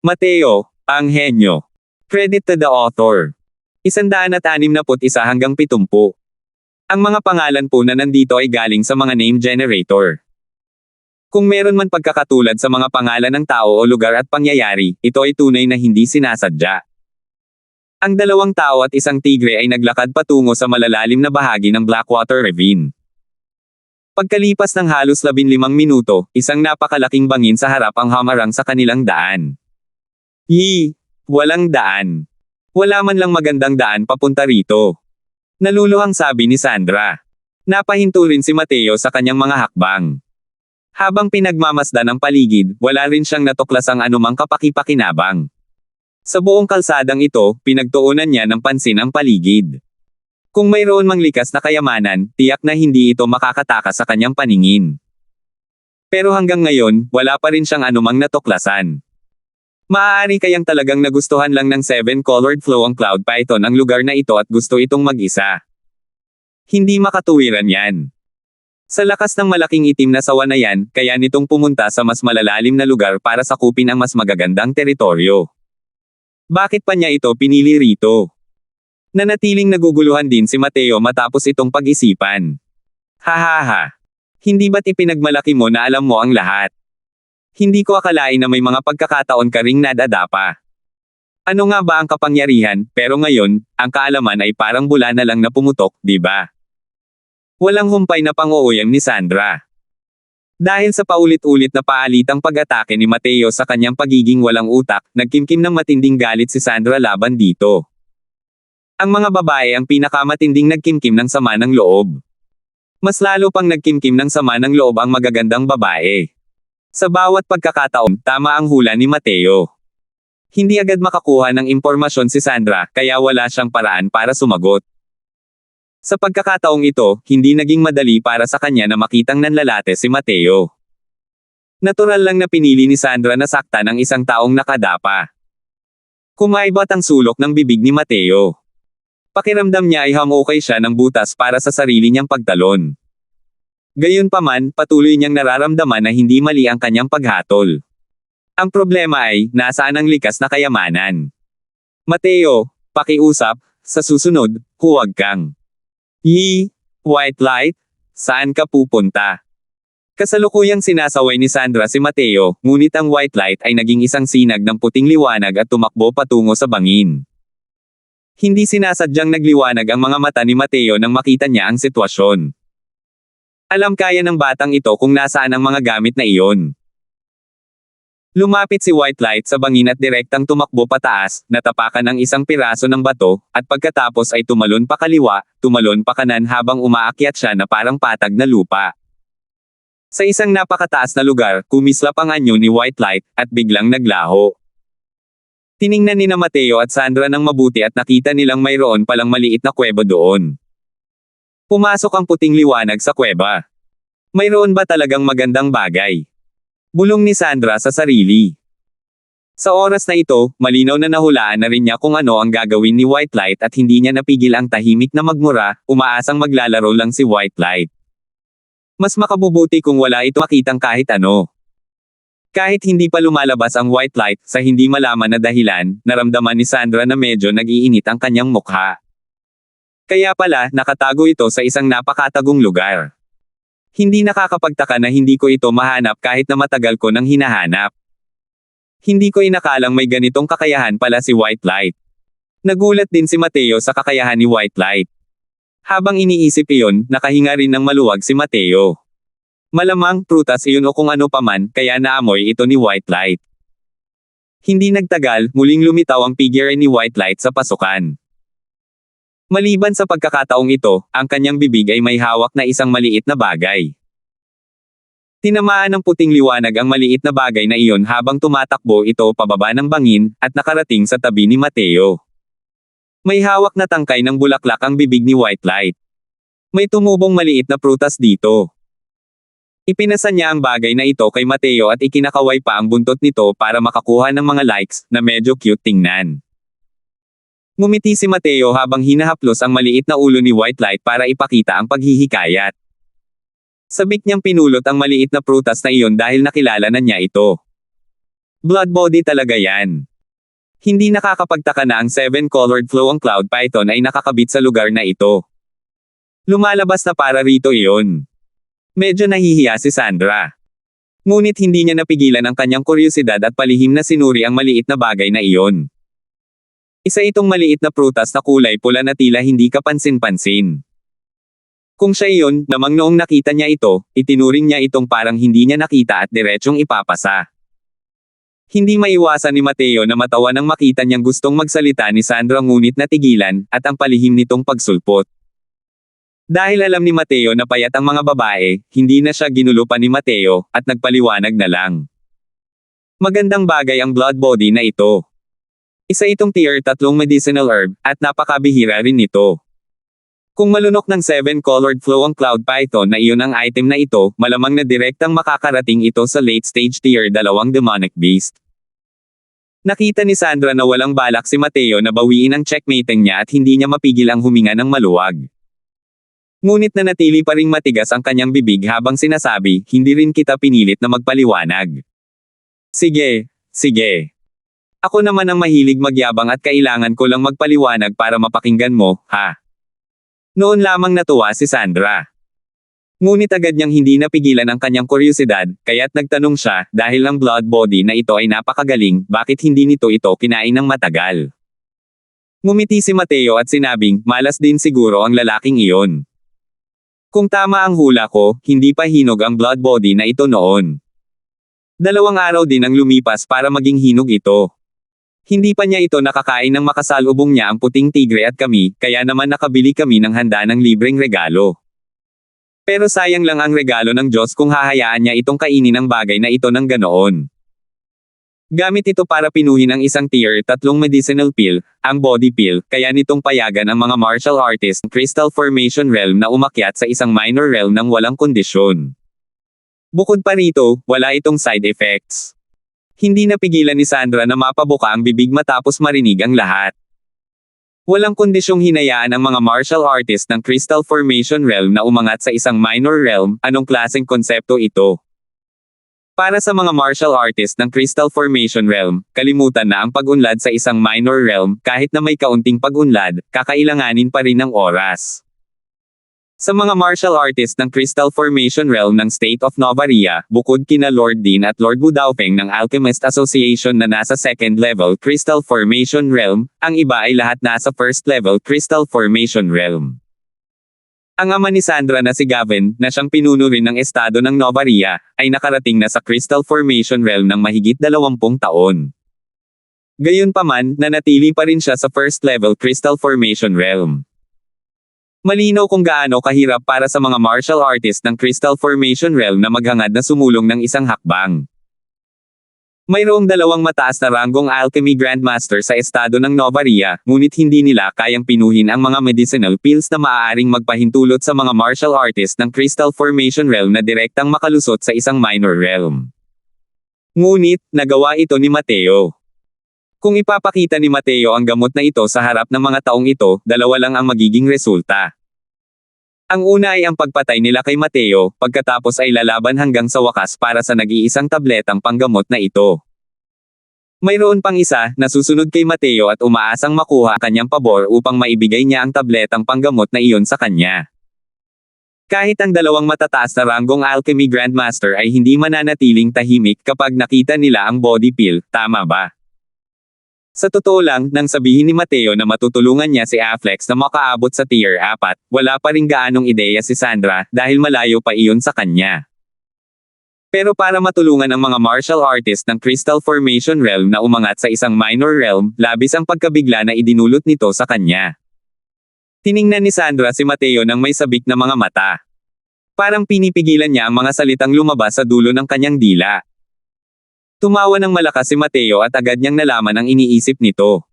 Mateo, ang henyo. Credit to the author. 161 hanggang 70. Ang mga pangalan po na nandito ay galing sa mga name generator. Kung meron man pagkakatulad sa mga pangalan ng tao o lugar at pangyayari, ito ay tunay na hindi sinasadya. Ang 2 tao at isang tigre ay naglakad patungo sa malalalim na bahagi ng Blackwater Ravine. Pagkalipas ng halos 15 minuto, isang napakalaking bangin sa harap ang hamarang sa kanilang daan. Walang daan. Wala man lang magandang daan papunta rito. Naluluhang sabi ni Sandra. Napahinto rin si Mateo sa kanyang mga hakbang. Habang pinagmamasdan ang paligid, wala rin siyang natuklasang anumang kapaki-pakinabang. Sa buong kalsadang ito, pinagtuunan niya ng pansin ang paligid. Kung mayroon mang likas na kayamanan, tiyak na hindi ito makakatakas sa kanyang paningin. Pero hanggang ngayon, wala pa rin siyang anumang natuklasan. Maaari kayang talagang nagustuhan lang ng 7-colored flow ang Cloud Python ang lugar na ito at gusto itong mag-isa. Hindi makatuwiran yan. Sa lakas ng malaking itim na sawa na yan, kaya nitong pumunta sa mas malalalim na lugar para sakupin ang mas magagandang teritoryo. Bakit pa niya ito pinili rito? Nanatiling naguguluhan din si Mateo matapos itong pag-isipan. Hahaha. Hindi ba't ipinagmalaki mo na alam mo ang lahat? Hindi ko akalain na may mga pagkakataon ka ring nadadapa. Ano nga ba ang kapangyarihan, pero ngayon, ang kaalaman ay parang bula na lang na pumutok, di ba? Walang humpay na pang-uuyam ni Sandra. Dahil sa paulit-ulit na paalitang pag-atake ni Mateo sa kanyang pagiging walang utak, nagkimkim ng matinding galit si Sandra laban dito. Ang mga babae ang pinakamatinding nagkimkim ng sama ng loob. Mas lalo pang nagkimkim ng sama ng loob ang magagandang babae. Sa bawat pagkakataon, tama ang hula ni Mateo. Hindi agad makakuha ng impormasyon si Sandra, kaya wala siyang paraan para sumagot. Sa pagkakataong ito, hindi naging madali para sa kanya na makitang nanlalate si Mateo. Natural lang na pinili ni Sandra na saktan ang isang taong nakadapa. Kumaibot ang sulok ng bibig ni Mateo. Pakiramdam niya ay hamukay siya ng butas para sa sarili niyang pagtalon. Gayunpaman, patuloy niyang nararamdaman na hindi mali ang kanyang paghatol. Ang problema ay, nasaan ang likas na kayamanan? Mateo, pakiusap, sa susunod, huwag kang. White light? Saan ka pupunta? Kasalukuyang sinasaway ni Sandra si Mateo, ngunit ang white light ay naging isang sinag ng puting liwanag at tumakbo patungo sa bangin. Hindi sinasadyang nagliwanag ang mga mata ni Mateo nang makita niya ang sitwasyon. Alam kaya ng batang ito kung nasaan ang mga gamit na iyon. Lumapit si White Light sa bangin at direktang tumakbo pataas, natapakan ang isang piraso ng bato, at pagkatapos ay tumalon pa kaliwa, tumalon pa kanan habang umaakyat siya na parang patag na lupa. Sa isang napakataas na lugar, kumislap ang anyo ni White Light, at biglang naglaho. Tiningnan ni Mateo at Sandra ng mabuti at nakita nilang mayroon palang maliit na kuweba doon. Pumasok ang puting liwanag sa kuweba. Mayroon ba talagang magandang bagay? Bulong ni Sandra sa sarili. Sa oras na ito, malinaw na nahulaan na rin niya kung ano ang gagawin ni White Light at hindi niya napigil ang tahimik na magmura, umaasang maglalaro lang si White Light. Mas makabubuti kung wala ito makitang kahit ano. Kahit hindi pa lumalabas ang White Light, sa hindi malaman na dahilan, naramdaman ni Sandra na medyo nag-iinit ang kanyang mukha. Kaya pala, nakatago ito sa isang napakatagong lugar. Hindi nakakapagtaka na hindi ko ito mahanap kahit na matagal ko nang hinahanap. Hindi ko inakalang may ganitong kakayahan pala si White Light. Nagulat din si Mateo sa kakayahan ni White Light. Habang iniisip iyon, nakahinga rin ng maluwag si Mateo. Malamang, prutas iyon o kung ano paman, kaya naamoy ito ni White Light. Hindi nagtagal, muling lumitaw ang figure ni White Light sa pasukan. Maliban sa pagkakataong ito, ang kanyang bibig ay may hawak na isang maliit na bagay. Tinamaan ng puting liwanag ang maliit na bagay na iyon habang tumatakbo ito pababa ng bangin, at nakarating sa tabi ni Mateo. May hawak na tangkay ng bulaklak ang bibig ni White Light. May tumubong maliit na prutas dito. Ipinasa niya ang bagay na ito kay Mateo at ikinakaway pa ang buntot nito para makakuha ng mga likes, na medyo cute tingnan. Ngumiti si Mateo habang hinahaplos ang maliit na ulo ni White Light para ipakita ang paghihikayat. Sabik niyang pinulot ang maliit na prutas na iyon dahil nakilala na niya ito. Blood body talaga yan. Hindi nakakapagtaka na ang 7-colored flowing cloud python ay nakakabit sa lugar na ito. Lumalabas na para rito iyon. Medyo nahihiya si Sandra. Ngunit hindi niya napigilan ang kanyang kuryosidad at palihim na sinuri ang maliit na bagay na iyon. Isa itong maliit na prutas na kulay pula na tila hindi kapansin-pansin. Kung siya iyon, namang noong nakita niya ito, itinuring niya itong parang hindi niya nakita at diretsyong ipapasa. Hindi maiwasan ni Mateo na matawa nang makita niyang gustong magsalita ni Sandra ngunit natigilan, at ang palihim nitong pagsulpot. Dahil alam ni Mateo na payat ang mga babae, hindi na siya ginulo pa ni Mateo, at nagpaliwanag na lang. Magandang bagay ang blood body na ito. Isa itong tier 3 medicinal herb, at napakabihira rin nito. Kung malunok ng 7-colored flowing cloud python na iyon ang item na ito, malamang na direktang makakarating ito sa late stage tier 2 demonic beast. Nakita ni Sandra na walang balak si Mateo na bawiin ang checkmating niya at hindi niya mapigil ang huminga ng maluwag. Ngunit nanatili pa ring matigas ang kanyang bibig habang sinasabi, hindi rin kita pinilit na magpaliwanag. Sige, sige. Ako naman ang mahilig magyabang at kailangan ko lang magpaliwanag para mapakinggan mo, ha? Noon lamang natuwa si Sandra. Ngunit agad niyang hindi napigilan ang kanyang kuryosidad, kaya't nagtanong siya, dahil ang blood body na ito ay napakagaling, bakit hindi nito kinain ng matagal? Ngumiti si Mateo at sinabing, malas din siguro ang lalaking iyon. Kung tama ang hula ko, hindi pa hinog ang blood body na ito noon. 2 araw din ang lumipas para maging hinog ito. Hindi pa niya ito nakakain ng makasalubong niya ang puting tigre at kami, kaya naman nakabili kami ng handa ng libreng regalo. Pero sayang lang ang regalo ng Diyos kung hahayaan niya itong kainin ang bagay na ito ng ganoon. Gamit ito para pinuhin ang isang tier 3 medicinal pill, ang body pill, kaya nitong payagan ang mga martial artist crystal formation realm na umakyat sa isang minor realm ng walang kondisyon. Bukod pa rito, wala itong side effects. Hindi napigilan ni Sandra na mapabuka ang bibig matapos marinig ang lahat. Walang kondisyong hinayaan ang mga martial artist ng Crystal Formation Realm na umangat sa isang minor realm, anong klaseng konsepto ito? Para sa mga martial artist ng Crystal Formation Realm, kalimutan na ang pag-unlad sa isang minor realm, kahit na may kaunting pag-unlad, kakailanganin pa rin ng oras. Sa mga martial artist ng Crystal Formation Realm ng State of Novaria, bukod kina Lord Dean at Lord Wudaofeng ng Alchemist Association na nasa 2nd level Crystal Formation Realm, ang iba ay lahat nasa 1st level Crystal Formation Realm. Ang ama ni Sandra na si Gavin, na siyang pinuno rin ng estado ng Novaria, ay nakarating na sa Crystal Formation Realm ng mahigit 20 taon. Gayunpaman, nanatili pa rin siya sa 1st level Crystal Formation Realm. Malinaw kung gaano kahirap para sa mga martial artist ng Crystal Formation Realm na maghangad na sumulong ng isang hakbang. Mayroong 2 mataas na ranggong alchemy grandmaster sa estado ng Novaria, ngunit hindi nila kayang pinuhin ang mga medicinal pills na maaaring magpahintulot sa mga martial artist ng Crystal Formation Realm na direktang makalusot sa isang minor realm. Ngunit, nagawa ito ni Mateo. Kung ipapakita ni Mateo ang gamot na ito sa harap ng mga taong ito, 2 lang ang magiging resulta. Ang una ay ang pagpatay nila kay Mateo, pagkatapos ay lalaban hanggang sa wakas para sa nag-iisang tabletang panggamot na ito. Mayroon pang isa, na susunod kay Mateo at umaasang makuha ang kanyang pabor upang maibigay niya ang tabletang panggamot na iyon sa kanya. Kahit ang 2 matataas na ranggong alchemy grandmaster ay hindi mananatiling tahimik kapag nakita nila ang body pill, tama ba? Sa totoo lang, nang sabihin ni Mateo na matutulungan niya si Afflex na makaabot sa tier 4, wala pa ring gaanong ideya si Sandra, dahil malayo pa iyon sa kanya. Pero para matulungan ang mga martial artist ng Crystal Formation Realm na umangat sa isang minor realm, labis ang pagkabigla na idinulot nito sa kanya. Tiningnan ni Sandra si Mateo nang may sabik na mga mata. Parang pinipigilan niya ang mga salitang lumabas sa dulo ng kanyang dila. Tumawa ng malakas si Mateo at agad niyang nalaman ang iniisip nito.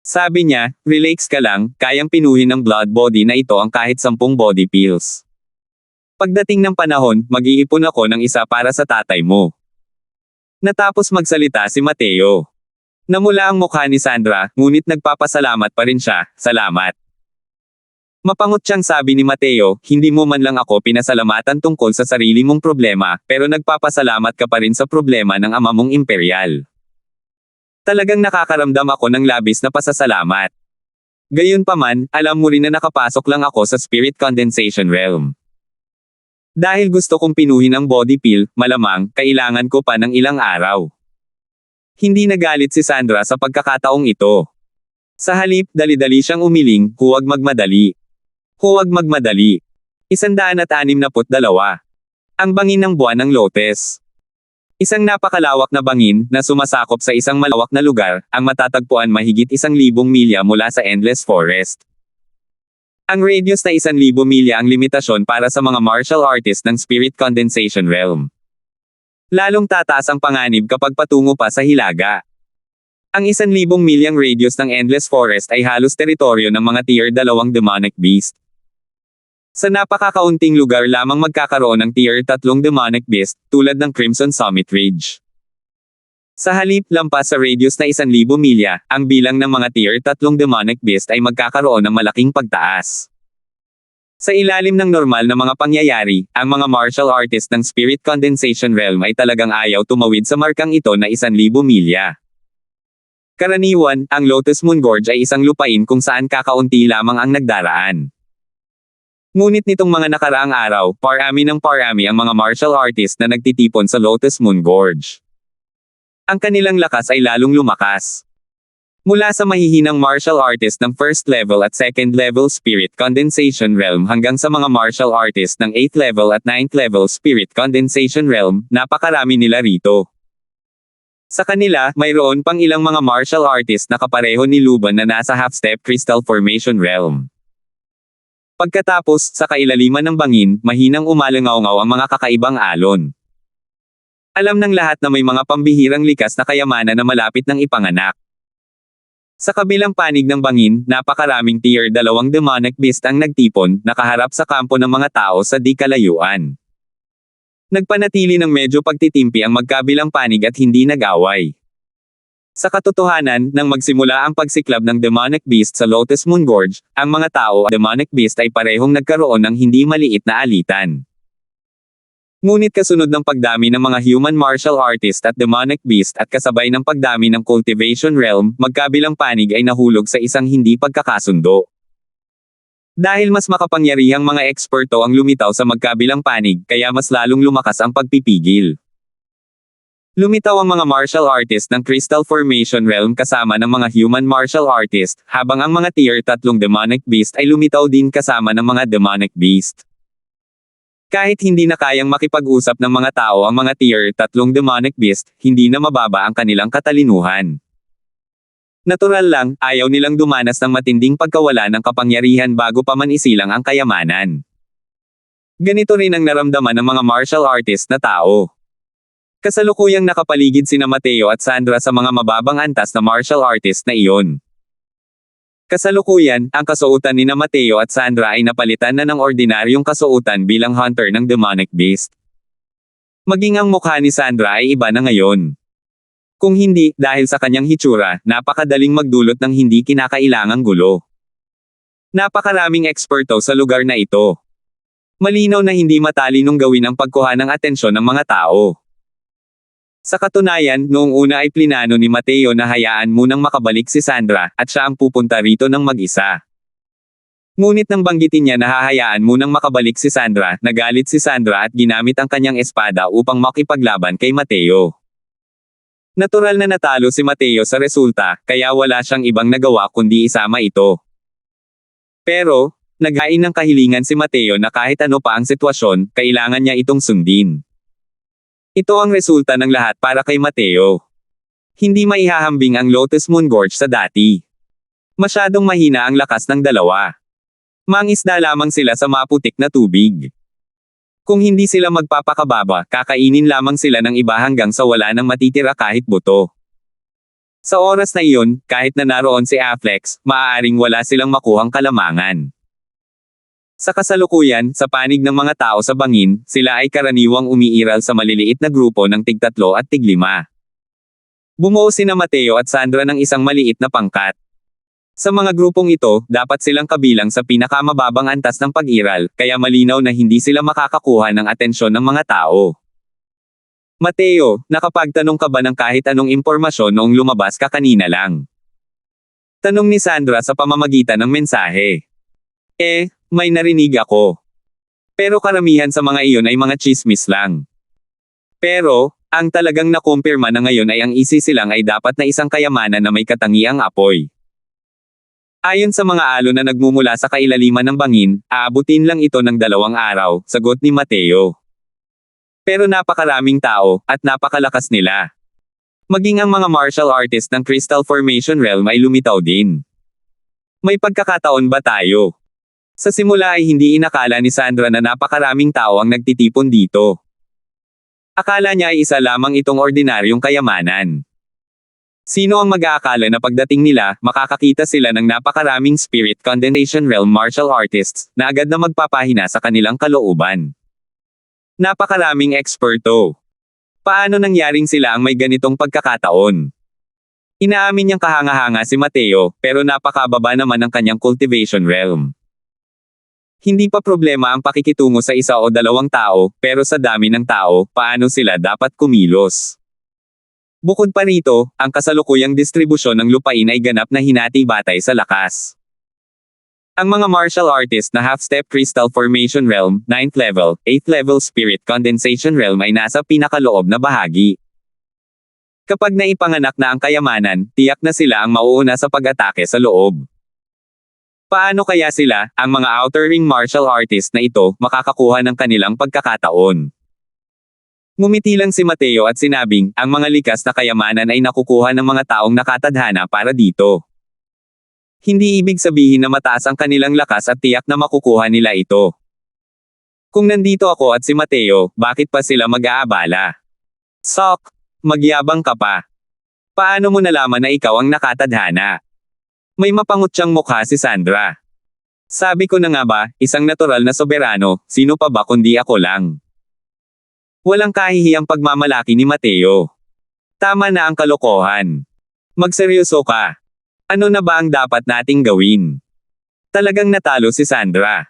Sabi niya, relax ka lang, kayang pinuhin ng blood body na ito ang kahit 10 body pills. Pagdating ng panahon, mag-iipon ako ng isa para sa tatay mo. Natapos magsalita si Mateo. Namula ang mukha ni Sandra, ngunit nagpapasalamat pa rin siya, salamat. Mapangot siyang sabi ni Mateo, hindi mo man lang ako pinasalamatan tungkol sa sarili mong problema, pero nagpapasalamat ka pa rin sa problema ng ama mong imperial. Talagang nakakaramdam ako ng labis na pasasalamat. Gayunpaman, alam mo rin na nakapasok lang ako sa spirit condensation realm. Dahil gusto kong pinuhin ang body pill, malamang, kailangan ko pa ng ilang araw. Hindi nagalit si Sandra sa pagkakataong ito. Sa halip, dali-dali siyang umiling, huwag magmadali. Huwag magmadali. 162. Ang bangin ng buwan ng Lotes. Isang napakalawak na bangin, na sumasakop sa isang malawak na lugar, ang matatagpuan mahigit 1,000 milya mula sa Endless Forest. Ang radius na 1,000 milya ang limitasyon para sa mga martial artist ng Spirit Condensation Realm. Lalong tataas ang panganib kapag patungo pa sa Hilaga. Ang 1,000 milyang radius ng Endless Forest ay halos teritoryo ng mga Tier 2 demonic beast. Sa napakakaunting lugar lamang magkakaroon ng Tier 3 demonic beast, tulad ng Crimson Summit Ridge. Sa halip, lampas sa radius na 1,000 milya, ang bilang ng mga Tier 3 demonic beast ay magkakaroon ng malaking pagtaas. Sa ilalim ng normal na mga pangyayari, ang mga martial artist ng Spirit Condensation Realm ay talagang ayaw tumawid sa markang ito na 1,000 milya. Karaniwan, ang Lotus Moon Gorge ay isang lupain kung saan kakaunti lamang ang nagdaraan. Ngunit nitong mga nakaraang araw, parami ang mga martial artist na nagtitipon sa Lotus Moon Gorge. Ang kanilang lakas ay lalong lumakas. Mula sa mahihinang martial artist ng first level at second level Spirit Condensation Realm hanggang sa mga martial artist ng 8th level at 9th level Spirit Condensation Realm, napakarami nila rito. Sa kanila, mayroon pang ilang mga martial artist na kapareho ni Luban na nasa half-step Crystal Formation Realm. Pagkatapos, sa kailaliman ng bangin, mahinang umalangaw-ngaw ang mga kakaibang alon. Alam ng lahat na may mga pambihirang likas na kayamanan na malapit ng ipanganak. Sa kabilang panig ng bangin, napakaraming Tier 2 demonic beast ang nagtipon, nakaharap sa kampo ng mga tao sa di kalayuan. Nagpanatili ng medyo pagtitimpi ang magkabilang panig at hindi nag-away. Sa katotohanan, nang magsimula ang pagsiklab ng demonic beast sa Lotus Moon Gorge, ang mga tao at demonic beast ay parehong nagkaroon ng hindi maliit na alitan. Ngunit kasunod ng pagdami ng mga human martial artist at demonic beast at kasabay ng pagdami ng cultivation realm, magkabilang panig ay nahulog sa isang hindi pagkakasundo. Dahil mas makapangyarihang mga eksperto ang lumitaw sa magkabilang panig, kaya mas lalong lumakas ang pagpipigil. Lumitaw ang mga martial artist ng Crystal Formation Realm kasama ng mga human martial artist, habang ang mga Tier 3 demonic beast ay lumitaw din kasama ng mga demonic beast. Kahit hindi na kayang makipag-usap ng mga tao ang mga Tier 3 demonic beast, hindi na mababa ang kanilang katalinuhan. Natural lang, ayaw nilang dumanas ng matinding pagkawala ng kapangyarihan bago pa man isilang ang kayamanan. Ganito rin ang naramdaman ng mga martial artist na tao. Kasalukuyang nakapaligid sina Mateo at Sandra sa mga mababang antas na martial artist na iyon. Kasalukuyan, ang kasuotan ni Mateo at Sandra ay napalitan na ng ordinaryong kasuotan bilang hunter ng demonic beast. Maging ang mukha ni Sandra ay iba na ngayon. Kung hindi, dahil sa kanyang hitsura, napakadaling magdulot ng hindi kinakailangang gulo. Napakaraming eksperto sa lugar na ito. Malinaw na hindi matalinong gawin ang pagkuha ng atensyon ng mga tao. Sa katunayan, noong una ay plinano ni Mateo na hayaan munang makabalik si Sandra, at siya ang pupunta rito ng mag-isa. Ngunit nang banggitin niya na hahayaan munang makabalik si Sandra, nagalit si Sandra at ginamit ang kanyang espada upang makipaglaban kay Mateo. Natural na natalo si Mateo sa resulta, kaya wala siyang ibang nagawa kundi isama ito. Pero, naghain ng kahilingan si Mateo na kahit ano pa ang sitwasyon, kailangan niya itong sundin. Ito ang resulta ng lahat para kay Mateo. Hindi maihahambing ang Lotus Moon Gorge sa dati. Masyadong mahina ang lakas ng dalawa. Mangisda lamang sila sa maputik na tubig. Kung hindi sila magpapakababa, kakainin lamang sila ng iba hanggang sa wala nang matitira kahit buto. Sa oras na iyon, kahit na naroon si Afflex, maaaring wala silang makuhang kalamangan. Sa kasalukuyan, sa panig ng mga tao sa bangin, sila ay karaniwang umiiral sa maliliit na grupo ng tig-3 at tig-5. Bumuo sina Mateo at Sandra ng isang maliit na pangkat. Sa mga grupong ito, dapat silang kabilang sa pinakamababang antas ng pag-iral, kaya malinaw na hindi sila makakakuha ng atensyon ng mga tao. Mateo, nakapagtanong ka ba ng kahit anong impormasyon noong lumabas ka kanina lang? Tanong ni Sandra sa pamamagitan ng mensahe. May narinig ako. Pero karamihan sa mga iyon ay mga chismis lang. Pero, ang talagang nakumpirma na ngayon ay ang isisilang ay dapat na isang kayamanan na may katangiang apoy. Ayon sa mga alon na nagmumula sa kailaliman ng bangin, aabutin lang ito ng 2 araw, sagot ni Mateo. Pero napakaraming tao, at napakalakas nila. Maging ang mga martial artist ng Crystal Formation Realm ay lumitaw din. May pagkakataon ba tayo? Sa simula ay hindi inakala ni Sandra na napakaraming tao ang nagtitipon dito. Akala niya ay isa lamang itong ordinaryong kayamanan. Sino ang mag-aakala na pagdating nila, makakakita sila ng napakaraming Spirit Condensation Realm martial artists, na agad na magpapahina sa kanilang kalooban. Napakaraming eksperto. Paano nangyaring sila ang may ganitong pagkakataon? Inaamin niyang kahanga-hanga si Mateo, pero napakababa naman ang kanyang cultivation realm. Hindi pa problema ang pakikitungo sa 1 o 2 tao, pero sa dami ng tao, paano sila dapat kumilos? Bukod pa rito, ang kasalukuyang distribusyon ng lupain ay ganap na hinati-batay sa lakas. Ang mga martial artist na half-step Crystal Formation Realm, 9th level, 8th level Spirit Condensation Realm ay nasa pinakaloob na bahagi. Kapag naipanganak na ang kayamanan, tiyak na sila ang mauuna sa pag-atake sa loob. Paano kaya sila, ang mga outer ring martial artist na ito, makakakuha ng kanilang pagkakataon? Ngumiti lang si Mateo at sinabing, ang mga likas na kayamanan ay nakukuha ng mga taong nakatadhana para dito. Hindi ibig sabihin na mataas ang kanilang lakas at tiyak na makukuha nila ito. Kung nandito ako at si Mateo, bakit pa sila mag-aabala? Sok! Magyabang ka pa. Paano mo nalaman na ikaw ang nakatadhana? May mapangutyang mukha si Sandra. Sabi ko na nga ba, isang natural na soberano, sino pa ba kundi ako lang? Walang kahihiyang pagmamalaki ni Mateo. Tama na ang kalokohan. Magseryoso ka. Ano na ba ang dapat nating gawin? Talagang natalo si Sandra.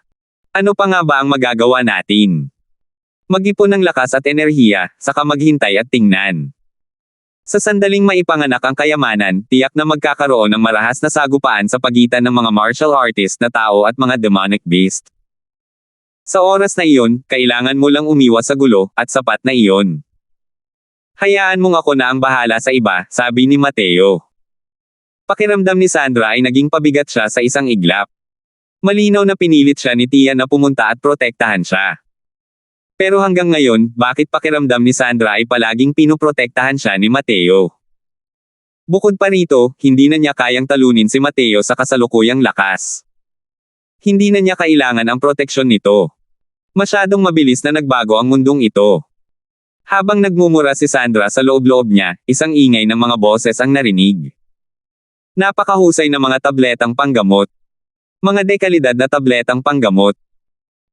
Ano pa nga ba ang magagawa natin? Mag-ipon ng lakas at enerhiya, saka maghintay at tingnan. Sa sandaling maipanganak ang kayamanan, tiyak na magkakaroon ng marahas na sagupaan sa pagitan ng mga martial artist na tao at mga demonic beast. Sa oras na iyon, kailangan mo lang umiwas sa gulo, at sapat na iyon. Hayaan mong ako na ang bahala sa iba, sabi ni Mateo. Pakiramdam ni Sandra ay naging pabigat siya sa isang iglap. Malinaw na pinilit siya ni Tia na pumunta at protektahan siya. Pero hanggang ngayon, bakit pakiramdam ni Sandra ay palaging pinoprotektahan siya ni Mateo? Bukod pa rito, hindi na niya kayang talunin si Mateo sa kasalukuyang lakas. Hindi na niya kailangan ang proteksyon nito. Masyadong mabilis na nagbago ang mundong ito. Habang nagmumura si Sandra sa loob-loob niya, isang ingay ng mga boses ang narinig. Napakahusay na mga tabletang panggamot. Mga dekalidad na tabletang panggamot.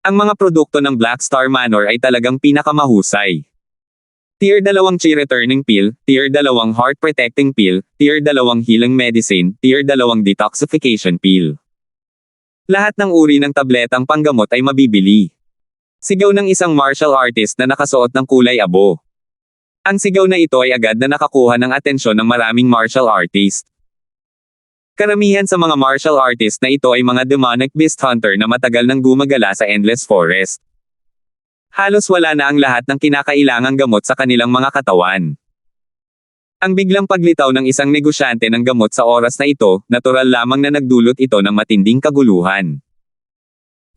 Ang mga produkto ng Black Star Manor ay talagang pinakamahusay. Tier 2 Chi Returning Pill, Tier 2 Heart Protecting Pill, Tier 2 Healing Medicine, Tier 2 Detoxification Pill. Lahat ng uri ng tabletang panggamot ay mabibili. Sigaw ng isang martial artist na nakasuot ng kulay abo. Ang sigaw na ito ay agad na nakakuha ng atensyon ng maraming martial artist. Karamihan sa mga martial artist na ito ay mga demonic beast hunter na matagal nang gumagala sa Endless Forest. Halos wala na ang lahat ng kinakailangang gamot sa kanilang mga katawan. Ang biglang paglitaw ng isang negosyante ng gamot sa oras na ito, natural lamang na nagdulot ito ng matinding kaguluhan.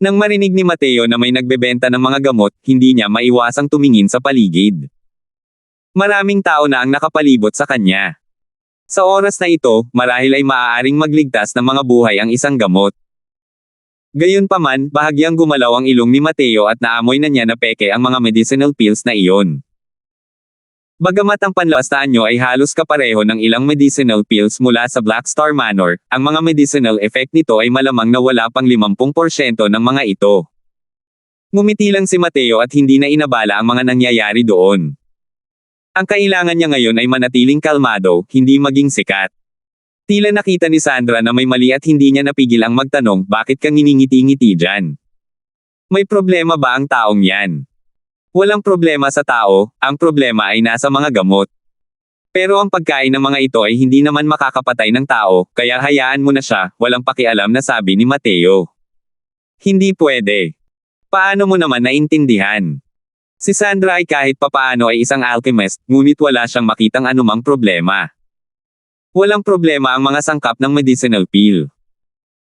Nang marinig ni Mateo na may nagbebenta ng mga gamot, hindi niya maiwasang tumingin sa paligid. Maraming tao na ang nakapalibot sa kanya. Sa oras na ito, marahil ay maaaring magligtas ng mga buhay ang isang gamot. Gayunpaman, bahagyang gumalaw ang ilong ni Mateo at naamoy na niya na peke ang mga medicinal pills na iyon. Bagamat ang panlabas na anyo ay halos kapareho ng ilang medicinal pills mula sa Black Star Manor, ang mga medicinal effect nito ay malamang na wala pang 50% ng mga ito. Ngumiti lang si Mateo at hindi na inabala ang mga nangyayari doon. Ang kailangan niya ngayon ay manatiling kalmado, hindi maging sikat. Tila nakita ni Sandra na may mali at hindi niya napigil ang magtanong, bakit kang nginingiti-ngiti dyan? May problema ba ang taong yan? Walang problema sa tao, ang problema ay nasa mga gamot. Pero ang pagkain ng mga ito ay hindi naman makakapatay ng tao, kaya hayaan mo na siya, walang pakialam na sabi ni Mateo. Hindi pwede. Paano mo naman naintindihan? Si Sandra ay kahit papaano ay isang alchemist, ngunit wala siyang makitang anumang problema. Walang problema ang mga sangkap ng medicinal pill.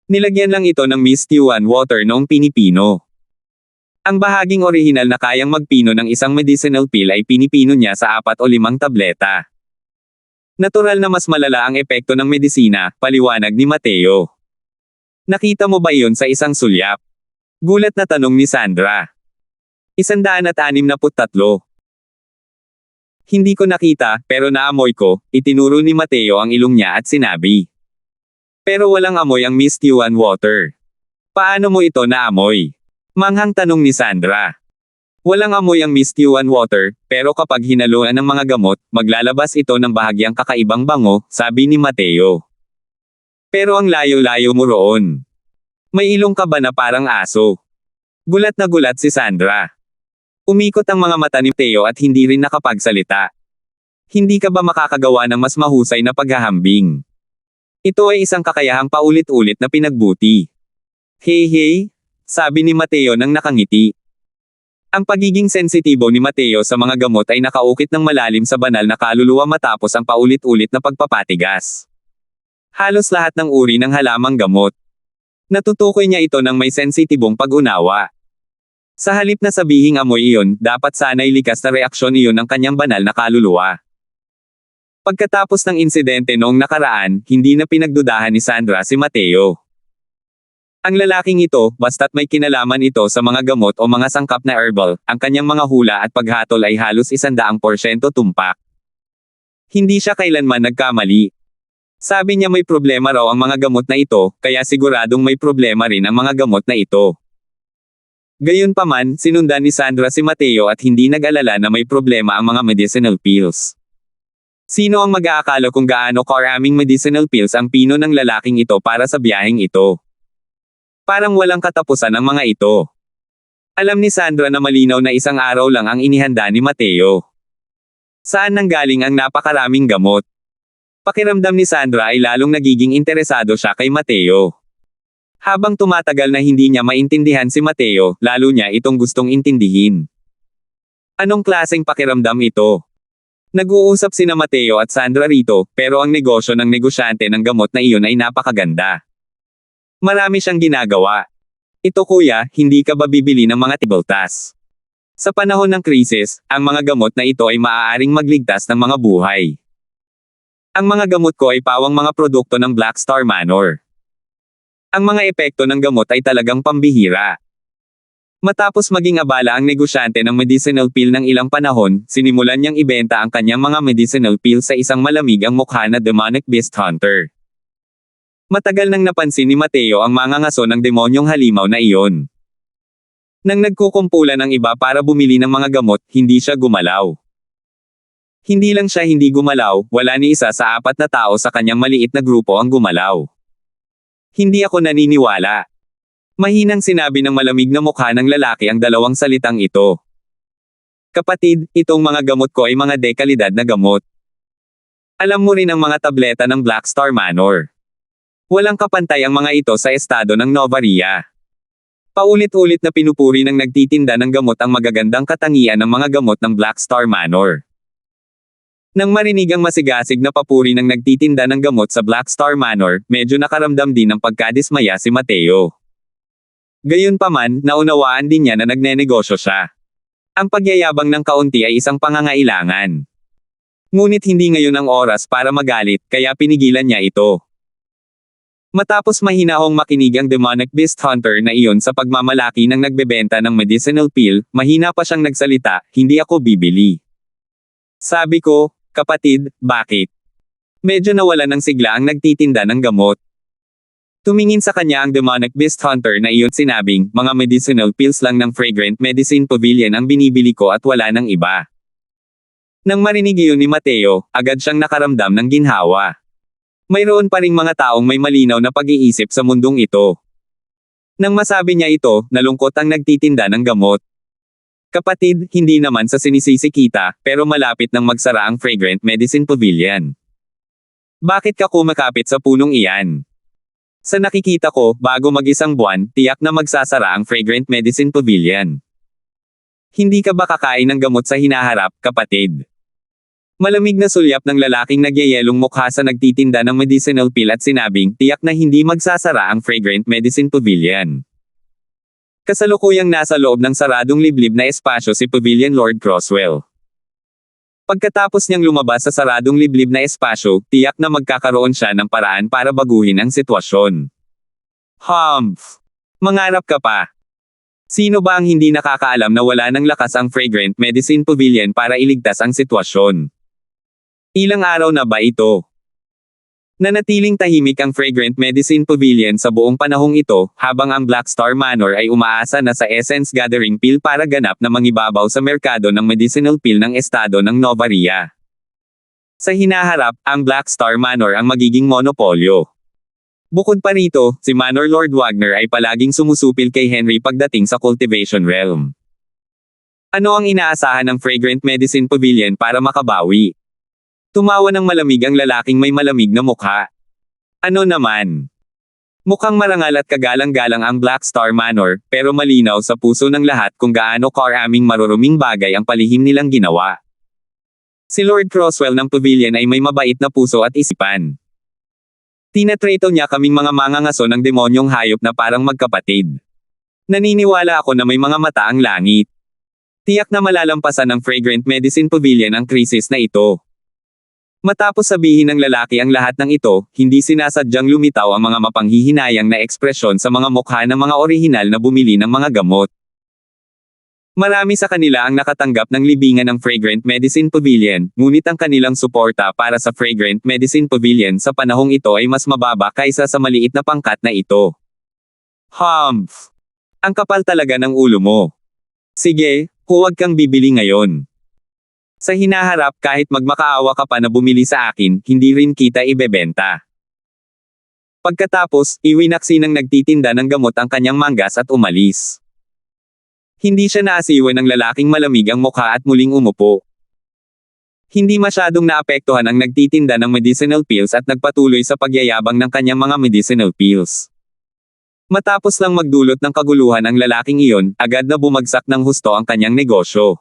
Nilagyan lang ito ng misty water noong pinipino. Ang bahaging orihinal na kayang magpino ng isang medicinal pill ay pinipino niya sa 4 o 5 tableta. Natural na mas malala ang epekto ng medisina, paliwanag ni Mateo. Nakita mo ba iyon sa isang sulyap? Gulat na tanong ni Sandra. 163. Hindi ko nakita, pero naamoy ko, itinuro ni Mateo ang ilong niya at sinabi. Pero walang amoy ang misty water. Paano mo ito naamoy? Manghang tanong ni Sandra. Walang amoy ang misty water, pero kapag hinaluan ng mga gamot, maglalabas ito ng bahagyang kakaibang bango, sabi ni Mateo. Pero ang layo-layo mo roon. May ilong ka ba na parang aso? Gulat na gulat si Sandra. Umikot ang mga mata ni Mateo at hindi rin nakapagsalita. Hindi ka ba makakagawa ng mas mahusay na paghahambing? Ito ay isang kakayahang paulit-ulit na pinagbuti. Hey, sabi ni Mateo nang nakangiti. Ang pagiging sensitibo ni Mateo sa mga gamot ay nakaukit ng malalim sa banal na kaluluwa matapos ang paulit-ulit na pagpapatigas. Halos lahat ng uri ng halamang gamot. Natutukoy niya ito ng may sensitibong pag-unawa. Sa halip na sabihing amoy iyon, dapat sana'y likas na reaksyon iyon ng kanyang banal na kaluluwa. Pagkatapos ng insidente noong nakaraan, hindi na pinagdudahan ni Sandra si Mateo. Ang lalaking ito, basta't may kinalaman ito sa mga gamot o mga sangkap na herbal, ang kanyang mga hula at paghatol ay halos 100% tumpak. Hindi siya kailanman nagkamali. Sabi niya may problema raw ang mga gamot na ito, kaya siguradong may problema rin ang mga gamot na ito. Gayunpaman, sinundan ni Sandra si Mateo at hindi nag-alala na may problema ang mga medicinal pills. Sino ang mag-aakala kung gaano karaming medicinal pills ang pino ng lalaking ito para sa biyaheng ito? Parang walang katapusan ang mga ito. Alam ni Sandra na malinaw na isang araw lang ang inihanda ni Mateo. Saan nanggaling ang napakaraming gamot? Pakiramdam ni Sandra ay lalong nagiging interesado siya kay Mateo. Habang tumatagal na hindi niya maintindihan si Mateo, lalo niya itong gustong intindihin. Anong klaseng pakiramdam ito? Nag-uusap sina Mateo at Sandra rito, pero ang negosyo ng negosyante ng gamot na iyon ay napakaganda. Marami siyang ginagawa. Ito kuya, hindi ka ba bibili ng mga tibaltas? Sa panahon ng krisis, ang mga gamot na ito ay maaaring magligtas ng mga buhay. Ang mga gamot ko ay pawang mga produkto ng Black Star Manor. Ang mga epekto ng gamot ay talagang pambihira. Matapos maging abala ang negosyante ng medicinal pill ng ilang panahon, sinimulan niyang ibenta ang kanyang mga medicinal pill sa isang malamig ang mukha na demonic beast hunter. Matagal nang napansin ni Mateo ang mga ngaso ng demonyong halimaw na iyon. Nang nagkukumpulan ng iba para bumili ng mga gamot, hindi siya gumalaw. Hindi lang siya hindi gumalaw, wala ni isa sa 4 na tao sa kanyang maliit na grupo ang gumalaw. Hindi ako naniniwala. Mahinang sinabi ng malamig na mukha ng lalaki ang 2 salitang ito. Kapatid, itong mga gamot ko ay mga dekalidad na gamot. Alam mo rin ang mga tableta ng Black Star Manor. Walang kapantay ang mga ito sa estado ng Novaria. Paulit-ulit na pinupuri ng nagtitinda ng gamot ang magagandang katangian ng mga gamot ng Black Star Manor. Nang marinig ang masigasig na papuri ng nagtitinda ng gamot sa Black Star Manor, medyo nakaramdam din ng pagkadismaya si Mateo. Gayunpaman, naunawaan din niya na nagnenegosyo siya. Ang pagyayabang ng kaunti ay isang pangangailangan. Ngunit hindi ngayon ang oras para magalit, kaya pinigilan niya ito. Matapos mahinahong makinig ang demonic beast hunter na iyon sa pagmamalaki ng nagbebenta ng medicinal pill, mahina pa siyang nagsalita, hindi ako bibili. Sabi ko, kapatid, bakit? Medyo nawala ng sigla ang nagtitinda ng gamot. Tumingin sa kanya ang demonic beast hunter na iyon sinabing, mga medicinal pills lang ng Fragrant Medicine Pavilion ang binibili ko at wala ng iba. Nang marinig iyon ni Mateo, agad siyang nakaramdam ng ginhawa. Mayroon pa ring mga taong may malinaw na pag-iisip sa mundong ito. Nang masabi niya ito, nalungkot ang nagtitinda ng gamot. Kapatid, hindi naman sa sinisisi kita, pero malapit nang magsara ang Fragrant Medicine Pavilion. Bakit ka kumakapit sa punong iyan? Sa nakikita ko, bago mag-isang buwan, tiyak na magsasara ang Fragrant Medicine Pavilion. Hindi ka ba kakain ng gamot sa hinaharap, kapatid? Malamig na sulyap ng lalaking nagyayelong mukha sa nagtitinda ng medicinal pill at sinabing, tiyak na hindi magsasara ang Fragrant Medicine Pavilion. Kasalukuyang nasa loob ng saradong liblib na espasyo si Pavilion Lord Croswell. Pagkatapos niyang lumabas sa saradong liblib na espasyo, tiyak na magkakaroon siya ng paraan para baguhin ang sitwasyon. Humph! Mangarap ka pa. Sino ba ang hindi nakakaalam na wala ng lakas ang Fragrant Medicine Pavilion para iligtas ang sitwasyon? Ilang araw na ba ito? Nanatiling tahimik ang Fragrant Medicine Pavilion sa buong panahong ito, habang ang Black Star Manor ay umaasa na sa Essence Gathering Pill para ganap na mangibabaw sa merkado ng medicinal pill ng estado ng Nova Ria. Sa hinaharap, ang Black Star Manor ang magiging monopolyo. Bukod pa rito, si Manor Lord Wagner ay palaging sumusupil kay Henry pagdating sa cultivation realm. Ano ang inaasahan ng Fragrant Medicine Pavilion para makabawi? Tumawa ng malamig ang lalaking may malamig na mukha. Ano naman? Mukhang marangal at kagalang-galang ang Black Star Manor, pero malinaw sa puso ng lahat kung gaano karaming maruruming bagay ang palihim nilang ginawa. Si Lord Croswell ng Pavilion ay may mabait na puso at isipan. Tinatrato niya kaming mga mangangaso ng demonyong hayop na parang magkapatid. Naniniwala ako na may mga mata ang langit. Tiyak na malalampasan ng Fragrant Medicine Pavilion ang krisis na ito. Matapos sabihin ng lalaki ang lahat ng ito, hindi sinasadyang lumitaw ang mga mapanghihinayang na ekspresyon sa mga mukha ng mga orihinal na bumili ng mga gamot. Marami sa kanila ang nakatanggap ng libingan ng Fragrant Medicine Pavilion, ngunit ang kanilang suporta para sa Fragrant Medicine Pavilion sa panahong ito ay mas mababa kaysa sa maliit na pangkat na ito. Humph! Ang kapal talaga ng ulo mo. Sige, huwag kang bibili ngayon. Sa hinaharap kahit magmakaawa ka pa na bumili sa akin, hindi rin kita ibebenta. Pagkatapos, iwinaksi ng nagtitinda ng gamot ang kanyang manggas at umalis. Hindi siya naasiwan ng lalaking malamig ang mukha at muling umupo. Hindi masyadong naapektuhan ang nagtitinda ng medicinal pills at nagpatuloy sa pagyayabang ng kanyang mga medicinal pills. Matapos lang magdulot ng kaguluhan ang lalaking iyon, agad na bumagsak ng husto ang kanyang negosyo.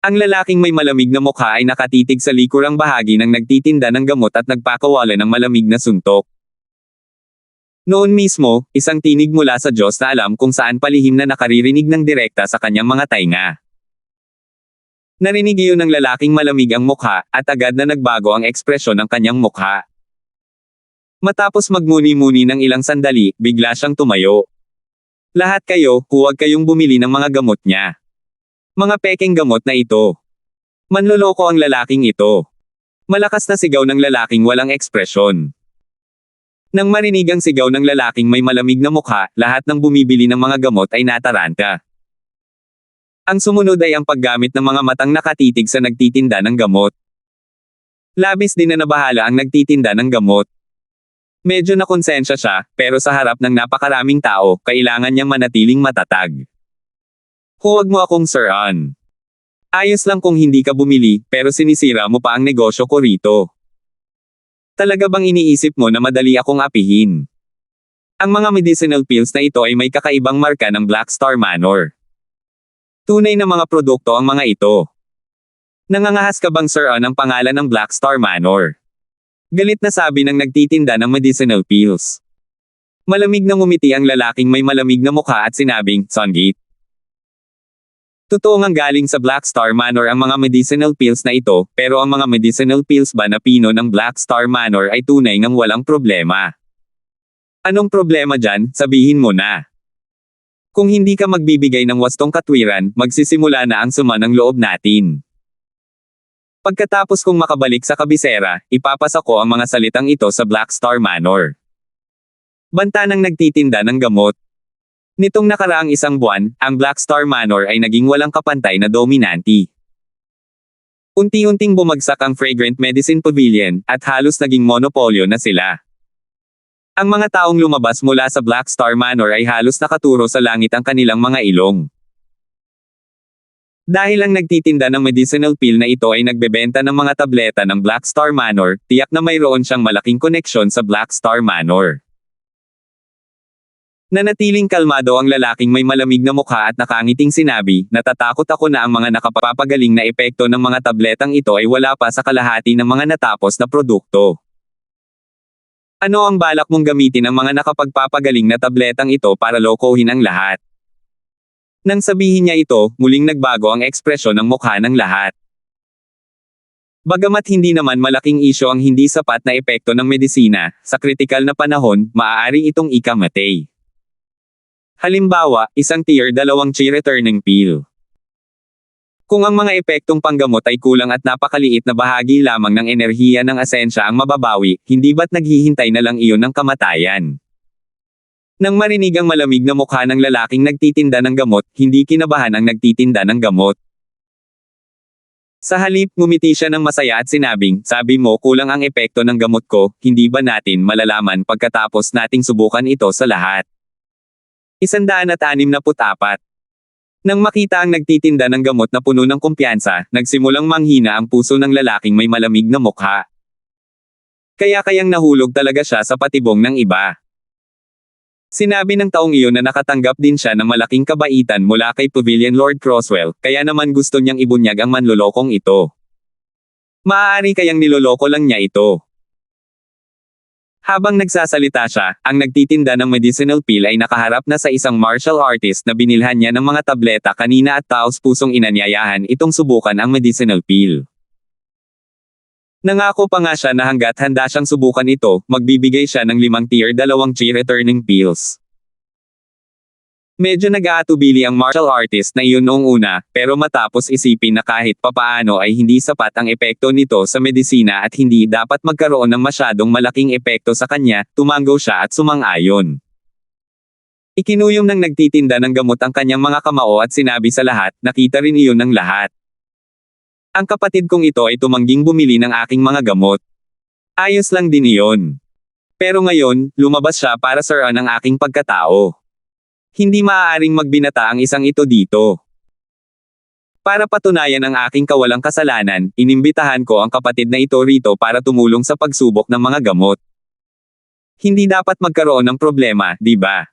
Ang lalaking may malamig na mukha ay nakatitig sa likurang bahagi ng nagtitinda ng gamot at nagpakawala ng malamig na suntok. Noon mismo, isang tinig mula sa Diyos na alam kung saan palihim na nakaririnig ng direkta sa kanyang mga tainga. Narinig iyon ng lalaking malamig ang mukha, at agad na nagbago ang ekspresyon ng kanyang mukha. Matapos magmuni-muni ng ilang sandali, bigla siyang tumayo. Lahat kayo, huwag kayong bumili ng mga gamot niya. Mga pekeng gamot na ito. Manloloko ang lalaking ito. Malakas na sigaw ng lalaking walang ekspresyon. Nang marinig ang sigaw ng lalaking may malamig na mukha, lahat ng bumibili ng mga gamot ay nataranta. Ang sumunod ay ang paggamit ng mga matang nakatitig sa nagtitinda ng gamot. Labis din na nabahala ang nagtitinda ng gamot. Medyo nakonsensya siya, pero sa harap ng napakaraming tao, kailangan niyang manatiling matatag. Huwag mo akong sir-an. Ayos lang kung hindi ka bumili, pero sinisira mo pa ang negosyo ko rito. Talaga bang iniisip mo na madali akong apihin? Ang mga medicinal pills na ito ay may kakaibang marka ng Black Star Manor. Tunay na mga produkto ang mga ito. Nangangahas ka bang sir-an ang pangalan ng Black Star Manor? Galit na sabi ng nagtitinda ng medicinal pills. Malamig na ngumiti ang lalaking may malamig na mukha at sinabing, Songate. Totoo ngang galing sa Black Star Manor ang mga medicinal pills na ito, pero ang mga medicinal pills ba na pino ng Black Star Manor ay tunay ngang walang problema. Anong problema dyan, sabihin mo na. Kung hindi ka magbibigay ng wastong katwiran, magsisimula na ang sama ng loob natin. Pagkatapos kong makabalik sa kabisera, ipapasa ko ang mga salitang ito sa Black Star Manor. Banta ng nagtitinda ng gamot. Nitong nakaraang isang buwan, ang Black Star Manor ay naging walang kapantay na dominante. Unti-unting bumagsak ang Fragrant Medicine Pavilion, at halos naging monopolyo na sila. Ang mga taong lumabas mula sa Black Star Manor ay halos nakaturo sa langit ang kanilang mga ilong. Dahil ang nagtitinda ng medicinal pill na ito ay nagbebenta ng mga tableta ng Black Star Manor, tiyak na mayroon siyang malaking koneksyon sa Black Star Manor. Nanatiling kalmado ang lalaking may malamig na mukha at nakangiting sinabi, "Natatakot ako na ang mga nakapapagaling na epekto ng mga tabletang ito ay wala pa sa kalahati ng mga natapos na produkto." Ano ang balak mong gamitin ang mga nakapagpapagaling na tabletang ito para lokohin ang lahat? Nang sabihin niya ito, muling nagbago ang ekspresyon ng mukha ng lahat. Bagamat hindi naman malaking isyo ang hindi sapat na epekto ng medisina, sa kritikal na panahon, maaari itong ikamatay. Halimbawa, isang tier 2 chi returning pill. Kung ang mga epektong panggamot ay kulang at napakaliit na bahagi lamang ng enerhiya ng asensya ang mababawi, hindi ba't naghihintay na lang iyon ng kamatayan? Nang marinig ang malamig na mukha ng lalaking nagtitinda ng gamot, hindi kinabahan ang nagtitinda ng gamot. Sa halip, ngumiti siya ng masaya at sinabing, "Sabi mo kulang ang epekto ng gamot ko, hindi ba natin malalaman pagkatapos nating subukan ito sa lahat?" 164. Nang makita ang nagtitinda ng gamot na puno ng kumpiyansa, nagsimulang manghina ang puso ng lalaking may malamig na mukha. Kayang nahulog talaga siya sa patibong ng iba. Sinabi ng taong iyon na nakatanggap din siya ng malaking kabaitan mula kay Pavilion Lord Crosswell, kaya naman gusto niyang ibunyag ang manlolokong ito. Maaari kayang niloloko lang niya ito. Habang nagsasalita siya, ang nagtitinda ng medicinal pill ay nakaharap na sa isang martial artist na binilhan niya ng mga tableta kanina at taos-pusong inanyayahan itong subukan ang medicinal pill. Nangako pa nga siya na hanggat handa siyang subukan ito, magbibigay siya ng 5 tier 2 chi returning pills. Medyo nag-aatubili ang martial artist na iyon noong una, pero matapos isipin na kahit papaano ay hindi sapat ang epekto nito sa medisina at hindi dapat magkaroon ng masyadong malaking epekto sa kanya, tumanggo siya at sumang-ayon. Ikinuyom ng nagtitinda ng gamot ang kanyang mga kamao at sinabi sa lahat, "Nakita rin iyon ng lahat. Ang kapatid kong ito ay tumangging bumili ng aking mga gamot. Ayos lang din iyon. Pero ngayon, lumabas siya para siraan ang aking pagkatao. Hindi maaaring magbinata ang isang ito dito. Para patunayan ang aking kawalang kasalanan, inimbitahan ko ang kapatid na ito rito para tumulong sa pagsubok ng mga gamot. Hindi dapat magkaroon ng problema, di ba?"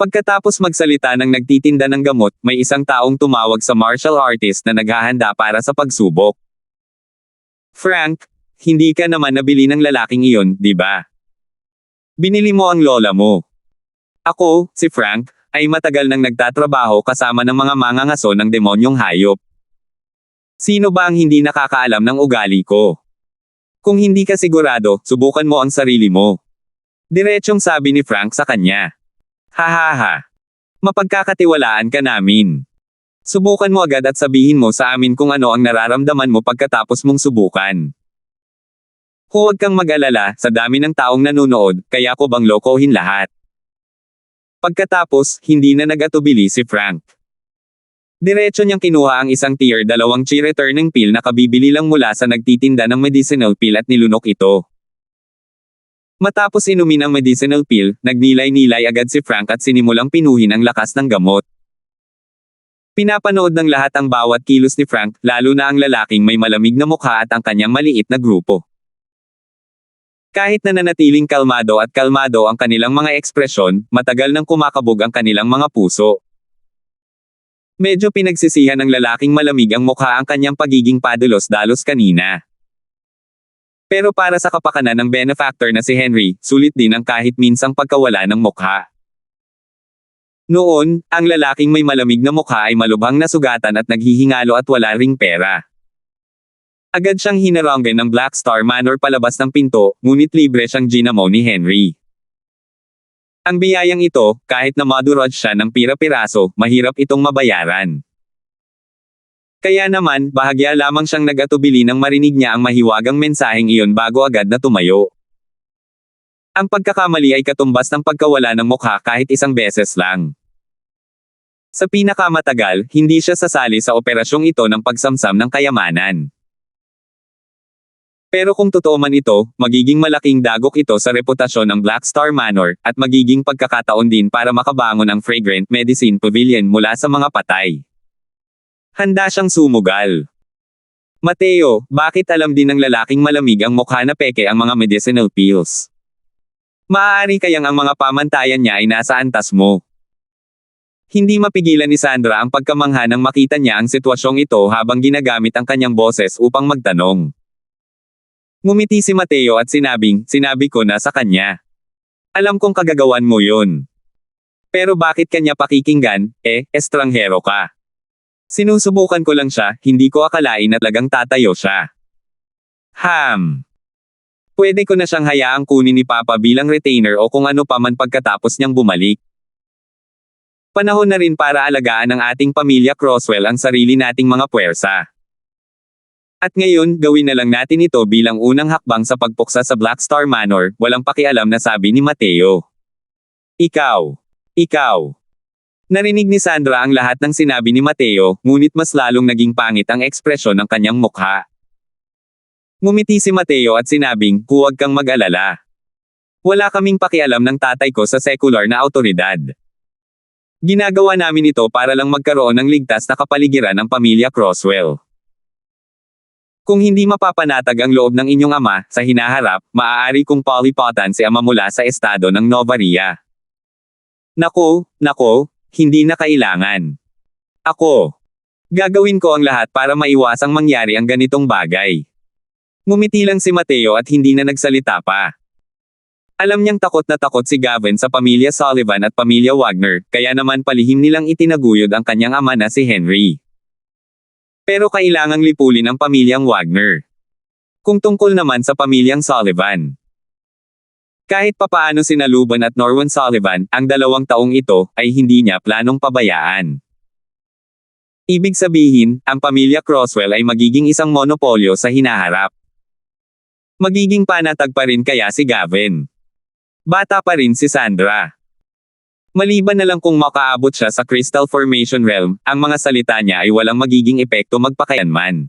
Pagkatapos magsalita ng nagtitinda ng gamot, may isang taong tumawag sa martial artist na naghahanda para sa pagsubok. "Frank, hindi ka naman nabili ng lalaking iyon, di ba? Binili mo ang lola mo." "Ako, si Frank, ay matagal nang nagtatrabaho kasama ng mga mangangaso ng demonyong hayop. Sino ba ang hindi nakakaalam ng ugali ko? Kung hindi ka sigurado, subukan mo ang sarili mo." Diretsyong sabi ni Frank sa kanya. "Hahaha. Mapagkakatiwalaan ka namin. Subukan mo agad at sabihin mo sa amin kung ano ang nararamdaman mo pagkatapos mong subukan. Huwag kang mag-alala, sa dami ng taong nanunood, kaya ko bang lokohin lahat." Pagkatapos, hindi na nag-atubili si Frank. Diretso niyang kinuha ang isang tier 2 chi returning pill na kabibili lang mula sa nagtitinda ng medicinal pill at nilunok ito. Matapos inumin ang medicinal pill, nagnilay-nilay agad si Frank at sinimulang pinuhin ang lakas ng gamot. Pinapanood ng lahat ang bawat kilos ni Frank, lalo na ang lalaking may malamig na mukha at ang kanyang maliit na grupo. Kahit na nanatiling kalmado ang kanilang mga ekspresyon, matagal nang kumakabog ang kanilang mga puso. Medyo pinagsisihan ng lalaking malamig ang mukha ang kanyang pagiging padalos-dalos kanina. Pero para sa kapakanan ng benefactor na si Henry, sulit din ang kahit minsang pagkawala ng mukha. Noon, ang lalaking may malamig na mukha ay malubhang nasugatan at naghihingalo at wala ring pera. Agad siyang hinaranggan ng Black Star Manor palabas ng pinto, ngunit libre siyang ginamo ni Henry. Ang biyayang ito, kahit na madurod siya ng pira-piraso, mahirap itong mabayaran. Kaya naman, bahagya lamang siyang nag-atubili nang marinig niya ang mahiwagang mensaheng iyon bago agad na tumayo. Ang pagkakamali ay katumbas ng pagkawala ng mukha kahit isang beses lang. Sa pinakamatagal, hindi siya sasali sa operasyong ito ng pagsamsam ng kayamanan. Pero kung totoo man ito, magiging malaking dagok ito sa reputasyon ng Black Star Manor, at magiging pagkakataon din para makabangon ang Fragrant Medicine Pavilion mula sa mga patay. Handa siyang sumugal. Mateo, bakit alam din ng lalaking malamig ang mukha na peke ang mga medicinal pills? Maaari kayang ang mga pamantayan niya ay nasa antas mo. Hindi mapigilan ni Sandra ang pagkamangha nang makita niya ang sitwasyong ito habang ginagamit ang kanyang boses upang magtanong. Ngumiti si Mateo at sinabi ko na sa kanya. Alam kong kagagawan mo yun. Pero bakit kanya pakikinggan, estranghero ka. Sinusubukan ko lang siya, hindi ko akalain na talagang tatayo siya. Pwede ko na siyang hayaang kunin ni Papa bilang retainer o kung ano pa man pagkatapos niyang bumalik. Panahon na rin para alagaan ng ating pamilya Croswell ang sarili nating mga puwersa. At ngayon, gawin na lang natin ito bilang unang hakbang sa pagpuksa sa Black Star Manor, walang pakialam na sabi ni Mateo. Ikaw. Narinig ni Sandra ang lahat ng sinabi ni Mateo, ngunit mas lalong naging pangit ang ekspresyon ng kanyang mukha. Ngumiti si Mateo at sinabing, huwag kang mag-alala. Wala kaming pakialam ng tatay ko sa sekular na awtoridad. Ginagawa namin ito para lang magkaroon ng ligtas na kapaligiran ng pamilya Croswell. Kung hindi mapapanatag ang loob ng inyong ama, sa hinaharap, maaari kong palipotan si ama mula sa estado ng Novaria. Nako, hindi na kailangan. Ako. Gagawin ko ang lahat para maiwasang mangyari ang ganitong bagay. Ngumiti lang si Mateo at hindi na nagsalita pa. Alam niyang takot na takot si Gavin sa pamilya Sullivan at pamilya Wagner, kaya naman palihim nilang itinaguyod ang kanyang ama na si Henry. Pero kailangang lipulin ang pamilyang Wagner. Kung tungkol naman sa pamilyang Sullivan. Kahit papaano sina Luban at Norman Sullivan, ang 2 taong ito, ay hindi niya planong pabayaan. Ibig sabihin, ang pamilya Croswell ay magiging isang monopolyo sa hinaharap. Magiging panatag pa rin kaya si Gavin. Bata pa rin si Sandra. Maliban na lang kung makaabot siya sa Crystal Formation Realm, ang mga salita niya ay walang magiging epekto magpakailanman.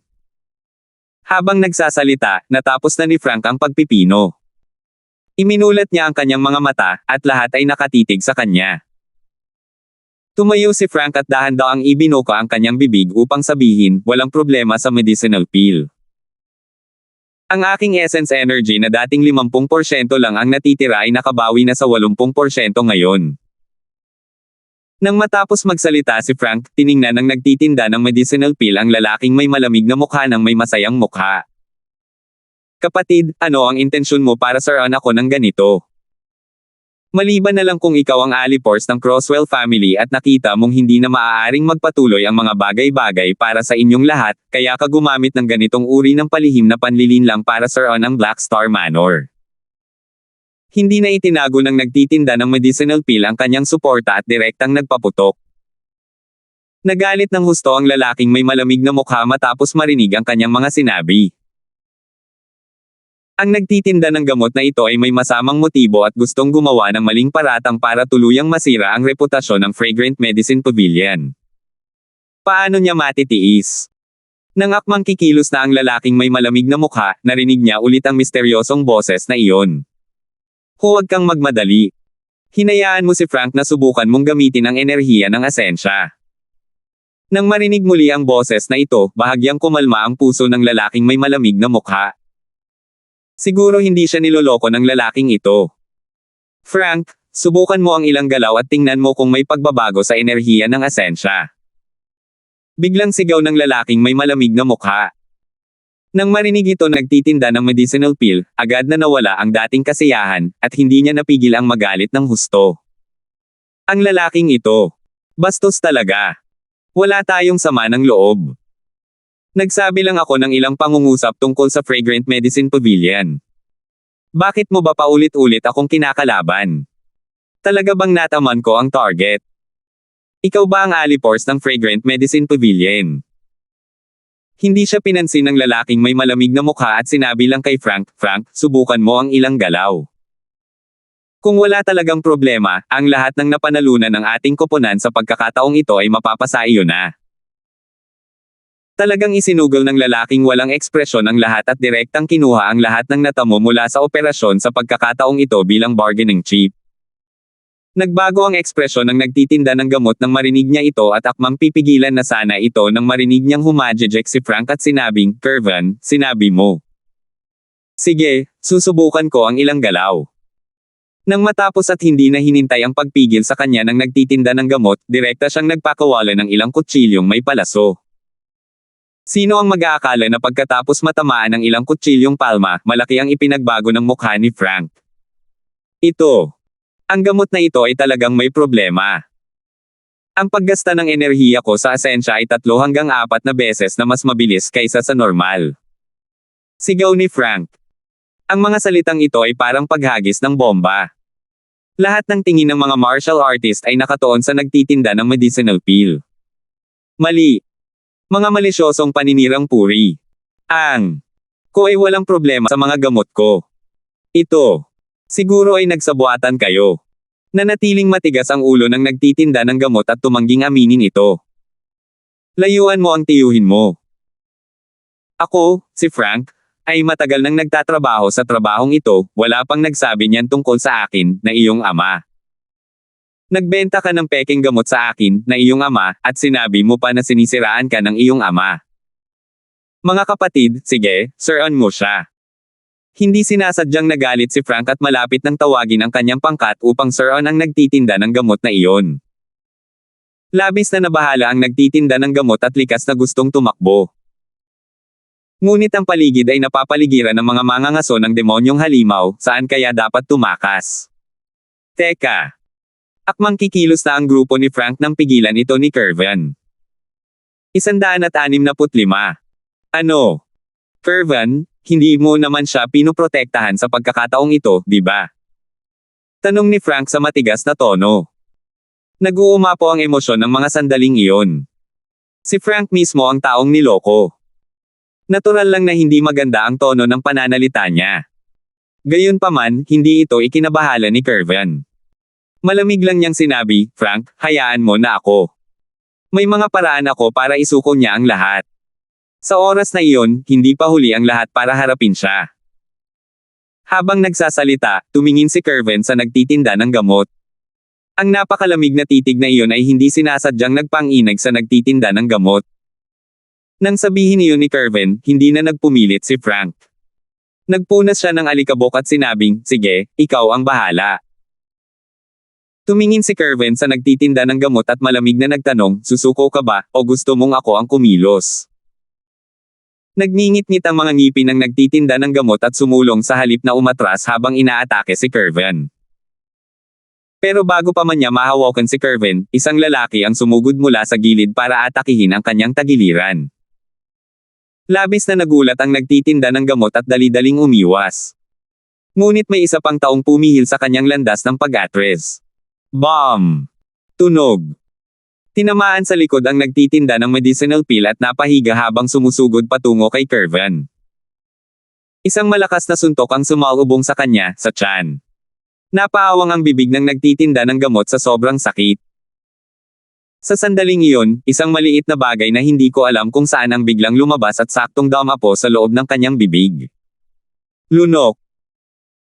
Habang nagsasalita, natapos na ni Frank ang pagpipino. Iminulat niya ang kanyang mga mata, at lahat ay nakatitig sa kanya. Tumayo si Frank at dahan-daang ibinuka ang kanyang bibig upang sabihin, walang problema sa medicinal pill. Ang aking essence energy na dating 50% lang ang natitira ay nakabawi na sa 80% ngayon. Nang matapos magsalita si Frank, tiningnan ng nagtitinda ng medicinal pill ang lalaking may malamig na mukha ng may masayang mukha. Kapatid, ano ang intensyon mo para saruan ako ng ganito? Maliban na lang kung ikaw ang alipors ng Croswell family at nakita mong hindi na maaaring magpatuloy ang mga bagay-bagay para sa inyong lahat, kaya ka gumamit ng ganitong uri ng palihim na panlilinlang para saruan ang Black Star Manor. Hindi na itinago ng nagtitinda ng medicinal pill ang kanyang suporta at direktang nagpaputok. Nagalit ng husto ang lalaking may malamig na mukha matapos marinig ang kanyang mga sinabi. Ang nagtitinda ng gamot na ito ay may masamang motibo at gustong gumawa ng maling paratang para tuluyang masira ang reputasyon ng Fragrant Medicine Pavilion. Paano niya matitiis? Nang akmang kikilos na ang lalaking may malamig na mukha, narinig niya ulit ang misteryosong boses na iyon. Huwag kang magmadali. Hinayaan mo si Frank na subukan mong gamitin ang enerhiya ng asensya. Nang marinig muli ang boses na ito, bahagyang kumalma ang puso ng lalaking may malamig na mukha. Siguro hindi siya niloloko ng lalaking ito. Frank, subukan mo ang ilang galaw at tingnan mo kung may pagbabago sa enerhiya ng asensya. Biglang sigaw ng lalaking may malamig na mukha. Nang marinig ito nagtitinda ng medicinal pill, agad na nawala ang dating kasiyahan, at hindi niya napigil ang magalit ng husto. Ang lalaking ito. Bastos talaga. Wala tayong sama ng loob. Nagsabi lang ako ng ilang pangungusap tungkol sa Fragrant Medicine Pavilion. Bakit mo ba paulit-ulit akong kinakalaban? Talaga bang nataman ko ang target? Ikaw ba ang alipors ng Fragrant Medicine Pavilion? Hindi siya pinansin ng lalaking may malamig na mukha at sinabi lang kay Frank, Frank, subukan mo ang ilang galaw. Kung wala talagang problema, ang lahat ng napanalunan ng ating koponan sa pagkakataong ito ay mapapasa iyo na. Talagang isinugol ng lalaking walang ekspresyon ang lahat at direktang kinuha ang lahat ng natamo mula sa operasyon sa pagkakataong ito bilang bargaining chip. Nagbago ang ekspresyon ng nagtitinda ng gamot nang marinig niya ito at akmang pipigilan na sana ito nang marinig niyang humajejek si Frank at sinabing, "Kervan, sinabi mo. Sige, susubukan ko ang ilang galaw." Nang matapos at hindi na hinintay ang pagpigil sa kanya ng nagtitinda ng gamot, direkta siyang nagpakawala ng ilang kutsilyong may palaso. Sino ang mag-aakala na pagkatapos matamaan ng ilang kutsilyong palma, malaki ang ipinagbago ng mukha ni Frank? Ito. Ang gamot na ito ay talagang may problema. Ang paggasta ng enerhiya ko sa asensya ay 3 hanggang 4 na beses na mas mabilis kaysa sa normal. Sigaw ni Frank. Ang mga salitang ito ay parang paghagis ng bomba. Lahat ng tingin ng mga martial artist ay nakatuon sa nagtitinda ng medicinal pill. Mali. Mga malisyosong paninirang puri. Ang ko ay walang problema sa mga gamot ko. Ito. Siguro ay nagsabuatan kayo. Nanatiling matigas ang ulo ng nagtitinda ng gamot at tumangging aminin ito. Layuan mo ang tiyuhin mo. Ako, si Frank, ay matagal nang nagtatrabaho sa trabahong ito, wala pang nagsabi niyan tungkol sa akin, na iyong ama. Nagbenta ka ng peking gamot sa akin, na iyong ama, at sinabi mo pa na sinisiraan ka ng iyong ama. Mga kapatid, sige, sir-on mo siya. Hindi sinasadyang nagalit si Frank at malapit nang tawagin ang kanyang pangkat upang sir-on ang nagtitinda ng gamot na iyon. Labis na nabahala ang nagtitinda ng gamot at likas na gustong tumakbo. Ngunit ang paligid ay napapaligiran ng mga mangangaso ng demonyong halimaw, saan kaya dapat tumakas? Teka. Akmang kikilos na ang grupo ni Frank nang pigilan ito ni Kervan. 165. Ano? Kervan, hindi mo naman siya pinoprotektahan sa pagkakataong ito, di ba? Tanong ni Frank sa matigas na tono. Nag-uumapo ang emosyon ng mga sandaling iyon. Si Frank mismo ang taong niloko. Natural lang na hindi maganda ang tono ng pananalita niya. Gayunpaman, hindi ito ikinabahala ni Kervan. Malamig lang niyang sinabi, "Frank, hayaan mo na ako. May mga paraan ako para isuko niya ang lahat." Sa oras na iyon, hindi pa huli ang lahat para harapin siya. Habang nagsasalita, tumingin si Kervan sa nagtitinda ng gamot. Ang napakalamig na titig na iyon ay hindi sinasadyang nagpanginag sa nagtitinda ng gamot. Nang sabihin iyon ni Kervan, hindi na nagpumilit si Frank. Nagpunas siya ng alikabok at sinabing, "Sige, ikaw ang bahala." Tumingin si Kervan sa nagtitinda ng gamot at malamig na nagtanong, "Susuko ka ba, o gusto mong ako ang kumilos?" Nagngingit-ngit ang mga ngipin ng nagtitinda ng gamot at sumulong sa halip na umatras habang inaatake si Kervan. Pero bago pa man niya mahawakan si Kervan, isang lalaki ang sumugod mula sa gilid para atakihin ang kanyang tagiliran. Labis na nagulat ang nagtitinda ng gamot at dali-daling umiwas. Ngunit may isa pang taong pumihil sa kanyang landas ng pag-atres. Bam! Tunog! Tinamaan sa likod ang nagtitinda ng medicinal pill at napahiga habang sumusugod patungo kay Kervan. Isang malakas na suntok ang sumalubong sa kanya, sa tiyan. Napaawang ang bibig ng nagtitinda ng gamot sa sobrang sakit. Sa sandaling iyon, isang maliit na bagay na hindi ko alam kung saan ang biglang lumabas at saktong dumapo sa loob ng kanyang bibig. Lunok.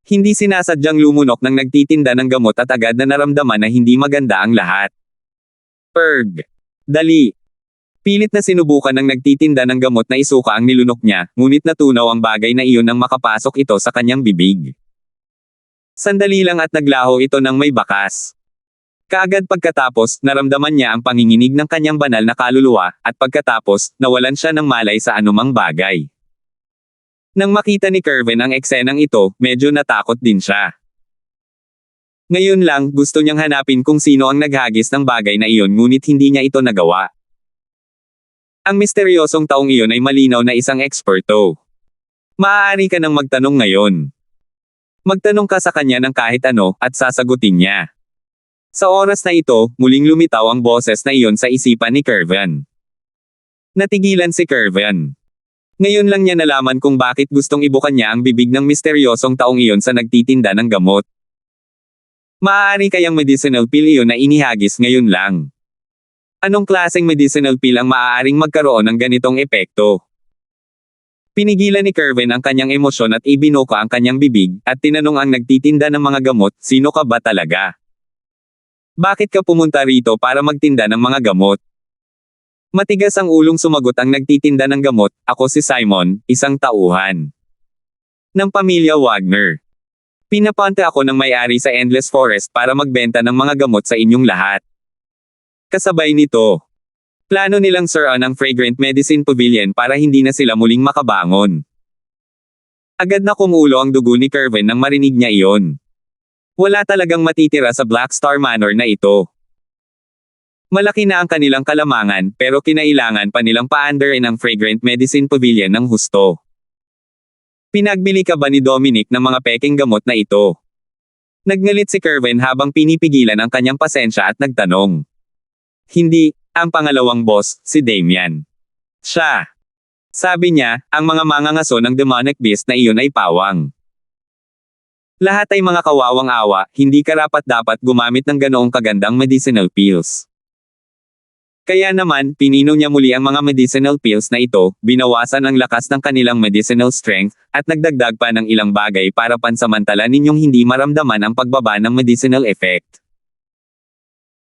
Hindi sinasadyang lumunok ng nagtitinda ng gamot at agad na naramdaman na hindi maganda ang lahat. Perg. Dali. Pilit na sinubukan ng nagtitinda ng gamot na isuka ang nilunok niya, ngunit natunaw ang bagay na iyon nang makapasok ito sa kanyang bibig. Sandali lang at naglaho ito ng may bakas. Kaagad pagkatapos, naramdaman niya ang panginginig ng kanyang banal na kaluluwa, at pagkatapos, nawalan siya ng malay sa anumang bagay. Nang makita ni Kervan ang eksenang ito, medyo natakot din siya. Ngayon lang, gusto niyang hanapin kung sino ang naghagis ng bagay na iyon ngunit hindi niya ito nagawa. Ang misteryosong taong iyon ay malinaw na isang eksperto. Maaari ka nang magtanong ngayon. Magtanong ka sa kanya ng kahit ano, at sasagutin niya. Sa oras na ito, muling lumitaw ang boses na iyon sa isipan ni Kervan. Natigilan si Kervan. Ngayon lang niya nalaman kung bakit gustong ibukan niya ang bibig ng misteryosong taong iyon sa nagtitinda ng gamot. Maaari kayang medicinal pill iyon na inihagis ngayon lang. Anong klaseng medicinal pill ang maaaring magkaroon ng ganitong epekto? Pinigilan ni Kervin ang kanyang emosyon at ibinuka ang kanyang bibig, at tinanong ang nagtitinda ng mga gamot, sino ka ba talaga? Bakit ka pumunta rito para magtinda ng mga gamot? Matigas ang ulong sumagot ang nagtitinda ng gamot, ako si Simon, isang tauhan ng pamilya Wagner. Pinapunta ako ng may-ari sa Endless Forest para magbenta ng mga gamot sa inyong lahat. Kasabay nito, plano nilang suruan ang Fragrant Medicine Pavilion para hindi na sila muling makabangon. Agad na kumulo ang dugo ni Kervin nang marinig niya iyon. Wala talagang matitira sa Black Star Manor na ito. Malaki na ang kanilang kalamangan, pero kinailangan pa nilang paandarin ang Fragrant Medicine Pavilion ng husto. Pinagbili ka ba ni Dominic ng mga peking gamot na ito? Nagngalit si Kervin habang pinipigilan ang kanyang pasensya at nagtanong. Hindi, ang pangalawang boss, si Damian. Siya. Sabi niya, ang mga mangangaso ng demonic beast na iyon ay pawang. Lahat ay mga kawawang awa, hindi karapat-dapat gumamit ng ganoong kagandang medicinal pills. Kaya naman, pinino niya muli ang mga medicinal pills na ito, binawasan ang lakas ng kanilang medicinal strength, at nagdagdag pa ng ilang bagay para pansamantala ninyong hindi maramdaman ang pagbaba ng medicinal effect.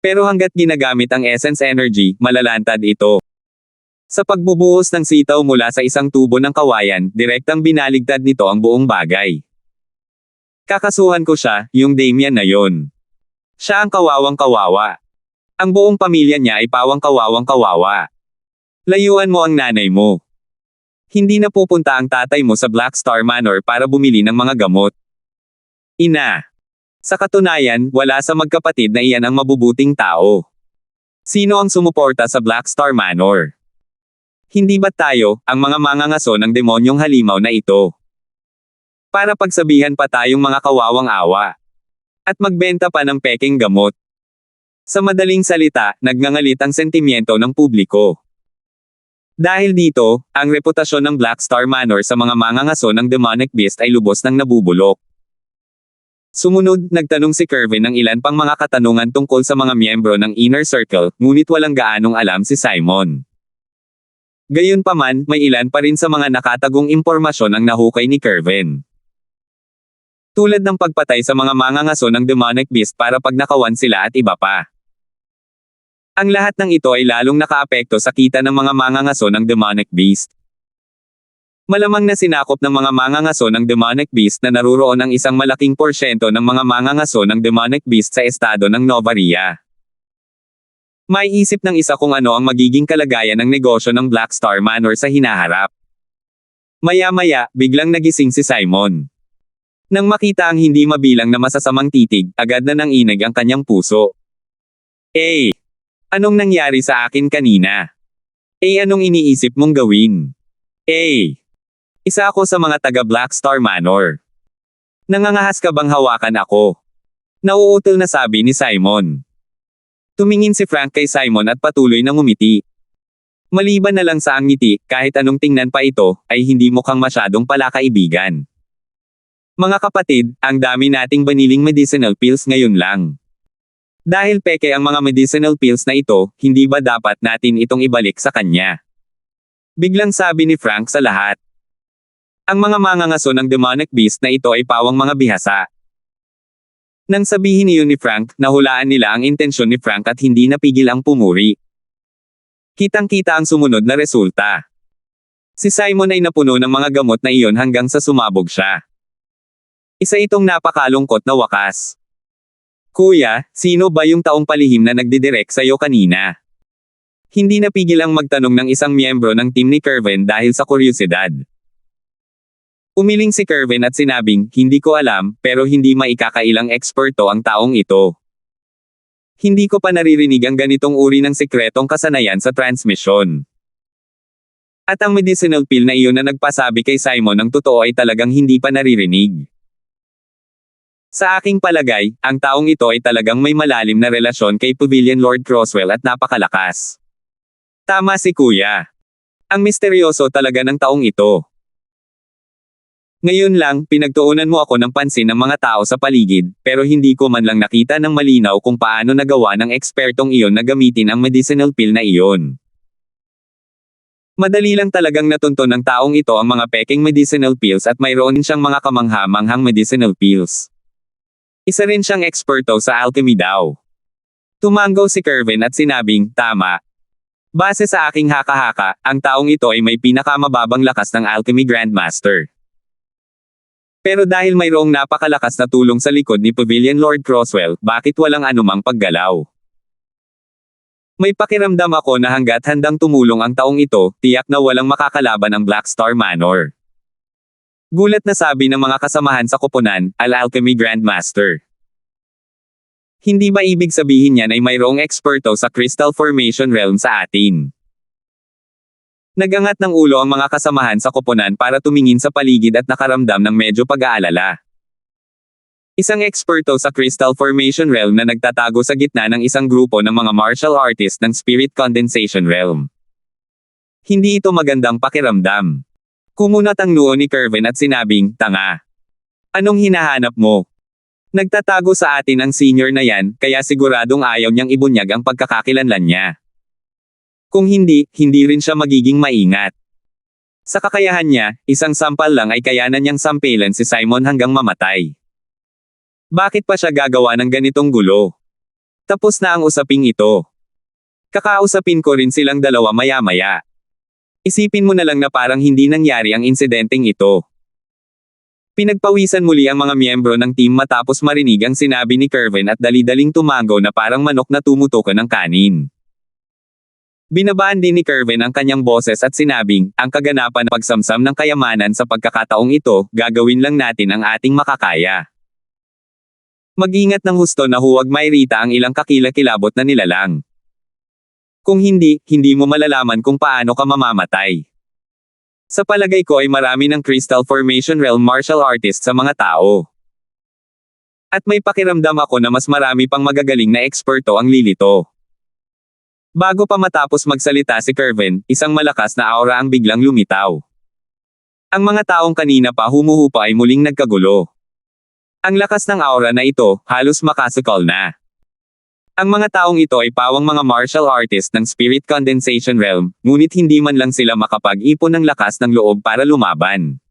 Pero hanggat ginagamit ang essence energy, malalantad ito. Sa pagbubuhos ng sitaw mula sa isang tubo ng kawayan, direktang binaligtad nito ang buong bagay. Kakasuhan ko siya, yung Damian na yon. Siya ang kawawang kawawa. Ang buong pamilya niya ay pawang kawawang kawawa. Layuan mo ang nanay mo. Hindi na pupunta ang tatay mo sa Black Star Manor para bumili ng mga gamot. Ina. Sa katunayan, wala sa magkapatid na iyan ang mabubuting tao. Sino ang sumuporta sa Black Star Manor? Hindi ba tayo, ang mga mangangaso ng demonyong halimaw na ito? Para pagsabihan pa tayong mga kawawang awa. At magbenta pa ng peking gamot. Sa madaling salita, nagngangalit ang sentimiento ng publiko. Dahil dito, ang reputasyon ng Black Star Manor sa mga mangangaso ng demonic beast ay lubos ng nabubulok. Sumunod, nagtanong si Kervin ng ilan pang mga katanungan tungkol sa mga miyembro ng Inner Circle, ngunit walang gaanong alam si Simon. Gayunpaman, may ilan pa rin sa mga nakatagong impormasyon ang nahukay ni Kervin. Tulad ng pagpatay sa mga mangangaso ng demonic beast para pagnakawan sila at iba pa. Ang lahat ng ito ay lalong nakaapekto sa kita ng mga mangangaso ng demonic beast. Malamang na sinakop ng mga mangangaso ng demonic beast na naruroon ang isang malaking porsyento ng mga mangangaso ng demonic beast sa estado ng Nova Ria. May isip ng isa kung ano ang magiging kalagayan ng negosyo ng Black Star Manor sa hinaharap. Maya-maya, biglang nagising si Simon. Nang makita ang hindi mabilang na masasamang titig, agad na nanginig ang kanyang puso. Anong nangyari sa akin kanina? Anong iniisip mong gawin? Isa ako sa mga taga Black Star Manor. Nangangahas ka bang hawakan ako? Nauutol na sabi ni Simon. Tumingin si Frank kay Simon at patuloy na ngumiti. Maliban na lang sa ang ngiti, kahit anong tingnan pa ito, ay hindi mukhang masyadong palakaibigan. Mga kapatid, ang dami nating baniling medicinal pills ngayon lang. Dahil peke ang mga medicinal pills na ito, hindi ba dapat natin itong ibalik sa kanya? Biglang sabi ni Frank sa lahat. Ang mga mangangaso ng demonic beast na ito ay pawang mga bihasa. Nang sabihin niyo ni Frank, nahulaan nila ang intensyon ni Frank at hindi napigil ang pumuri. Kitang-kita ang sumunod na resulta. Si Simon ay napuno ng mga gamot na iyon hanggang sa sumabog siya. Isa itong napakalungkot na wakas. Kuya, sino ba yung taong palihim na nagdidirect sa'yo kanina? Hindi napigil ang magtanong ng isang miyembro ng team ni Kervin dahil sa kuryosidad. Umiling si Kervin at sinabing, hindi ko alam, pero hindi maikakailang eksperto ang taong ito. Hindi ko pa naririnig ang ganitong uri ng sekretong kasanayan sa transmisyon. At ang medicinal pill na iyon na nagpasabi kay Simon ng totoo ay talagang hindi pa naririnig. Sa aking palagay, ang taong ito ay talagang may malalim na relasyon kay Pavilion Lord Crosswell at napakalakas. Tama si Kuya. Ang misteryoso talaga ng taong ito. Ngayon lang, pinagtuunan mo ako ng pansin ng mga tao sa paligid, pero hindi ko man lang nakita ng malinaw kung paano nagawa ng ekspertong iyon na gamitin ang medicinal pill na iyon. Madali lang talagang natunto ng taong ito ang mga peking medicinal pills at mayroon din siyang mga kamangha-manghang medicinal pills. Isa rin siyang eksperto sa alchemy daw. Tumango si Kervin at sinabing, tama. Base sa aking haka-haka, ang taong ito ay may pinakamababang lakas ng alchemy grandmaster. Pero dahil mayroong napakalakas na tulong sa likod ni Pavilion Lord Crosswell, bakit walang anumang paggalaw? May pakiramdam ako na hanggat handang tumulong ang taong ito, tiyak na walang makakalaban ang Black Star Manor. Gulat na sabi ng mga kasamahan sa koponan, Al-Alchemy Grandmaster. Hindi ba ibig sabihin niyan ay mayroong eksperto sa Crystal Formation Realm sa atin? Nagangat ng ulo ang mga kasamahan sa koponan para tumingin sa paligid at nakaramdam ng medyo pag-aalala. Isang eksperto sa Crystal Formation Realm na nagtatago sa gitna ng isang grupo ng mga martial artists ng Spirit Condensation Realm. Hindi ito magandang pakiramdam. Kumunat ang noo ni Kervin at sinabing, tanga. Anong hinahanap mo? Nagtatago sa atin ang senior na yan, kaya siguradong ayaw niyang ibunyag ang pagkakakilanlan niya. Kung hindi, hindi rin siya magiging maingat. Sa kakayahan niya, isang sampal lang ay kayanan niyang sampilan si Simon hanggang mamatay. Bakit pa siya gagawa ng ganitong gulo? Tapos na ang usaping ito. Kakausapin ko rin silang dalawa maya-maya. Isipin mo na lang na parang hindi nangyari ang insidenteng ito. Pinagpawisan muli ang mga miyembro ng team matapos marinig ang sinabi ni Kervin at dali-daling tumango na parang manok na tumutukan ng kanin. Binabaan din ni Kervin ang kanyang boses at sinabing, ang kaganapan na pagsamsam ng kayamanan sa pagkakataong ito, gagawin lang natin ang ating makakaya. Mag-ingat ng husto na huwag mairita ang ilang kakilakilabot na nilalang. Kung hindi, hindi mo malalaman kung paano ka mamamatay. Sa palagay ko ay marami ng Crystal Formation Realm martial artists sa mga tao. At may pakiramdam ako na mas marami pang magagaling na eksperto ang lilito. Bago pa matapos magsalita si Kervin, isang malakas na aura ang biglang lumitaw. Ang mga taong kanina pa humuhupa ay muling nagkagulo. Ang lakas ng aura na ito, halos makasukol na. Ang mga taong ito ay pawang mga martial artist ng Spirit Condensation Realm, ngunit hindi man lang sila makapag-ipon ng lakas ng loob para lumaban.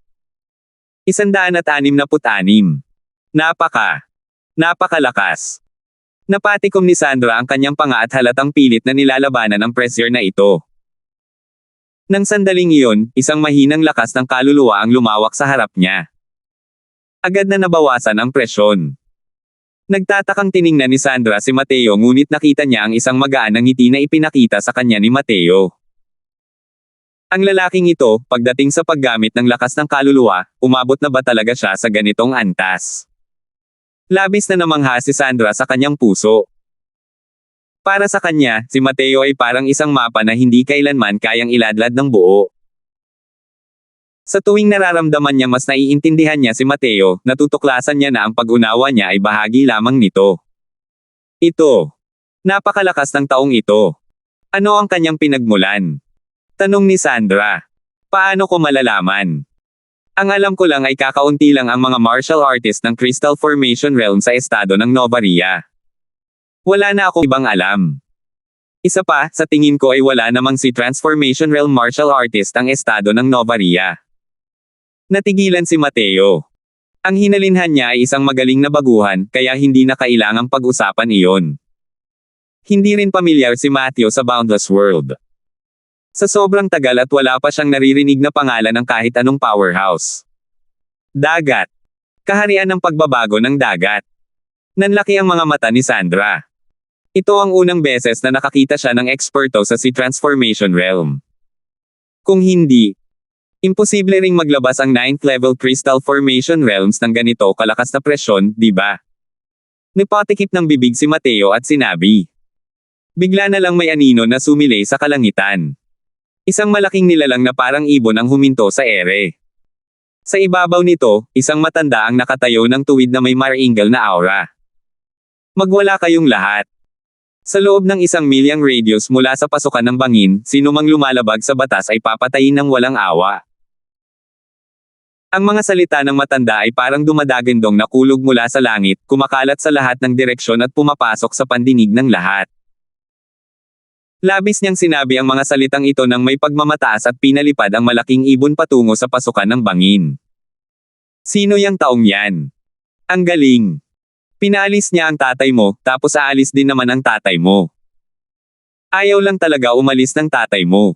166. Napakalakas. Napatikom ni Sandra ang kanyang panga at halatang pilit na nilalabanan ang pressure na ito. Nang sandaling iyon, isang mahinang lakas ng kaluluwa ang lumawak sa harap niya. Agad na nabawasan ang presyon. Nagtatakang tiningnan ni Sandra si Mateo ngunit nakita niya ang isang magaan na ngiti na ipinakita sa kanya ni Mateo. Ang lalaking ito, pagdating sa paggamit ng lakas ng kaluluwa, umabot na ba talaga siya sa ganitong antas? Labis na namangha si Sandra sa kanyang puso. Para sa kanya, si Mateo ay parang isang mapa na hindi kailanman kayang iladlad ng buo. Sa tuwing nararamdaman niya mas naiintindihan niya si Mateo, natutuklasan niya na ang pag-unawa niya ay bahagi lamang nito. Ito. Napakalakas ng taong ito. Ano ang kanyang pinagmulan? Tanong ni Sandra. Paano ko malalaman? Ang alam ko lang ay kakaunti lang ang mga martial artist ng Crystal Formation Realm sa estado ng Novaria. Wala na akong ibang alam. Isa pa, sa tingin ko ay wala namang si Transformation Realm martial artist ang estado ng Novaria. Natigilan si Mateo. Ang hinalinhan niya ay isang magaling na baguhan, kaya hindi na kailangang pag-usapan iyon. Hindi rin pamilyar si Matthew sa Boundless World. Sa sobrang tagal at wala pa siyang naririnig na pangalan ng kahit anong powerhouse. Dagat. Kaharian ng pagbabago ng dagat. Nanlaki ang mga mata ni Sandra. Ito ang unang beses na nakakita siya ng eksperto sa si Transformation Realm. Kung hindi, imposible ring maglabas ang 9th level Crystal Formation Realms ng ganito kalakas na presyon, di ba? Nipatikip ng bibig si Mateo at sinabi. Bigla na lang may anino na sumilay sa kalangitan. Isang malaking nilalang na parang ibon ang huminto sa ere. Sa ibabaw nito, isang matanda ang nakatayo ng tuwid na may maringal na aura. Magwala kayong lahat. Sa loob ng 1 milyang radius mula sa pasukan ng bangin, sino mang lumalabag sa batas ay papatayin ng walang awa. Ang mga salita ng matanda ay parang dumadagandong na kulog mula sa langit, kumakalat sa lahat ng direksyon at pumapasok sa pandinig ng lahat. Labis niyang sinabi ang mga salitang ito nang may pagmamataas at pinalipad ang malaking ibon patungo sa pasukan ng bangin. Sino yang taong yan? Ang galing. Pinaalis niya ang tatay mo, tapos aalis din naman ang tatay mo. Ayaw lang talaga umalis ng tatay mo.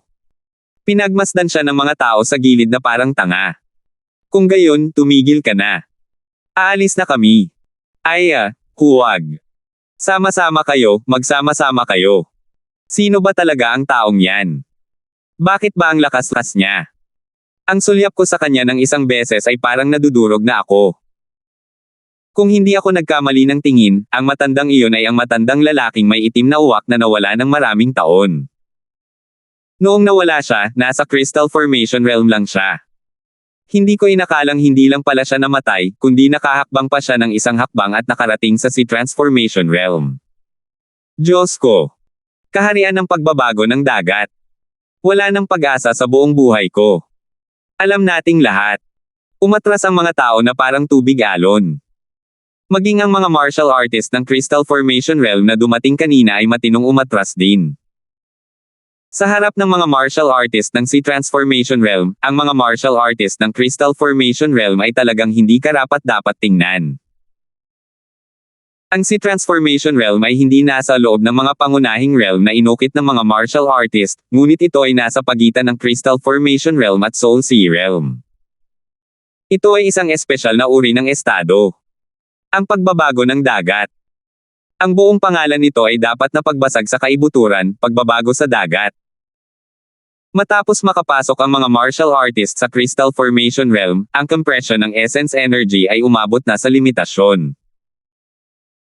Pinagmasdan siya ng mga tao sa gilid na parang tanga. Kung gayon, tumigil ka na. Aalis na kami. Ay, huwag. Sama-sama kayo, magsama-sama kayo. Sino ba talaga ang taong yan? Bakit ba ang lakas-lakas niya? Ang sulyap ko sa kanya ng isang beses ay parang nadudurog na ako. Kung hindi ako nagkamali ng tingin, ang matandang iyon ay ang matandang lalaking may itim na uwak na nawala ng maraming taon. Noong nawala siya, nasa Crystal Formation Realm lang siya. Hindi ko inakalang hindi lang pala siya namatay, kundi nakahakbang pa siya ng isang hakbang at nakarating sa Sea Transformation Realm. Diyos ko! Kaharian ng pagbabago ng dagat. Wala nang pag-asa sa buong buhay ko. Alam nating lahat. Umatras ang mga tao na parang tubig alon. Maging ang mga martial artist ng Crystal Formation Realm na dumating kanina ay matinong umatras din. Sa harap ng mga martial artist ng Sea Transformation Realm, ang mga martial artist ng Crystal Formation Realm ay talagang hindi karapat-dapat tingnan. Ang Sea Transformation Realm ay hindi nasa loob ng mga pangunahing realm na inukit ng mga martial artist, ngunit ito ay nasa pagitan ng Crystal Formation Realm at Soul Sea Realm. Ito ay isang espesyal na uri ng estado. Ang pagbabago ng dagat. Ang buong pangalan nito ay dapat na pagbasag sa kaibuturan, pagbabago sa dagat. Matapos makapasok ang mga martial artists sa Crystal Formation Realm, ang compression ng essence energy ay umabot na sa limitasyon.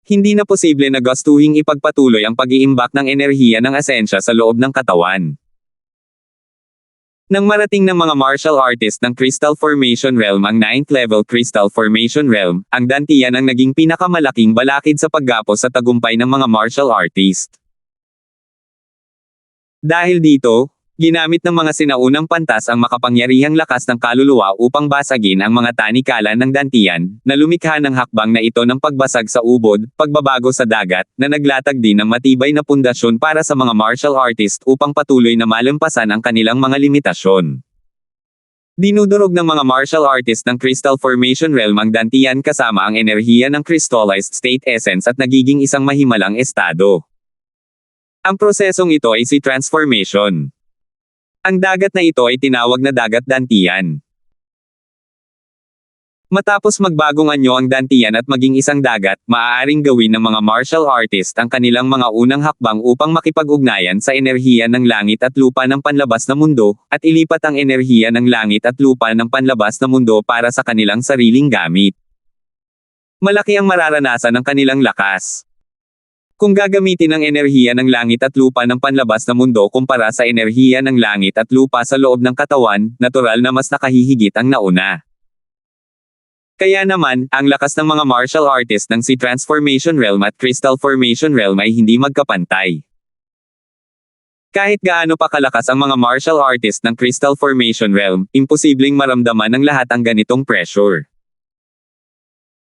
Hindi na posible na gustuhing ipagpatuloy ang pag-iimbak ng enerhiya ng asensya sa loob ng katawan. Nang marating ng mga martial artist ng Crystal Formation Realm ang 9th level Crystal Formation Realm, ang Dantian ang naging pinakamalaking balakid sa paggapos sa tagumpay ng mga martial artist. Dahil dito, ginamit ng mga sinaunang pantas ang makapangyarihang lakas ng kaluluwa upang basagin ang mga tanikalan ng Dantian, na lumikha ng hakbang na ito ng pagbasag sa ubod, pagbabago sa dagat, na naglatag din ng matibay na pundasyon para sa mga martial artist upang patuloy na malampasan ang kanilang mga limitasyon. Dinudurog ng mga martial artist ng Crystal Formation Realm ang Dantian kasama ang enerhiya ng crystallized state essence at nagiging isang mahimalang estado. Ang prosesong ito ay Sea Transformation. Ang dagat na ito ay tinawag na Dagat Dantian. Matapos magbagong anyo ang Dantian at maging isang dagat, maaaring gawin ng mga martial artist ang kanilang mga unang hakbang upang makipag-ugnayan sa enerhiya ng langit at lupa ng panlabas na mundo, at ilipat ang enerhiya ng langit at lupa ng panlabas na mundo para sa kanilang sariling gamit. Malaki ang mararanasan ng kanilang lakas. Kung gagamitin ang enerhiya ng langit at lupa ng panlabas na mundo kumpara sa enerhiya ng langit at lupa sa loob ng katawan, natural na mas nakahihigit ang nauna. Kaya naman, ang lakas ng mga martial artist ng Sea Transformation Realm at Crystal Formation Realm ay hindi magkapantay. Kahit gaano pa kalakas ang mga martial artist ng Crystal Formation Realm, imposibleng maramdaman ng lahat ang ganitong pressure.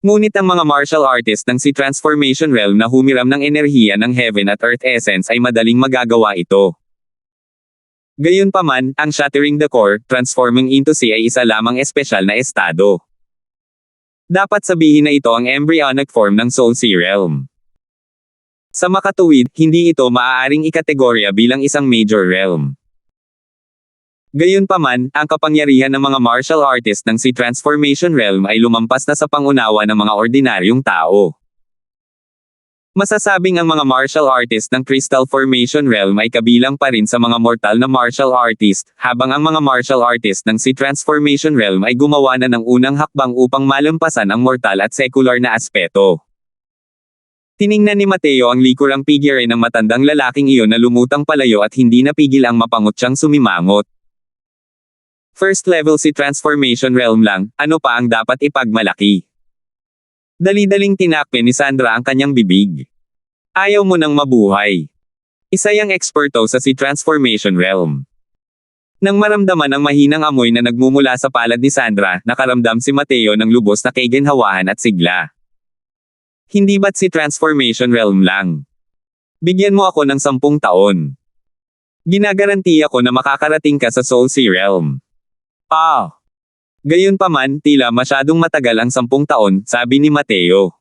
Ngunit ang mga martial artist ng Sea Transformation Realm na humiram ng enerhiya ng Heaven at Earth Essence ay madaling magagawa ito. Gayunpaman, ang Shattering the Core, Transforming into Sea ay isa lamang espesyal na estado. Dapat sabihin na ito ang embryonic form ng Soul Sea Realm. Sa makatuwid, hindi ito maaaring ikategorya bilang isang major realm. Gayunpaman, ang kapangyarihan ng mga martial artist ng Sea Transformation Realm ay lumampas na sa pangunawa ng mga ordinaryong tao. Masasabing ang mga martial artist ng Crystal Formation Realm ay kabilang pa rin sa mga mortal na martial artist, habang ang mga martial artist ng Sea Transformation Realm ay gumawa na ng unang hakbang upang malampasan ang mortal at secular na aspeto. Tiningnan ni Mateo ang likurang figure ng matandang lalaking iyon na lumutang palayo at hindi napigil ang mapangutyang sumimangot. First level Sea Transformation Realm lang, ano pa ang dapat ipagmalaki? Dali-daling tinakpe ni Sandra ang kanyang bibig. Ayaw mo nang mabuhay. Isa yang eksperto sa Sea Transformation Realm. Nang maramdaman ang mahinang amoy na nagmumula sa palad ni Sandra, nakaramdam si Mateo ng lubos na kaginhawahan at sigla. Hindi ba't si Transformation Realm lang? Bigyan mo ako ng 10 taon. Ginagarantiya ko na makakarating ka sa Soul Sea Realm. Gayunpaman, tila masyadong matagal ang 10 taon, sabi ni Mateo.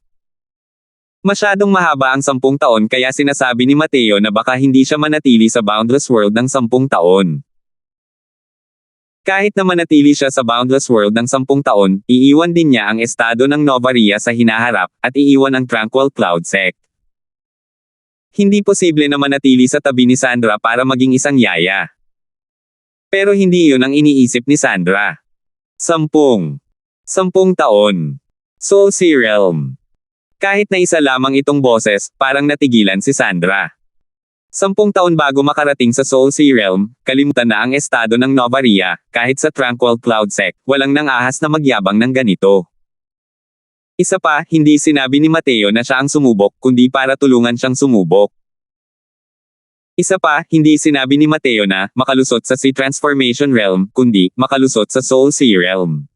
Masyadong mahaba ang 10 taon kaya sinasabi ni Mateo na baka hindi siya manatili sa Boundless World ng 10 taon. Kahit na manatili siya sa Boundless World ng 10 taon, iiwan din niya ang estado ng Novaria sa hinaharap, at iiwan ang Tranquil Cloud Sect. Hindi posible na manatili sa tabi ni Sandra para maging isang yaya. Pero hindi iyon ang iniisip ni Sandra. 10 taon. Soul Sea Realm. Kahit na isa lamang itong boses, parang natigilan si Sandra. 10 taon bago makarating sa Soul Sea Realm, kalimutan na ang estado ng Novaria, kahit sa Tranquil Cloud Sect, walang nang ahas na magyabang ng ganito. Isa pa, hindi sinabi ni Mateo na siya ang sumubok, kundi para tulungan siyang sumubok. Isa pa, hindi sinabi ni Mateo na makalusot sa Sea Transformation Realm, kundi makalusot sa Soul Sea Realm.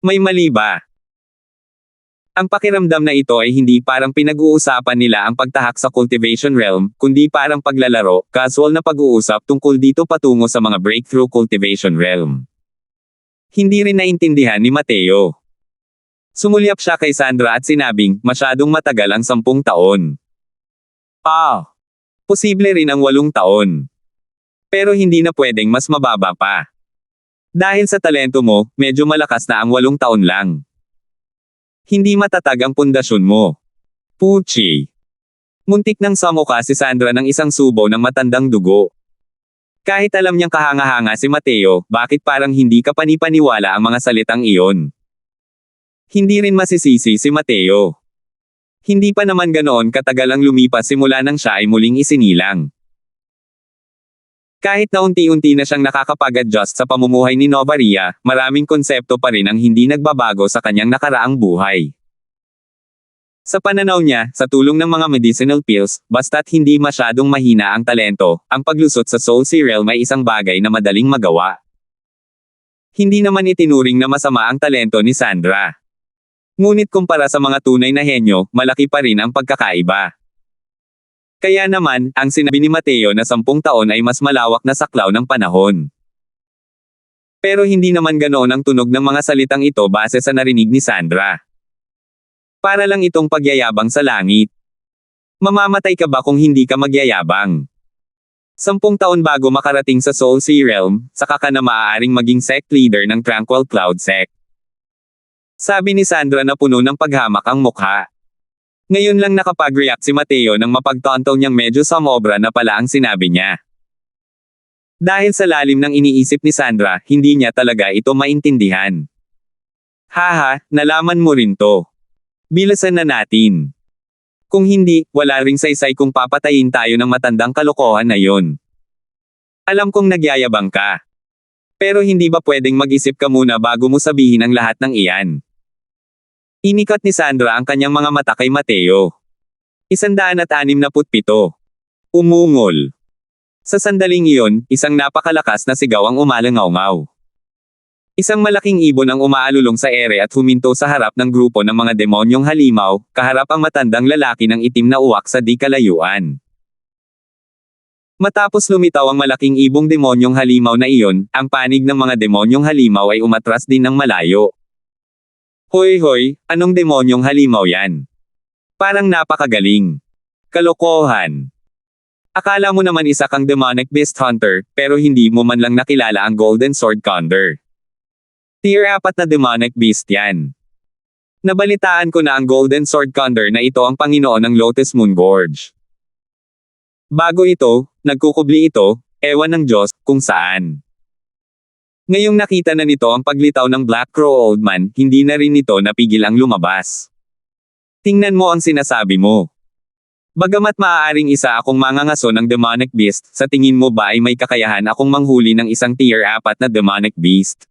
May mali ba? Ang pakiramdam na ito ay hindi parang pinag-uusapan nila ang pagtahak sa Cultivation Realm, kundi parang paglalaro, casual na pag-uusap tungkol dito patungo sa mga Breakthrough Cultivation Realm. Hindi rin naintindihan ni Mateo. Sumulyap siya kay Sandra at sinabing, masyadong matagal ang 10 taon. Posible rin ang 8 taon. Pero hindi na pwedeng mas mababa pa. Dahil sa talento mo, medyo malakas na ang 8 taon lang. Hindi matatag ang pundasyon mo. Puchi. Muntik nang samuka si Sandra ng isang subo ng matandang dugo. Kahit alam niyang kahanga-hanga si Mateo, bakit parang hindi ka panipaniwala ang mga salitang iyon? Hindi rin masisisi si Mateo. Hindi pa naman ganoon katagal ang lumipas simula nang siya ay muling isinilang. Kahit na unti-unti na siyang nakakapag-adjust sa pamumuhay ni Novaria, maraming konsepto pa rin ang hindi nagbabago sa kanyang nakaraang buhay. Sa pananaw niya, sa tulong ng mga medicinal pills, basta't hindi masyadong mahina ang talento, ang paglusot sa Soul Sea Realm ay isang bagay na madaling magawa. Hindi naman itinuring na masama ang talento ni Sandra. Ngunit kumpara sa mga tunay na henyo, malaki pa rin ang pagkakaiba. Kaya naman, ang sinabi ni Mateo na 10 taon ay mas malawak na saklaw ng panahon. Pero hindi naman ganoon ang tunog ng mga salitang ito base sa narinig ni Sandra. Para lang itong pagyayabang sa langit. Mamamatay ka ba kung hindi ka magyayabang? 10 taon bago makarating sa Soul Sea Realm, saka ka na maaaring maging sect leader ng Tranquil Cloud Sect. Sabi ni Sandra na puno ng paghamak ang mukha. Ngayon lang nakapag-react si Mateo nang mapagtanto niyang medyo sumobra na pala ang sinabi niya. Dahil sa lalim ng iniisip ni Sandra, hindi niya talaga ito maintindihan. Haha, nalaman mo rin to. Bilasan na natin. Kung hindi, wala ring saysay kung papatayin tayo ng matandang kalokohan na yon. Alam kong nagyayabang ka. Pero hindi ba pwedeng mag-isip ka muna bago mo sabihin ang lahat ng iyan? Inikat ni Sandra ang kanyang mga mata kay Mateo. 167. Umungol. Sa sandaling iyon, isang napakalakas na sigaw ang umalangaw-ngaw. Isang malaking ibon ang umaalulong sa ere at huminto sa harap ng grupo ng mga demonyong halimaw, kaharap ang matandang lalaki ng itim na uwak sa di kalayuan. Matapos lumitaw ang malaking ibong demonyong halimaw na iyon, ang panig ng mga demonyong halimaw ay umatras din ng malayo. Hoy, anong demonyong halimaw yan? Parang napakagaling. Kalokohan. Akala mo naman isa kang demonic beast hunter, pero hindi mo man lang nakilala ang Golden Sword Condor. Tier 4 na demonic beast yan. Nabalitaan ko na ang Golden Sword Condor na ito ang Panginoon ng Lotus Moon Gorge. Bago ito, nagkukubli ito, ewan ng Diyos, kung saan. Ngayong nakita na nito ang paglitaw ng Black Crow Old Man, hindi na rin nito napigil ang lumabas. Tingnan mo ang sinasabi mo. Bagamat maaaring isa akong mangangaso ng demonic beast, sa tingin mo ba ay may kakayahan akong manghuli ng isang tier 4 na demonic beast?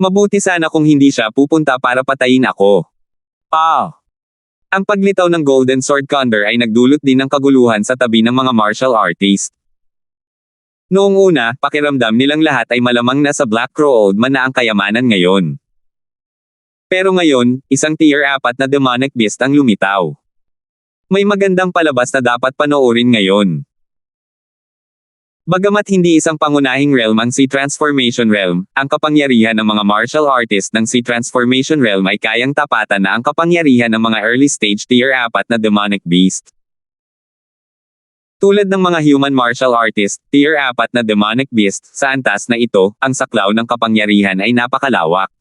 Mabuti sana kung hindi siya pupunta para patayin ako. Ang paglitaw ng Golden Sword Condor ay nagdulot din ng kaguluhan sa tabi ng mga martial artist. Noong una, pakiramdam nilang lahat ay malamang nasa Black Crow Old Man na ang kayamanan ngayon. Pero ngayon, isang tier 4 na demonic beast ang lumitaw. May magandang palabas na dapat panoorin ngayon. Bagamat hindi isang pangunahing realm ang Sea Transformation Realm, ang kapangyarihan ng mga martial artist ng Sea Transformation Realm ay kayang tapatan na ang kapangyarihan ng mga early stage tier 4 na demonic beast. Tulad ng mga human martial artist, tier 4 na demonic beast, sa antas na ito, ang saklaw ng kapangyarihan ay napakalawak.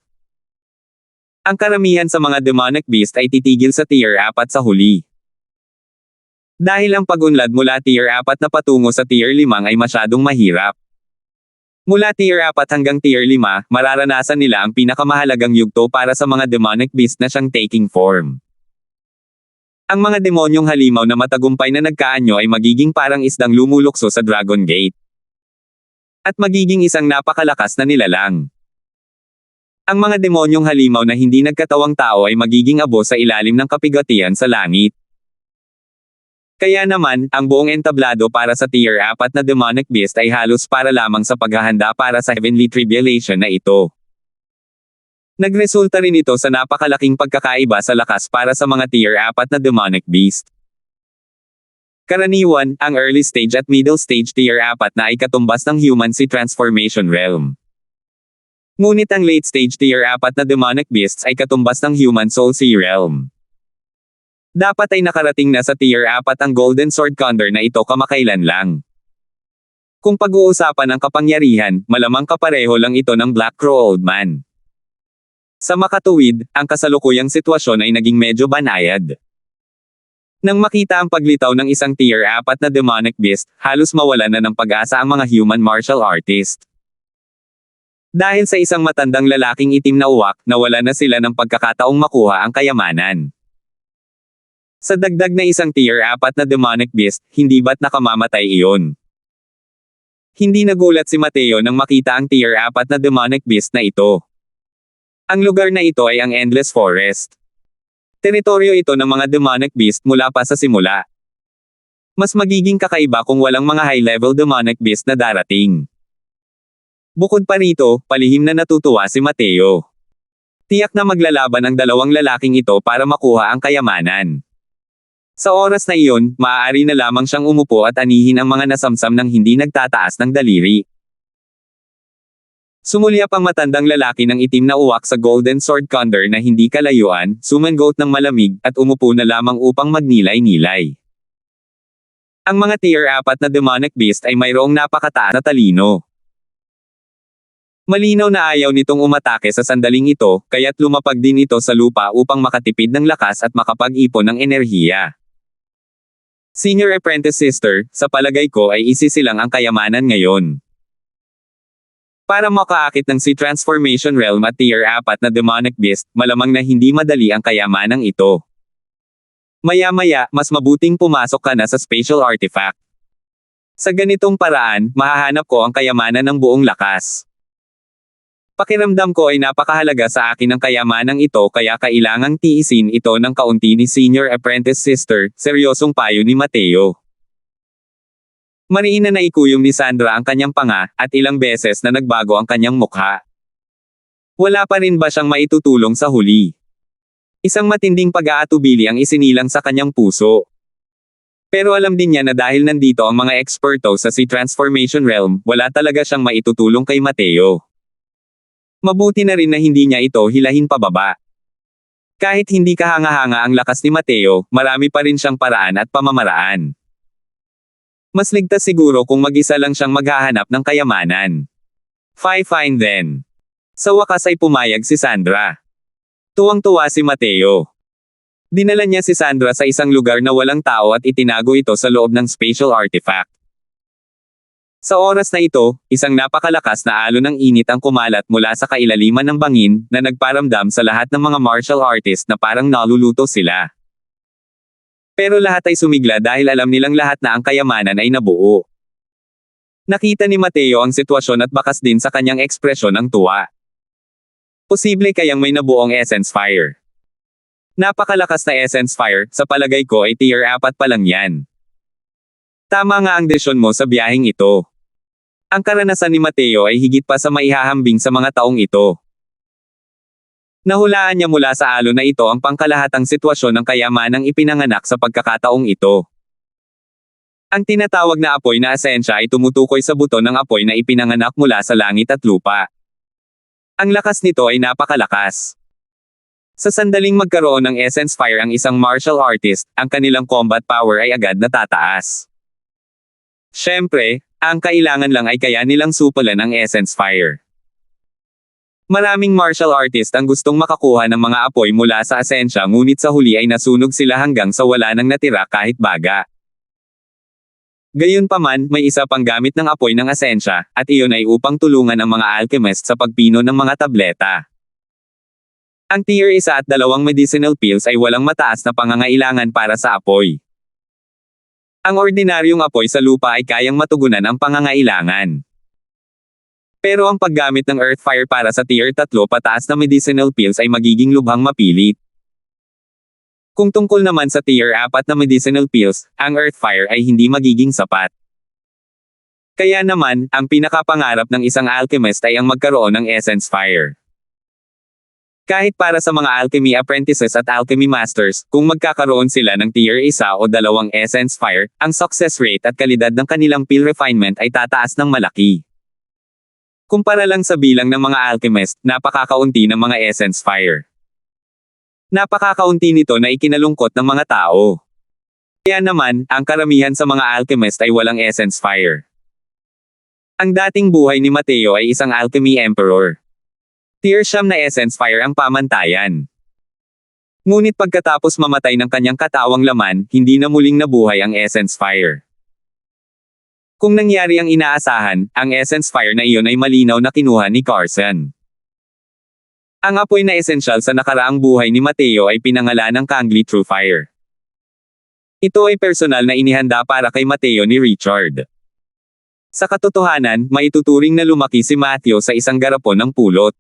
Ang karamihan sa mga demonic beast ay titigil sa tier 4 sa huli. Dahil ang pag-unlad mula tier 4 na patungo sa tier 5 ay masyadong mahirap. Mula tier 4 hanggang tier 5, mararanasan nila ang pinakamahalagang yugto para sa mga demonic beast na siyang taking form. Ang mga demonyong halimaw na matagumpay na nagkaanyo ay magiging parang isdang lumulukso sa Dragon Gate. At magiging isang napakalakas na nilalang. Ang mga demonyong halimaw na hindi nagkatawang tao ay magiging abo sa ilalim ng kapigatian sa langit. Kaya naman, ang buong entablado para sa tier 4 na demonic beast ay halos para lamang sa paghahanda para sa heavenly tribulation na ito. Nagresulta rin ito sa napakalaking pagkakaiba sa lakas para sa mga tier 4 na demonic beast. Karaniwan, ang early stage at middle stage tier 4 na ay katumbas ng human Sea Transformation Realm. Ngunit ang late stage tier 4 na demonic beasts ay katumbas ng human Soul Sea Realm. Dapat ay nakarating na sa tier 4 ang Golden Sword Condor na ito kamakailan lang. Kung pag-uusapan ang kapangyarihan, malamang kapareho lang ito ng Black Crow Old Man. Sa makatuwid, ang kasalukuyang sitwasyon ay naging medyo banayad. Nang makita ang paglitaw ng isang tier 4 na demonic beast, halos mawalan na ng pag-asa ang mga human martial artist. Dahil sa isang matandang lalaking itim na uwak, nawalan na sila ng pagkakataong makuha ang kayamanan. Sa dagdag na isang tier 4 na demonic beast, hindi ba't nakamamatay iyon? Hindi nagulat si Mateo nang makita ang tier 4 na demonic beast na ito. Ang lugar na ito ay ang Endless Forest. Teritoryo ito ng mga demonic beast mula pa sa simula. Mas magiging kakaiba kung walang mga high-level demonic beast na darating. Bukod pa rito, palihim na natutuwa si Mateo. Tiyak na maglalaban ang dalawang lalaking ito para makuha ang kayamanan. Sa oras na iyon, maaari na lamang siyang umupo at anihin ang mga nasamsam ng hindi nagtataas ng daliri. Sumulyap ang matandang lalaki ng itim na uwak sa Golden Sword Condor na hindi kalayuan, sumangot ng malamig, at umupo na lamang upang magnilay-nilay. Ang mga tier 4 na demonic beast ay mayroong napakataas na talino. Malinaw na ayaw nitong umatake sa sandaling ito, kaya't lumapag din ito sa lupa upang makatipid ng lakas at makapag-ipon ng enerhiya. Senior Apprentice Sister, sa palagay ko ay isisilang ang kayamanan ngayon. Para makaakit ng Sea Transformation Realm at tier 4 na demonic beast, malamang na hindi madali ang kayamanang ito. Maya-maya, mas mabuting pumasok ka na sa spatial artifact. Sa ganitong paraan, mahahanap ko ang kayamanan ng buong lakas. Pakiramdam ko ay napakahalaga sa akin ang kayamanang ito kaya kailangang tiisin ito ng kaunti ni Senior Apprentice Sister, seryosong payo ni Mateo. Mariin na naikuyom ni Sandra ang kanyang panga, at ilang beses na nagbago ang kanyang mukha. Wala pa rin ba siyang maitutulong sa huli? Isang matinding pag-aatubili ang isinilang sa kanyang puso. Pero alam din niya na dahil nandito ang mga eksperto sa Sea Transformation Realm, wala talaga siyang maitutulong kay Mateo. Mabuti na rin na hindi niya ito hilahin pababa. Kahit hindi kahanga-hanga ang lakas ni Mateo, marami pa rin siyang paraan at pamamaraan. Mas ligtas siguro kung mag-isa lang siyang maghahanap ng kayamanan. Fine then. Sa wakas ay pumayag si Sandra. Tuwang-tuwa si Mateo. Dinala niya si Sandra sa isang lugar na walang tao at itinago ito sa loob ng spatial artifact. Sa oras na ito, isang napakalakas na alon ng init ang kumalat mula sa kailaliman ng bangin, na nagparamdam sa lahat ng mga martial artist na parang naluluto sila. Pero lahat ay sumigla dahil alam nilang lahat na ang kayamanan ay nabuo. Nakita ni Mateo ang sitwasyon at bakas din sa kanyang ekspresyon ang tuwa. Posible kayang may nabuong Essence Fire. Napakalakas na Essence Fire, sa palagay ko ay tier 4 pa lang yan. Tama nga ang desisyon mo sa biyaheng ito. Ang karanasan ni Mateo ay higit pa sa maihahambing sa mga taong ito. Nahulaan niya mula sa alon na ito ang pangkalahatang sitwasyon ng kayamanang ipinanganak sa pagkakataong ito. Ang tinatawag na apoy na asensya ay tumutukoy sa buto ng apoy na ipinanganak mula sa langit at lupa. Ang lakas nito ay napakalakas. Sa sandaling magkaroon ng essence fire ang isang martial artist, ang kanilang combat power ay agad natataas. Siyempre, ang kailangan lang ay kaya nilang supulan ang essence fire. Maraming martial artist ang gustong makakuha ng mga apoy mula sa asensya ngunit sa huli ay nasunog sila hanggang sa wala nang natira kahit baga. Gayunpaman, may isa pang gamit ng apoy ng asensya, at iyon ay upang tulungan ang mga alchemist sa pagpino ng mga tableta. Ang tier 1 at 2 medicinal pills ay walang mataas na pangangailangan para sa apoy. Ang ordinaryong apoy sa lupa ay kayang matugunan ang pangangailangan. Pero ang paggamit ng earth fire para sa tier 3 pataas na medicinal pills ay magiging lubhang mapilit. Kung tungkol naman sa tier 4 na medicinal pills, ang earth fire ay hindi magiging sapat. Kaya naman, ang pinakapangarap ng isang alchemist ay ang magkaroon ng essence fire. Kahit para sa mga alchemy apprentices at alchemy masters, kung magkakaroon sila ng tier 1 o 2 essence fire, ang success rate at kalidad ng kanilang pill refinement ay tataas ng malaki. Kumpara lang sa bilang ng mga alchemist, napakakaunti ng mga essence fire. Napakakaunti nito na ikinalungkot ng mga tao. Kaya naman, ang karamihan sa mga alchemist ay walang essence fire. Ang dating buhay ni Mateo ay isang alchemy emperor. Tier 9 na essence fire ang pamantayan. Ngunit pagkatapos mamatay ng kanyang katawang laman, hindi na muling nabuhay ang essence fire. Kung nangyari ang inaasahan, ang essence fire na iyon ay malinaw na kinuha ni Carson. Ang apoy na esensyal sa nakaraang buhay ni Mateo ay pinangalan ng Kangli True Fire. Ito ay personal na inihanda para kay Mateo ni Richard. Sa katotohanan, maituturing na lumaki si Mateo sa isang garapon ng pulot.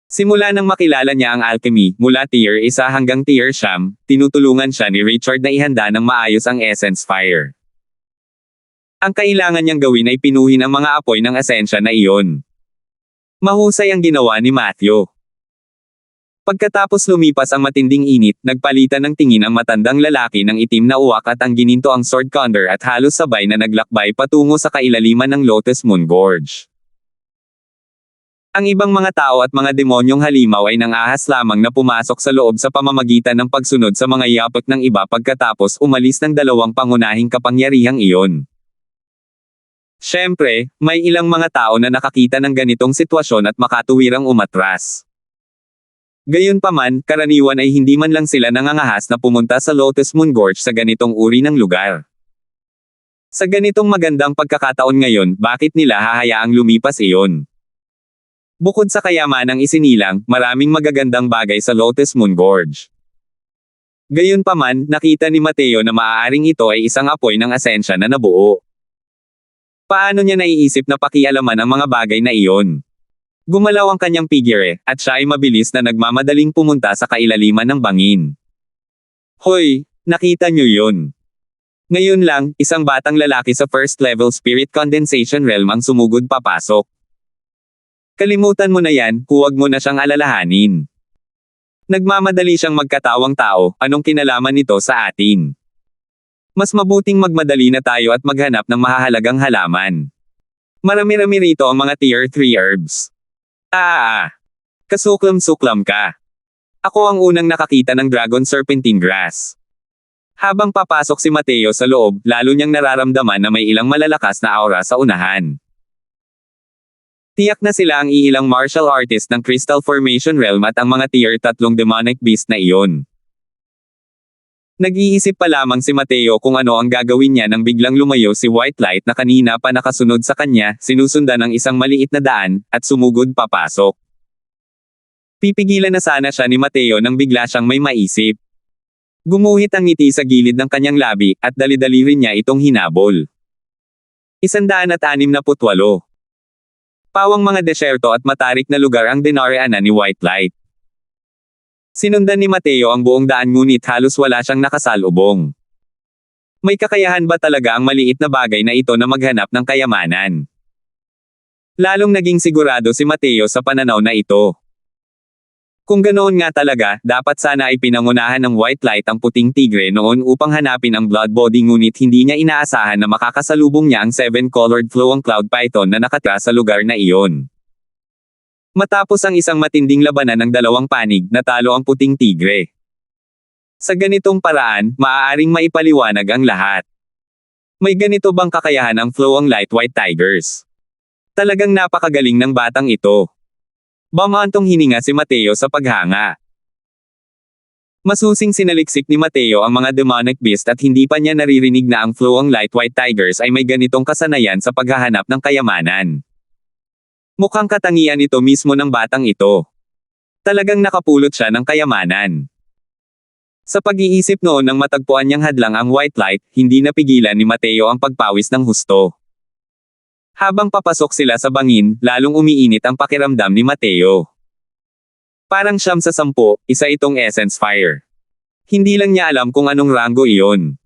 Simula nang makilala niya ang alchemy, mula tier 1 hanggang tier 9, tinutulungan siya ni Richard na ihanda ng maayos ang essence fire. Ang kailangan niyang gawin ay pinuhin ang mga apoy ng asensya na iyon. Mahusay ang ginawa ni Matthew. Pagkatapos lumipas ang matinding init, nagpalitan ng tingin ang matandang lalaki ng itim na uwak at ang gininto ang sword condor at halos sabay na naglakbay patungo sa kailaliman ng Lotus Moon Gorge. Ang ibang mga tao at mga demonyong halimaw ay nangahas lamang na pumasok sa loob sa pamamagitan ng pagsunod sa mga yapak ng iba pagkatapos umalis ng dalawang pangunahing kapangyarihang iyon. Siyempre, may ilang mga tao na nakakita ng ganitong sitwasyon at makatuwirang umatras. Gayunpaman, karaniwan ay hindi man lang sila nangangahas na pumunta sa Lotus Moon Gorge sa ganitong uri ng lugar. Sa ganitong magandang pagkakataon ngayon, bakit nila hahayaang lumipas iyon? Bukod sa kayamanang isinilang, maraming magagandang bagay sa Lotus Moon Gorge. Gayunpaman, nakita ni Mateo na maaaring ito ay isang apoy ng asensya na nabuo. Paano niya naiisip na pakialaman ang mga bagay na iyon? Gumalaw ang kanyang figure, at siya ay mabilis na nagmamadaling pumunta sa kailaliman ng bangin. Hoy, nakita niyo yun? Ngayon lang, isang batang lalaki sa first level spirit condensation realm ang sumugod papasok. Kalimutan mo na yan, huwag mo na siyang alalahanin. Nagmamadali siyang magkatawang tao, anong kinalaman nito sa atin? Mas mabuting magmadali na tayo at maghanap ng mahahalagang halaman. Marami-rami rito ang mga tier 3 herbs. Kasuklam-suklam ka. Ako ang unang nakakita ng dragon serpentine grass. Habang papasok si Mateo sa loob, lalo niyang nararamdaman na may ilang malalakas na aura sa unahan. Tiyak na sila ang iilang martial artist ng Crystal Formation Realm at ang mga tier 3 demonic beast na iyon. Nag-iisip pa lamang si Mateo kung ano ang gagawin niya nang biglang lumayo si White Light na kanina pa nakasunod sa kanya, sinusundan ng isang maliit na daan, at sumugod papasok. Pipigilan na sana siya ni Mateo nang bigla siyang may maisip. Gumuhit ang ngiti sa gilid ng kanyang labi, at dali-dali rin niya itong hinabol. 168. Pawang mga desyerto at matarik na lugar ang dinaraanan ni White Light. Sinundan ni Mateo ang buong daan ngunit halos wala siyang nakasalubong. May kakayahan ba talaga ang maliit na bagay na ito na maghanap ng kayamanan? Lalong naging sigurado si Mateo sa pananaw na ito. Kung ganoon nga talaga, dapat sana ay pinangunahan ng White Light ang puting tigre noon upang hanapin ang Blood Body, ngunit hindi niya inaasahan na makakasalubong niya ang 7-colored flowing cloud python na nakatira sa lugar na iyon. Matapos ang isang matinding labanan ng dalawang panig, natalo ang puting tigre. Sa ganitong paraan, maaaring maipaliwanag ang lahat. May ganito bang kakayahan ang flowing light white tigers? Talagang napakagaling ng batang ito. Bamantong hininga si Mateo sa paghanga. Masusing sinaliksik ni Mateo ang mga demonic beast at hindi pa niya naririnig na ang flowing light white tigers ay may ganitong kasanayan sa paghahanap ng kayamanan. Mukhang katangian ito mismo ng batang ito. Talagang nakapulot siya ng kayamanan. Sa pag-iisip noon nang matagpuan niyang hadlang ang white light, hindi napigilan ni Mateo ang pagpawis ng husto. Habang papasok sila sa bangin, lalong umiinit ang pakiramdam ni Mateo. Parang 9 sa 10, isa itong essence fire. Hindi lang niya alam kung anong rango iyon.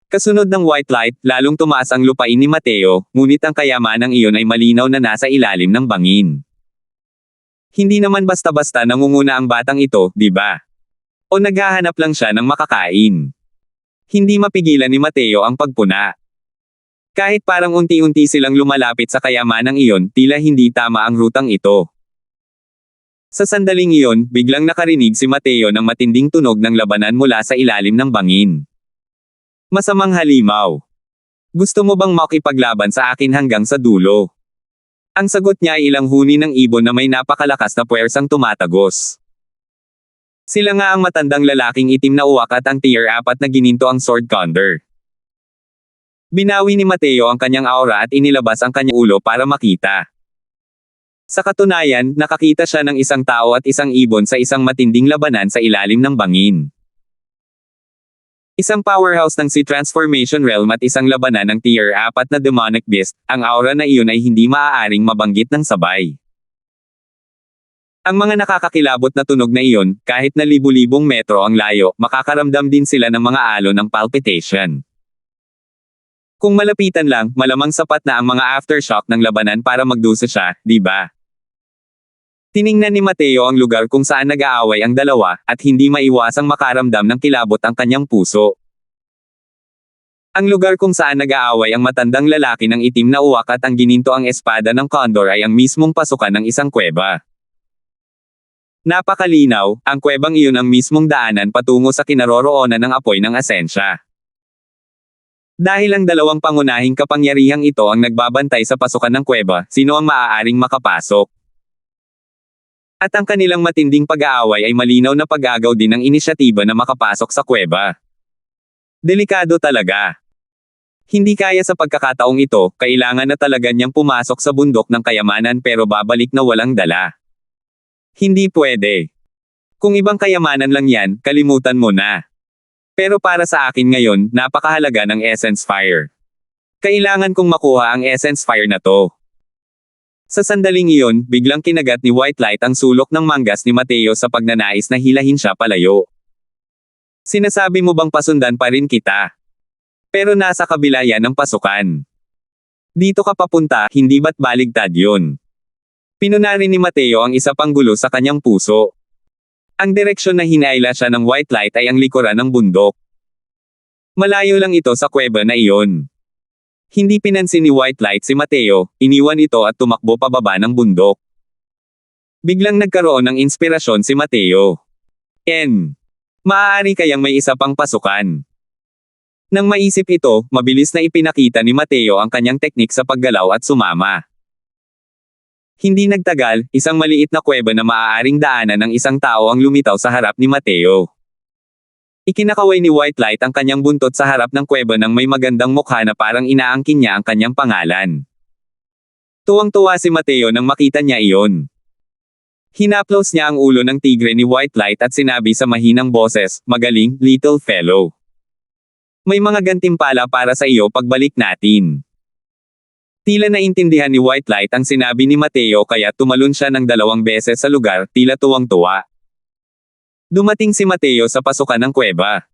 Kasunod ng white light, lalong tumaas ang lupain ni Mateo, ngunit ang kayamanang iyon ay malinaw na nasa ilalim ng bangin. Hindi naman basta-basta nangunguna ang batang ito, di ba? O naghahanap lang siya ng makakain. Hindi mapigilan ni Mateo ang pagpuna. Kahit parang unti-unti silang lumalapit sa kayamanang iyon, tila hindi tama ang rutang ito. Sa sandaling iyon, biglang nakarinig si Mateo ng matinding tunog ng labanan mula sa ilalim ng bangin. Masamang halimaw. Gusto mo bang makipaglaban sa akin hanggang sa dulo? Ang sagot niya ay ilang huni ng ibon na may napakalakas na puwersang tumatagos. Sila nga ang matandang lalaking itim na uwak at ang tier 4 na gininto ang sword condor. Binawi ni Mateo ang kanyang aura at inilabas ang kanyang ulo para makita. Sa katunayan, nakakita siya ng isang tao at isang ibon sa isang matinding labanan sa ilalim ng bangin. Isang powerhouse ng Sea Transformation Realm at isang labanan ng tier 4 na demonic beast, ang aura na iyon ay hindi maaaring mabanggit ng sabay. Ang mga nakakakilabot na tunog na iyon, kahit na libu-libong metro ang layo, makakaramdam din sila ng mga alon ng palpitation. Kung malapitan lang, malamang sapat na ang mga aftershock ng labanan para magdusa siya, di ba? Tiningnan ni Mateo ang lugar kung saan nag-aaway ang dalawa, at hindi maiwasang makaramdam ng kilabot ang kanyang puso. Ang lugar kung saan nag-aaway ang matandang lalaki ng itim na uwak at ang gininto ang espada ng condor ay ang mismong pasukan ng isang kuweba. Napakalinaw, ang kuwebang iyon ang mismong daanan patungo sa kinaroroonan ng apoy ng asensya. Dahil ang dalawang pangunahing kapangyarihang ito ang nagbabantay sa pasukan ng kuweba, sino ang maaaring makapasok? At ang kanilang matinding pag-aaway ay malinaw na pag-agaw din ng inisyatiba na makapasok sa kuweba. Delikado talaga. Hindi kaya sa pagkakataong ito, kailangan na talaga niyang pumasok sa bundok ng kayamanan pero babalik na walang dala. Hindi pwede. Kung ibang kayamanan lang yan, kalimutan mo na. Pero para sa akin ngayon, napakahalaga ng Essence Fire. Kailangan kong makuha ang Essence Fire na to. Sa sandaling iyon, biglang kinagat ni White Light ang sulok ng manggas ni Mateo sa pagnanais na hilahin siya palayo. Sinasabi mo bang pasundan pa rin kita? Pero nasa kabila yan ng pasukan. Dito ka papunta, hindi ba't baligtad yun? Pinunari ni Mateo ang isa pang gulo sa kanyang puso. Ang direksyon na hinaila siya ng white light ay ang likuran ng bundok. Malayo lang ito sa kuweba na iyon. Hindi pinansin ni White Light si Mateo, iniwan ito at tumakbo pababa ng bundok. Biglang nagkaroon ng inspirasyon si Mateo. Maaari kayang may isa pang pasukan. Nang maisip ito, mabilis na ipinakita ni Mateo ang kanyang teknik sa paggalaw at sumama. Hindi nagtagal, isang maliit na kuweba na maaaring daanan ng isang tao ang lumitaw sa harap ni Mateo. Ikinakaway ni White Light ang kanyang buntot sa harap ng kuweba nang may magandang mukha na parang inaangkin niya ang kanyang pangalan. Tuwang-tuwa si Mateo nang makita niya iyon. Hinaplos niya ang ulo ng tigre ni White Light at sinabi sa mahinang boses, "Magaling, little fellow. May mga gantimpala para sa iyo pagbalik natin." Tila naintindihan ni White Light ang sinabi ni Mateo kaya tumalon siya ng 2 beses sa lugar, tila tuwang-tuwa. Dumating si Mateo sa pasukan ng kuweba.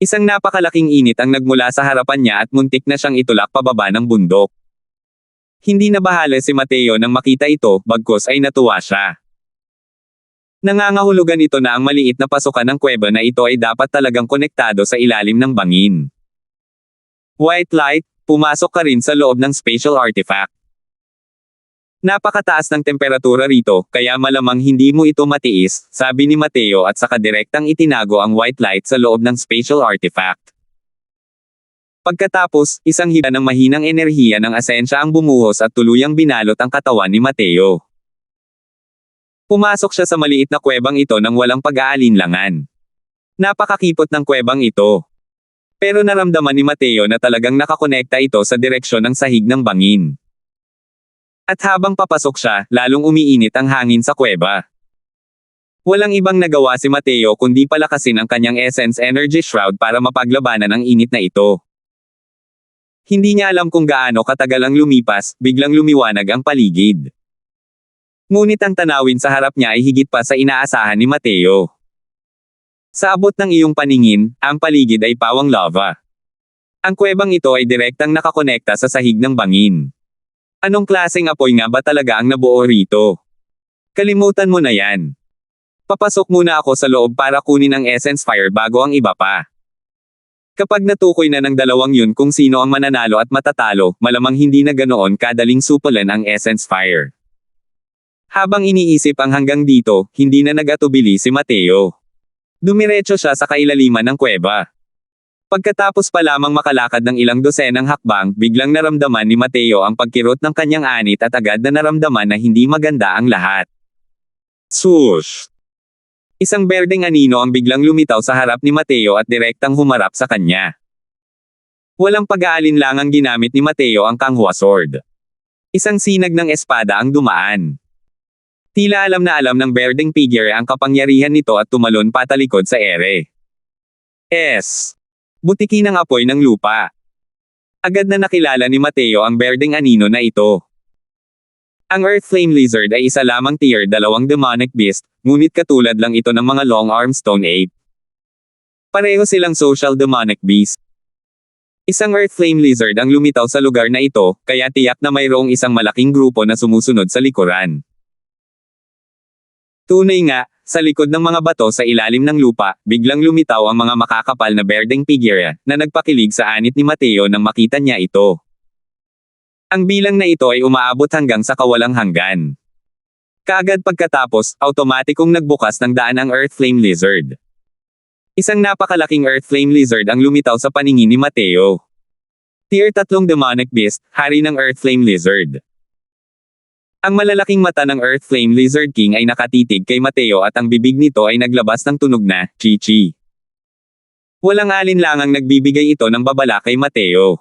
Isang napakalaking init ang nagmula sa harapan niya at muntik na siyang itulak pababa ng bundok. Hindi nabahala si Mateo nang makita ito, bagkus ay natuwa siya. Nangangahulugan ito na ang maliit na pasukan ng kuweba na ito ay dapat talagang konektado sa ilalim ng bangin. White light, pumasok ka rin sa loob ng special artifact. Napakataas ng temperatura rito, kaya malamang hindi mo ito matiis, sabi ni Mateo at saka direktang itinago ang white light sa loob ng special artifact. Pagkatapos, isang hiba ng mahinang enerhiya ng asensya ang bumuhos at tuluyang binalot ang katawan ni Mateo. Pumasok siya sa maliit na kuwebang ito nang walang pag-aalinlangan. Napakakipot ng kuwebang ito. Pero naramdaman ni Mateo na talagang nakakonekta ito sa direksyon ng sahig ng bangin. At habang papasok siya, lalong umiinit ang hangin sa kuweba. Walang ibang nagawa si Mateo kundi palakasin ang kanyang Essence Energy Shroud para mapaglabanan ang init na ito. Hindi niya alam kung gaano katagal ang lumipas, biglang lumiwanag ang paligid. Ngunit ang tanawin sa harap niya ay higit pa sa inaasahan ni Mateo. Sa abot ng iyong paningin, ang paligid ay pawang lava. Ang kuwebang ito ay direktang nakakonekta sa sahig ng bangin. Anong klaseng apoy nga ba talaga ang nabuo rito? Kalimutan mo na yan. Papasok muna ako sa loob para kunin ang Essence Fire bago ang iba pa. Kapag natukoy na ng dalawang yun kung sino ang mananalo at matatalo, malamang hindi na ganoon kadaling supulan ang Essence Fire. Habang iniisip ang hanggang dito, hindi na nag-atubili si Mateo. Dumiretso siya sa kailaliman ng kuweba. Pagkatapos pa lamang makalakad ng ilang dosenang hakbang, biglang naramdaman ni Mateo ang pagkirot ng kanyang anit at agad na naramdaman na hindi maganda ang lahat. Swoosh! Isang berdeng anino ang biglang lumitaw sa harap ni Mateo at direktang humarap sa kanya. Walang pag-aalinlangang ginamit ni Mateo ang Kanghua Sword. Isang sinag ng espada ang dumaan. Tila alam na alam ng berdeng figure ang kapangyarihan nito at tumalon patalikod sa ere. Butiki ng apoy ng lupa. Agad na nakilala ni Mateo ang berdeng anino na ito. Ang Earth Flame Lizard ay isa lamang tier 2 demonic beast, ngunit katulad lang ito ng mga long-armed stone ape. Pareho silang social demonic beast. Isang Earth Flame Lizard ang lumitaw sa lugar na ito, kaya tiyak na mayroong isang malaking grupo na sumusunod sa likuran. Tunay nga, sa likod ng mga bato sa ilalim ng lupa, biglang lumitaw ang mga makakapal na berdeng figure na nagpakilig sa anit ni Mateo nang makita niya ito. Ang bilang na ito ay umaabot hanggang sa kawalang hanggan. Kaagad pagkatapos, automatikong nagbukas ng daan ang Earth Flame Lizard. Isang napakalaking Earth Flame Lizard ang lumitaw sa paningin ni Mateo. Tier 3 demonic beast, hari ng Earth Flame Lizard. Ang malalaking mata ng Earth Flame Lizard King ay nakatitig kay Mateo at ang bibig nito ay naglabas ng tunog na, chi-chi. Walang alinlangang nagbibigay ito ng babala kay Mateo.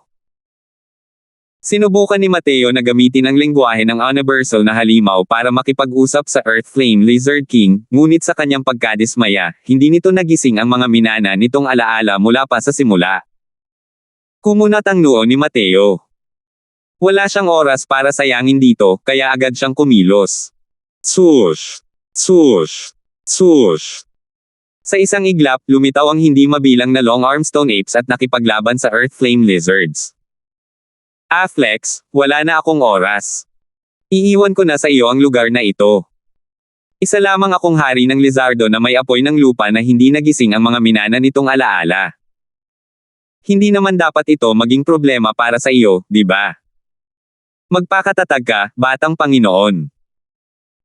Sinubukan ni Mateo na gamitin ang lengguwahe ng universal na halimaw para makipag-usap sa Earth Flame Lizard King, ngunit sa kanyang pagkadismaya, hindi nito nagising ang mga minana nitong alaala mula pa sa simula. Kumunat ang noo ni Mateo. Wala siyang oras para sayangin dito, kaya agad siyang kumilos. Swoosh! Swoosh! Swoosh! Sa isang iglap, lumitaw ang hindi mabilang na long-armed stone apes at nakipaglaban sa Earth Flame Lizards. Afflex, wala na akong oras. Iiwan ko na sa iyo ang lugar na ito. Isa lamang akong hari ng lizardo na may apoy ng lupa na hindi nagising ang mga minana nitong alaala. Hindi naman dapat ito maging problema para sa iyo, di ba? Magpakatatag ka, batang Panginoon.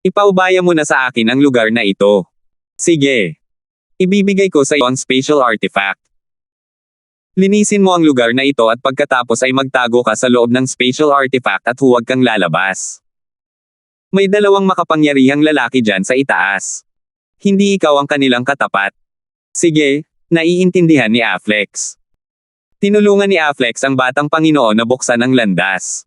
Ipaubaya mo na sa akin ang lugar na ito. Sige. Ibibigay ko sa iyo ang special artifact. Linisin mo ang lugar na ito at pagkatapos ay magtago ka sa loob ng special artifact at huwag kang lalabas. May dalawang makapangyarihang lalaki dyan sa itaas. Hindi ikaw ang kanilang katapat. Sige, naiintindihan ni Afflex. Tinulungan ni Afflex ang batang Panginoon na buksan ang landas.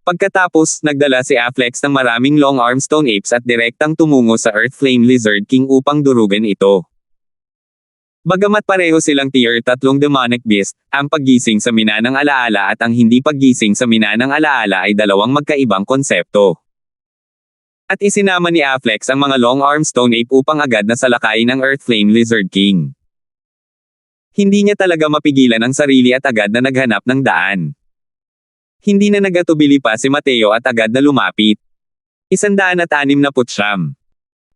Pagkatapos, nagdala si Afflex ng maraming long-armed stone apes at direktang tumungo sa Earth Flame Lizard King upang durugan ito. Bagamat pareho silang tier 3 demonic beast, ang paggising sa minanang alaala at ang hindi paggising sa minanang alaala ay dalawang magkaibang konsepto. At isinama ni Afflex ang mga long-armed stone ape upang agad na salakayin ang Earth Flame Lizard King. Hindi niya talaga mapigilan ang sarili at agad na naghanap ng daan. Hindi na nagatubili pa si Mateo at agad na lumapit. 169.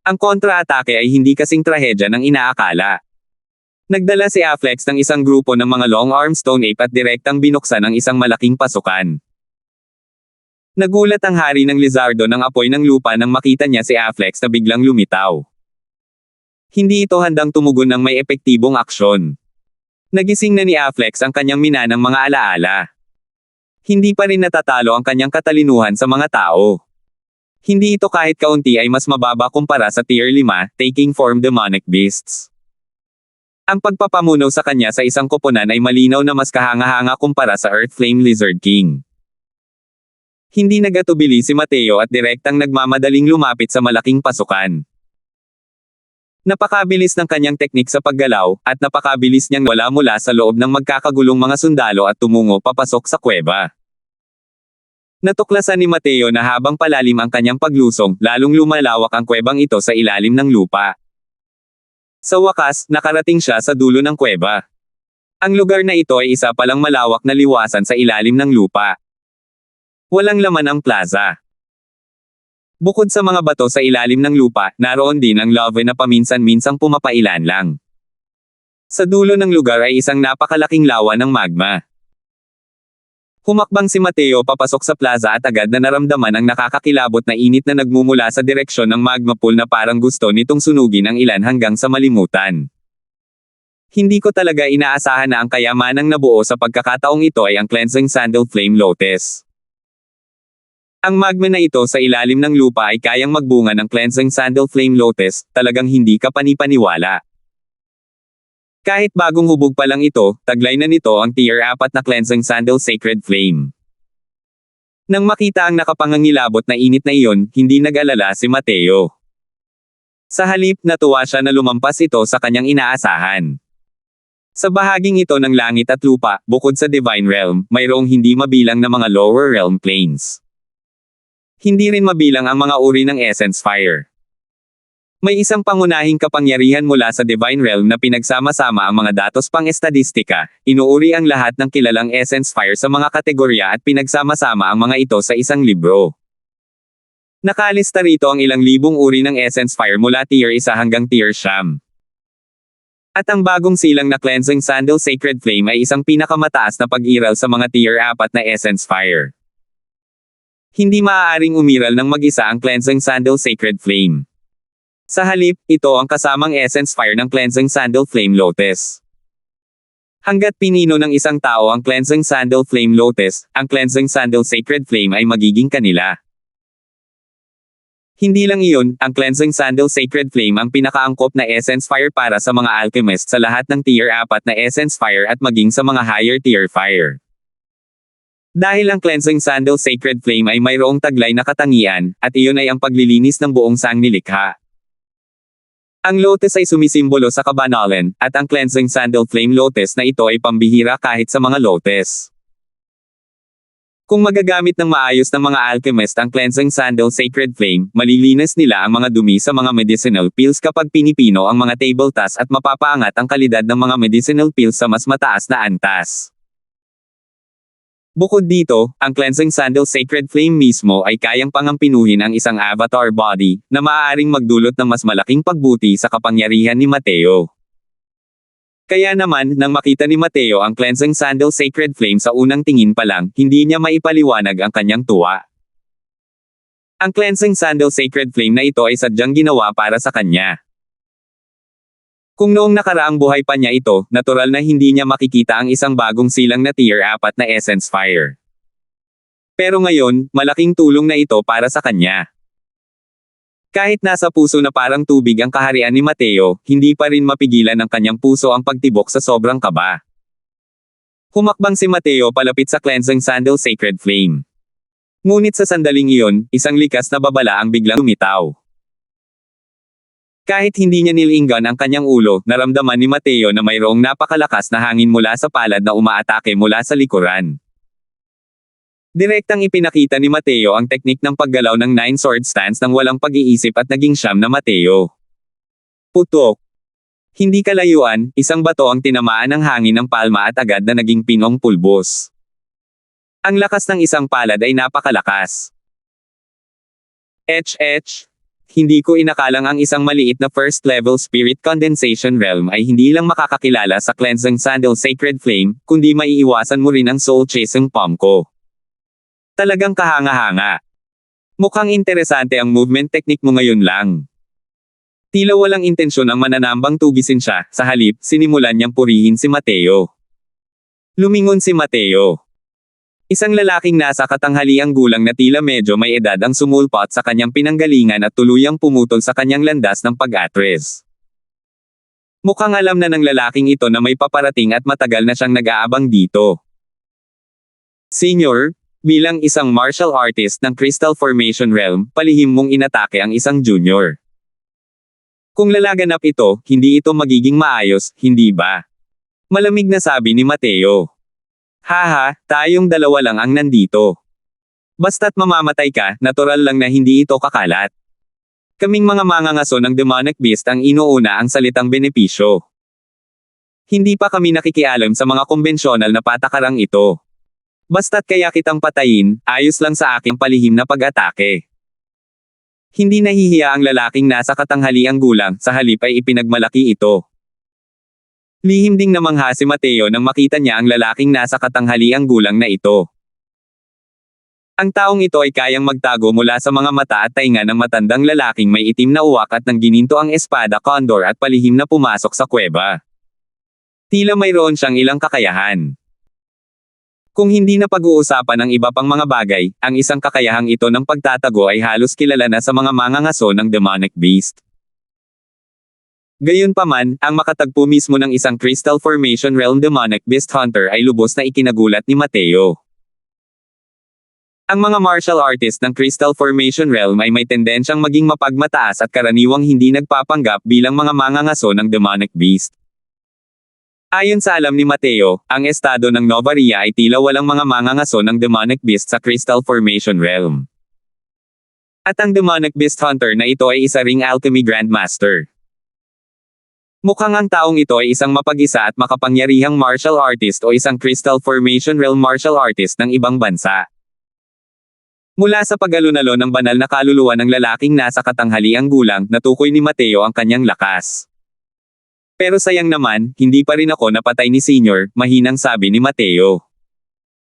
Ang kontra-atake ay hindi kasing trahedya ng inaakala. Nagdala si Affleck ng isang grupo ng mga long-arm stone ape at direktang binuksan ang isang malaking pasukan. Nagulat ang hari ng lizardo ng apoy ng lupa nang makita niya si Affleck na biglang lumitaw. Hindi ito handang tumugon ng may epektibong aksyon. Nagising na ni Affleck ang kanyang minanang mga alaala. Hindi pa rin natatalo ang kanyang katalinuhan sa mga tao. Hindi ito kahit kaunti ay mas mababa kumpara sa Tier 5, taking form demonic beasts. Ang pagpapamuno sa kanya sa isang koponan ay malinaw na mas kahanga-hanga kumpara sa Earth Flame Lizard King. Hindi nagatubili si Mateo at direktang nagmamadaling lumapit sa malaking pasukan. Napakabilis ng kanyang teknik sa paggalaw, at napakabilis niyang wala mula sa loob ng magkakagulong mga sundalo at tumungo papasok sa kuweba. Natuklasan ni Mateo na habang palalim ang kanyang paglusong, lalong lumalawak ang kuwebang ito sa ilalim ng lupa. Sa wakas, nakarating siya sa dulo ng kuweba. Ang lugar na ito ay isa palang malawak na liwasan sa ilalim ng lupa. Walang laman ang plaza. Bukod sa mga bato sa ilalim ng lupa, naroon din ang lava na paminsan-minsang pumapailan lang. Sa dulo ng lugar ay isang napakalaking lawa ng magma. Humakbang si Mateo papasok sa plaza at agad na naramdaman ang nakakakilabot na init na nagmumula sa direksyon ng magma pool na parang gusto nitong sunugin ang ilan hanggang sa malimutan. Hindi ko talaga inaasahan na ang kayamanang nabuo sa pagkakataong ito ay ang Cleansing Sandal Flame Lotus. Ang magma na ito sa ilalim ng lupa ay kayang magbunga ng Cleansing Sandal Flame Lotus, talagang hindi ka panipaniwala. Kahit bagong hubog pa lang ito, taglay na nito ang Tier 4 na Cleansing Sandal Sacred Flame. Nang makita ang nakapangangilabot na init na iyon, hindi nag-alala si Mateo. Sa halip, natuwa siya na lumampas ito sa kanyang inaasahan. Sa bahaging ito ng langit at lupa, bukod sa Divine Realm, mayroong hindi mabilang na mga Lower Realm Planes. Hindi rin mabilang ang mga uri ng Essence Fire. May isang pangunahing kapangyarihan mula sa Divine Realm na pinagsama-sama ang mga datos pang-estadistika, inuuri ang lahat ng kilalang Essence Fire sa mga kategorya at pinagsama-sama ang mga ito sa isang libro. Nakalista rito ang ilang libong uri ng Essence Fire mula Tier 1 hanggang Tier 9. At ang bagong silang na Cleansing Sandal Sacred Flame ay isang pinakamataas na pag-iral sa mga Tier 4 na Essence Fire. Hindi maaaring umiral ng mag-isa ang Cleansing Sandal Sacred Flame. Sa halip, ito ang kasamang Essence Fire ng Cleansing Sandal Flame Lotus. Hanggat pinino ng isang tao ang Cleansing Sandal Flame Lotus, ang Cleansing Sandal Sacred Flame ay magiging kanila. Hindi lang iyon, ang Cleansing Sandal Sacred Flame ang pinakaangkop na Essence Fire para sa mga alchemist sa lahat ng Tier 4 na Essence Fire at maging sa mga higher Tier Fire. Dahil ang Cleansing Sandal Sacred Flame ay mayroong taglay na katangian, at iyon ay ang paglilinis ng buong sangnilikha. Ang Lotus ay sumisimbolo sa kabanalan, at ang Cleansing Sandal Flame Lotus na ito ay pambihira kahit sa mga Lotus. Kung magagamit ng maayos ng mga alchemist ang Cleansing Sandal Sacred Flame, malilinis nila ang mga dumi sa mga medicinal pills kapag pinipino ang mga table tasks at mapapaangat ang kalidad ng mga medicinal pills sa mas mataas na antas. Bukod dito, ang Cleansing Sandal Sacred Flame mismo ay kayang pangampinuhin ang isang avatar body, na maaaring magdulot ng mas malaking pagbuti sa kapangyarihan ni Mateo. Kaya naman, nang makita ni Mateo ang Cleansing Sandal Sacred Flame sa unang tingin pa lang, hindi niya maipaliwanag ang kanyang tuwa. Ang Cleansing Sandal Sacred Flame na ito ay sadyang ginawa para sa kanya. Kung noong nakaraang buhay pa niya ito, natural na hindi niya makikita ang isang bagong silang na Tier 4 na Essence Fire. Pero ngayon, malaking tulong na ito para sa kanya. Kahit nasa puso na parang tubig ang kaharian ni Mateo, hindi pa rin mapigilan ng kanyang puso ang pagtibok sa sobrang kaba. Humakbang si Mateo palapit sa Cleansing Sandal Sacred Flame. Ngunit sa sandaling iyon, isang likas na babala ang biglang lumitaw. Kahit hindi niya nilinggan ang kanyang ulo, naramdaman ni Mateo na mayroong napakalakas na hangin mula sa palad na umaatake mula sa likuran. Direktang ipinakita ni Mateo ang teknik ng paggalaw ng 9 sword stance ng walang pag-iisip at naging siyam na Mateo. Putok. Hindi kalayuan, isang bato ang tinamaan ng hangin ng palma at agad na naging pinong pulbos. Ang lakas ng isang palad ay napakalakas. Hindi ko inakalang ang isang maliit na first-level spirit condensation realm ay hindi lang makakakilala sa cleansing sandal sacred flame, kundi maiiwasan mo rin ang soul-chasing palm ko. Talagang kahanga-hanga. Mukhang interesante ang movement technique mo ngayon lang. Tila walang intensyon ang mananambang tugisin siya, sa halip, sinimulan niyang purihin si Mateo. Lumingon si Mateo. Isang lalaking nasa katanghaliang gulang na tila medyo may edad ang sumulpot sa kanyang pinanggalingan at tuluyang pumutol sa kanyang landas ng pag-atres. Mukhang alam na ng lalaking ito na may paparating at matagal na siyang nag-aabang dito. Senior, bilang isang martial artist ng Crystal Formation Realm, palihim mong inatake ang isang junior. Kung lalaganap ito, hindi ito magiging maayos, hindi ba? Malamig na sabi ni Mateo. Haha, tayong dalawa lang ang nandito. Basta't mamamatay ka, natural lang na hindi ito kakalat. Kaming mga mangangaso ng demonic beast ang inuuna ang salitang benepisyo. Hindi pa kami nakikialam sa mga konbensyonal na patakarang ito. Basta't kaya kitang patayin, ayos lang sa aking palihim na pag-atake. Hindi nahihiya ang lalaking nasa katanghaliang gulang, sa halip ay ipinagmalaki ito. Lihim ding namangha si Mateo nang makita niya ang lalaking nasa katanghaliang gulang na ito. Ang taong ito ay kayang magtago mula sa mga mata at tainga ng matandang lalaking may itim na uwak at nang gininto ang espada condor at palihim na pumasok sa kuweba. Tila mayroon siyang ilang kakayahan. Kung hindi na pag-uusapan ang iba pang mga bagay, ang isang kakayahang ito ng pagtatago ay halos kilala na sa mga mangangaso ng demonic beast. Gayunpaman, ang makatagpo mismo ng isang Crystal Formation Realm Demonic Beast Hunter ay lubos na ikinagulat ni Mateo. Ang mga martial artist ng Crystal Formation Realm ay may tendensyang maging mapagmataas at karaniwang hindi nagpapanggap bilang mga mangangaso ng Demonic Beast. Ayon sa alam ni Mateo, ang estado ng Novaria ay tila walang mga mangangaso ng Demonic Beast sa Crystal Formation Realm. At ang Demonic Beast Hunter na ito ay isa ring Alchemy Grandmaster. Mukhang ang taong ito ay isang mapag-isa at makapangyarihang martial artist o isang Crystal Formation Realm martial artist ng ibang bansa. Mula sa pag-alunalo ng banal na kaluluwa ng lalaking nasa katanghaliang gulang, natukoy ni Mateo ang kanyang lakas. Pero sayang naman, hindi pa rin ako napatay ni Senior, mahinang sabi ni Mateo.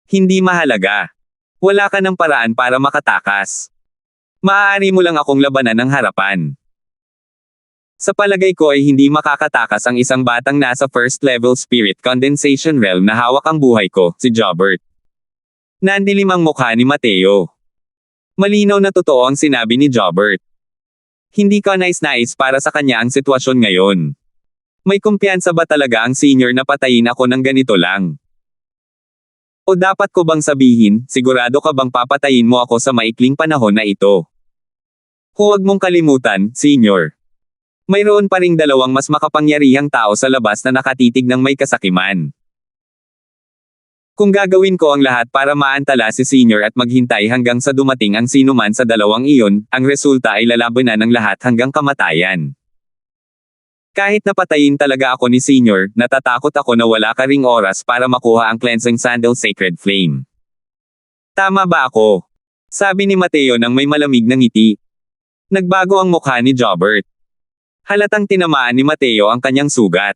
Hindi mahalaga. Wala ka ng paraan para makatakas. Maaari mo lang akong labanan ng harapan. Sa palagay ko ay hindi makakatakas ang isang batang nasa first level spirit condensation realm na hawak ang buhay ko, si Jobert. Nandilim ang mukha ni Mateo. Malinaw na totoo ang sinabi ni Jobert. Hindi ka nais-nais para sa kanya ang sitwasyon ngayon. May kumpiyansa ba talaga ang senior na patayin ako ng ganito lang? O dapat ko bang sabihin, sigurado ka bang papatayin mo ako sa maikling panahon na ito? Huwag mong kalimutan, senior. Mayroon pa ring dalawang mas makapangyarihang tao sa labas na nakatitig ng may kasakiman. Kung gagawin ko ang lahat para maantala si Senior at maghintay hanggang sa dumating ang sinuman sa dalawang iyon, ang resulta ay lalabanan ng lahat hanggang kamatayan. Kahit napatayin talaga ako ni Senior, natatakot ako na wala ka ring oras para makuha ang cleansing sandal sacred flame. Tama ba ako? Sabi ni Mateo nang may malamig na ngiti. Nagbago ang mukha ni Jobert. Halatang tinamaan ni Mateo ang kanyang sugat.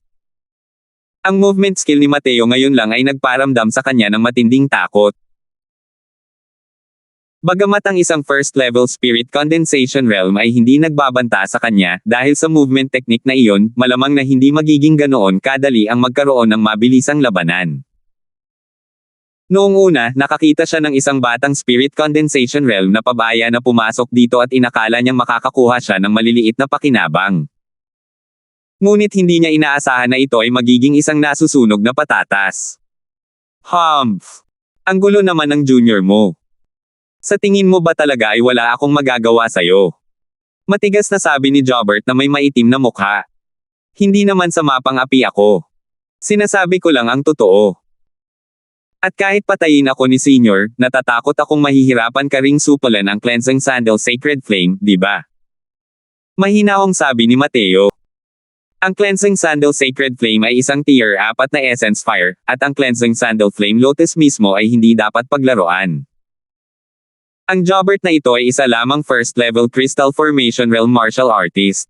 Ang movement skill ni Mateo ngayon lang ay nagparamdam sa kanya ng matinding takot. Bagamat ang isang first level spirit condensation realm ay hindi nagbabanta sa kanya, dahil sa movement technique na iyon, malamang na hindi magiging ganoon kadali ang magkaroon ng mabilisang labanan. Noong una, nakakita siya ng isang batang spirit condensation realm na pabaya na pumasok dito at inakala niyang makakakuha siya ng maliliit na pakinabang. Ngunit hindi niya inaasahan na ito ay magiging isang nasusunog na patatas. Humph! Ang gulo naman ng junior mo. Sa tingin mo ba talaga ay wala akong magagawa sa'yo? Matigas na sabi ni Jobert na may maitim na mukha. Hindi naman sa mapang-api ako. Sinasabi ko lang ang totoo. At kahit patayin ako ni Senior, natatakot akong mahihirapan ka ring supalan ang cleansing sandal sacred flame, di ba? Mahinahong sabi ni Mateo. Ang Cleansing Sandal Sacred Flame ay isang tier 4 na Essence Fire, at ang Cleansing Sandal Flame Lotus mismo ay hindi dapat paglaruan. Ang Jobert na ito ay isa lamang first level Crystal Formation Realm Martial Artist.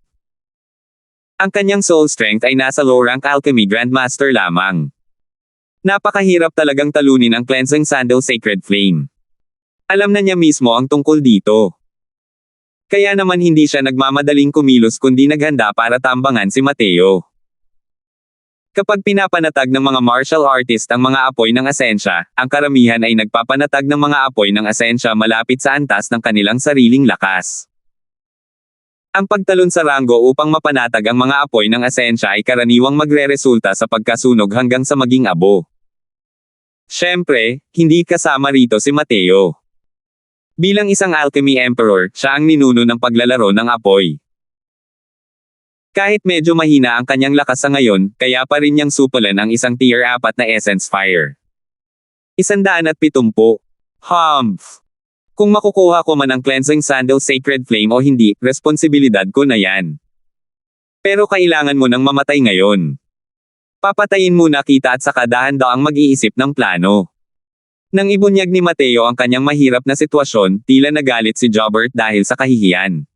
Ang kanyang soul strength ay nasa low rank Alchemy Grandmaster lamang. Napakahirap talagang talunin ang Cleansing Sandal Sacred Flame. Alam na niya mismo ang tungkol dito. Kaya naman hindi siya nagmamadaling kumilos kundi naghanda para tambangan si Mateo. Kapag pinapanatag ng mga martial artist ang mga apoy ng asensya, ang karamihan ay nagpapanatag ng mga apoy ng asensya malapit sa antas ng kanilang sariling lakas. Ang pagtalon sa ranggo upang mapanatag ang mga apoy ng asensya ay karaniwang magreresulta sa pagkasunog hanggang sa maging abo. Siyempre, hindi kasama rito si Mateo. Bilang isang Alchemy Emperor, siya ang ninuno ng paglalaro ng apoy. Kahit medyo mahina ang kanyang lakas sa ngayon, kaya pa rin niyang supulan ang isang tier 4 na Essence Fire. 170. Humph! Kung makukuha ko man ang Cleansing Sandal Sacred Flame o hindi, responsibilidad ko na yan. Pero kailangan mo nang mamatay ngayon. Papatayin muna kita at saka dahan-daang mag-iisip ng plano. Nang ibunyag ni Mateo ang kanyang mahirap na sitwasyon, tila nagalit si Jobert dahil sa kahihiyan.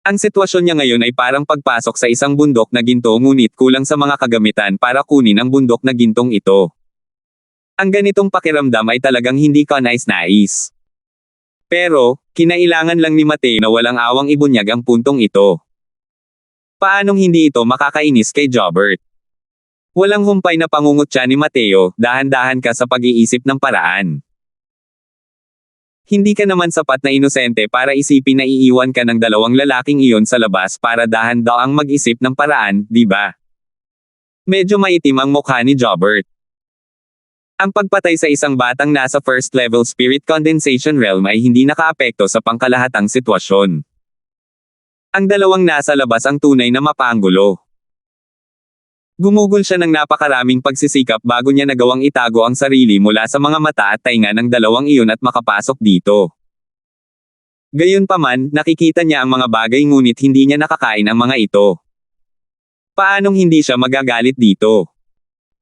Ang sitwasyon niya ngayon ay parang pagpasok sa isang bundok na ginto ngunit kulang sa mga kagamitan para kunin ang bundok na gintong ito. Ang ganitong pakiramdam ay talagang hindi kanais-nais. Pero, kinailangan lang ni Mateo na walang awang ibunyag ang puntong ito. Paanong hindi ito makakainis kay Jobert? Walang humpay na pangungutya ni Mateo, dahan-dahan ka sa pag-iisip ng paraan. Hindi ka naman sapat na inosente para isipin na iiwan ka ng dalawang lalaking iyon sa labas para dahan-daang mag-isip ng paraan, di ba? Medyo maitim ang mukha ni Jobert. Ang pagpatay sa isang batang nasa first level spirit condensation realm ay hindi nakaapekto sa pangkalahatang sitwasyon. Ang dalawang nasa labas ang tunay na mapanggulo. Gumugol siya ng napakaraming pagsisikap bago niya nagawang itago ang sarili mula sa mga mata at tainga ng dalawang iyon at makapasok dito. Gayunpaman, nakikita niya ang mga bagay ngunit hindi niya nakakain ang mga ito. Paanong hindi siya magagalit dito?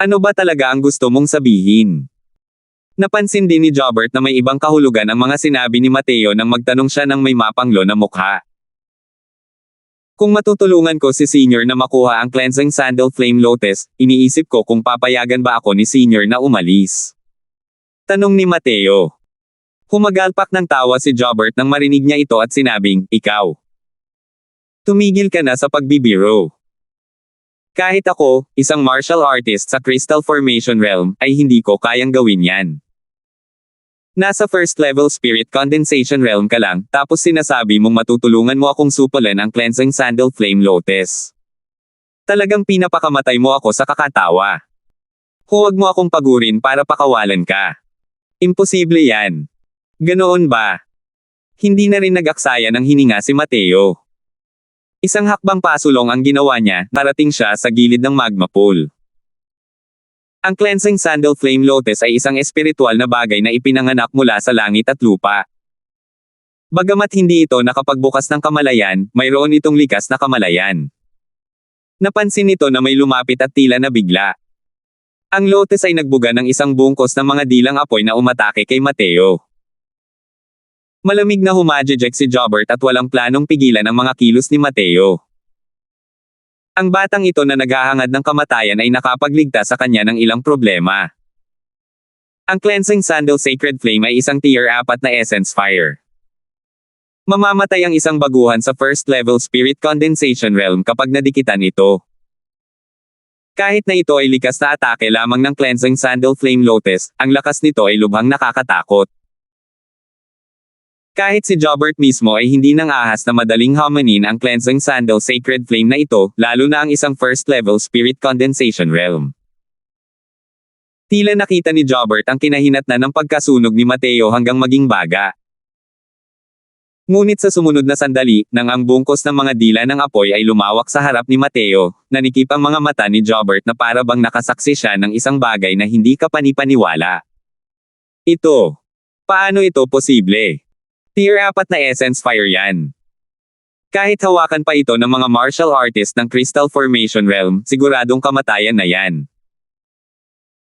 Ano ba talaga ang gusto mong sabihin? Napansin din ni Jobert na may ibang kahulugan ang mga sinabi ni Mateo nang magtanong siya ng may mapanglo na mukha. Kung matutulungan ko si Senior na makuha ang Cleansing Sandal Flame Lotus, iniisip ko kung papayagan ba ako ni Senior na umalis. Tanong ni Mateo. Humagalpak ng tawa si Jobert nang marinig niya ito at sinabing, ikaw. Tumigil ka na sa pagbibiro. Kahit ako, isang martial artist sa Crystal Formation Realm, ay hindi ko kayang gawin yan. Nasa first level spirit condensation realm ka lang, tapos sinasabi mong matutulungan mo akong supulan ang Cleansing Sandal Flame Lotus. Talagang pinapakamatay mo ako sa kakatawa. Huwag mo akong pagurin para pakawalan ka. Imposible yan. Ganoon ba? Hindi na rin nag-aksaya ng hininga si Mateo. Isang hakbang pasulong ang ginawa niya, narating siya sa gilid ng magma pool. Ang Cleansing Sandal Flame Lotus ay isang espiritual na bagay na ipinanganak mula sa langit at lupa. Bagamat hindi ito nakapagbukas ng kamalayan, mayroon itong likas na kamalayan. Napansin nito na may lumapit at tila nabigla. Ang lotus ay nagbuga ng isang bungkos ng mga dilang apoy na umatake kay Mateo. Malamig na humajejek si Jobert at walang planong pigilan ang mga kilos ni Mateo. Ang batang ito na naghahangad ng kamatayan ay nakapagligtas sa kanya ng ilang problema. Ang Cleansing Sandal Sacred Flame ay isang tier 4 na Essence Fire. Mamamatay ang isang baguhan sa first level Spirit Condensation Realm kapag nadikitan ito. Kahit na ito ay likas na atake lamang ng Cleansing Sandal Flame Lotus, ang lakas nito ay lubhang nakakatakot. Kahit si Jobert mismo ay hindi nang ahas na madaling hamanin ang Cleansing Sandal Sacred Flame na ito, lalo na ang isang first level Spirit Condensation Realm. Tila nakita ni Jobert ang kinahinatnan ng pagkasunog ni Mateo hanggang maging baga. Ngunit sa sumunod na sandali, nang ang bungkos ng mga dila ng apoy ay lumawak sa harap ni Mateo, nanikip ang mga mata ni Jobert na para bang nakasaksi siya ng isang bagay na hindi kapanipaniwala. Ito. Paano ito posible? Tier 4 na Essence Fire yan. Kahit hawakan pa ito ng mga martial artist ng Crystal Formation Realm, siguradong kamatayan na yan.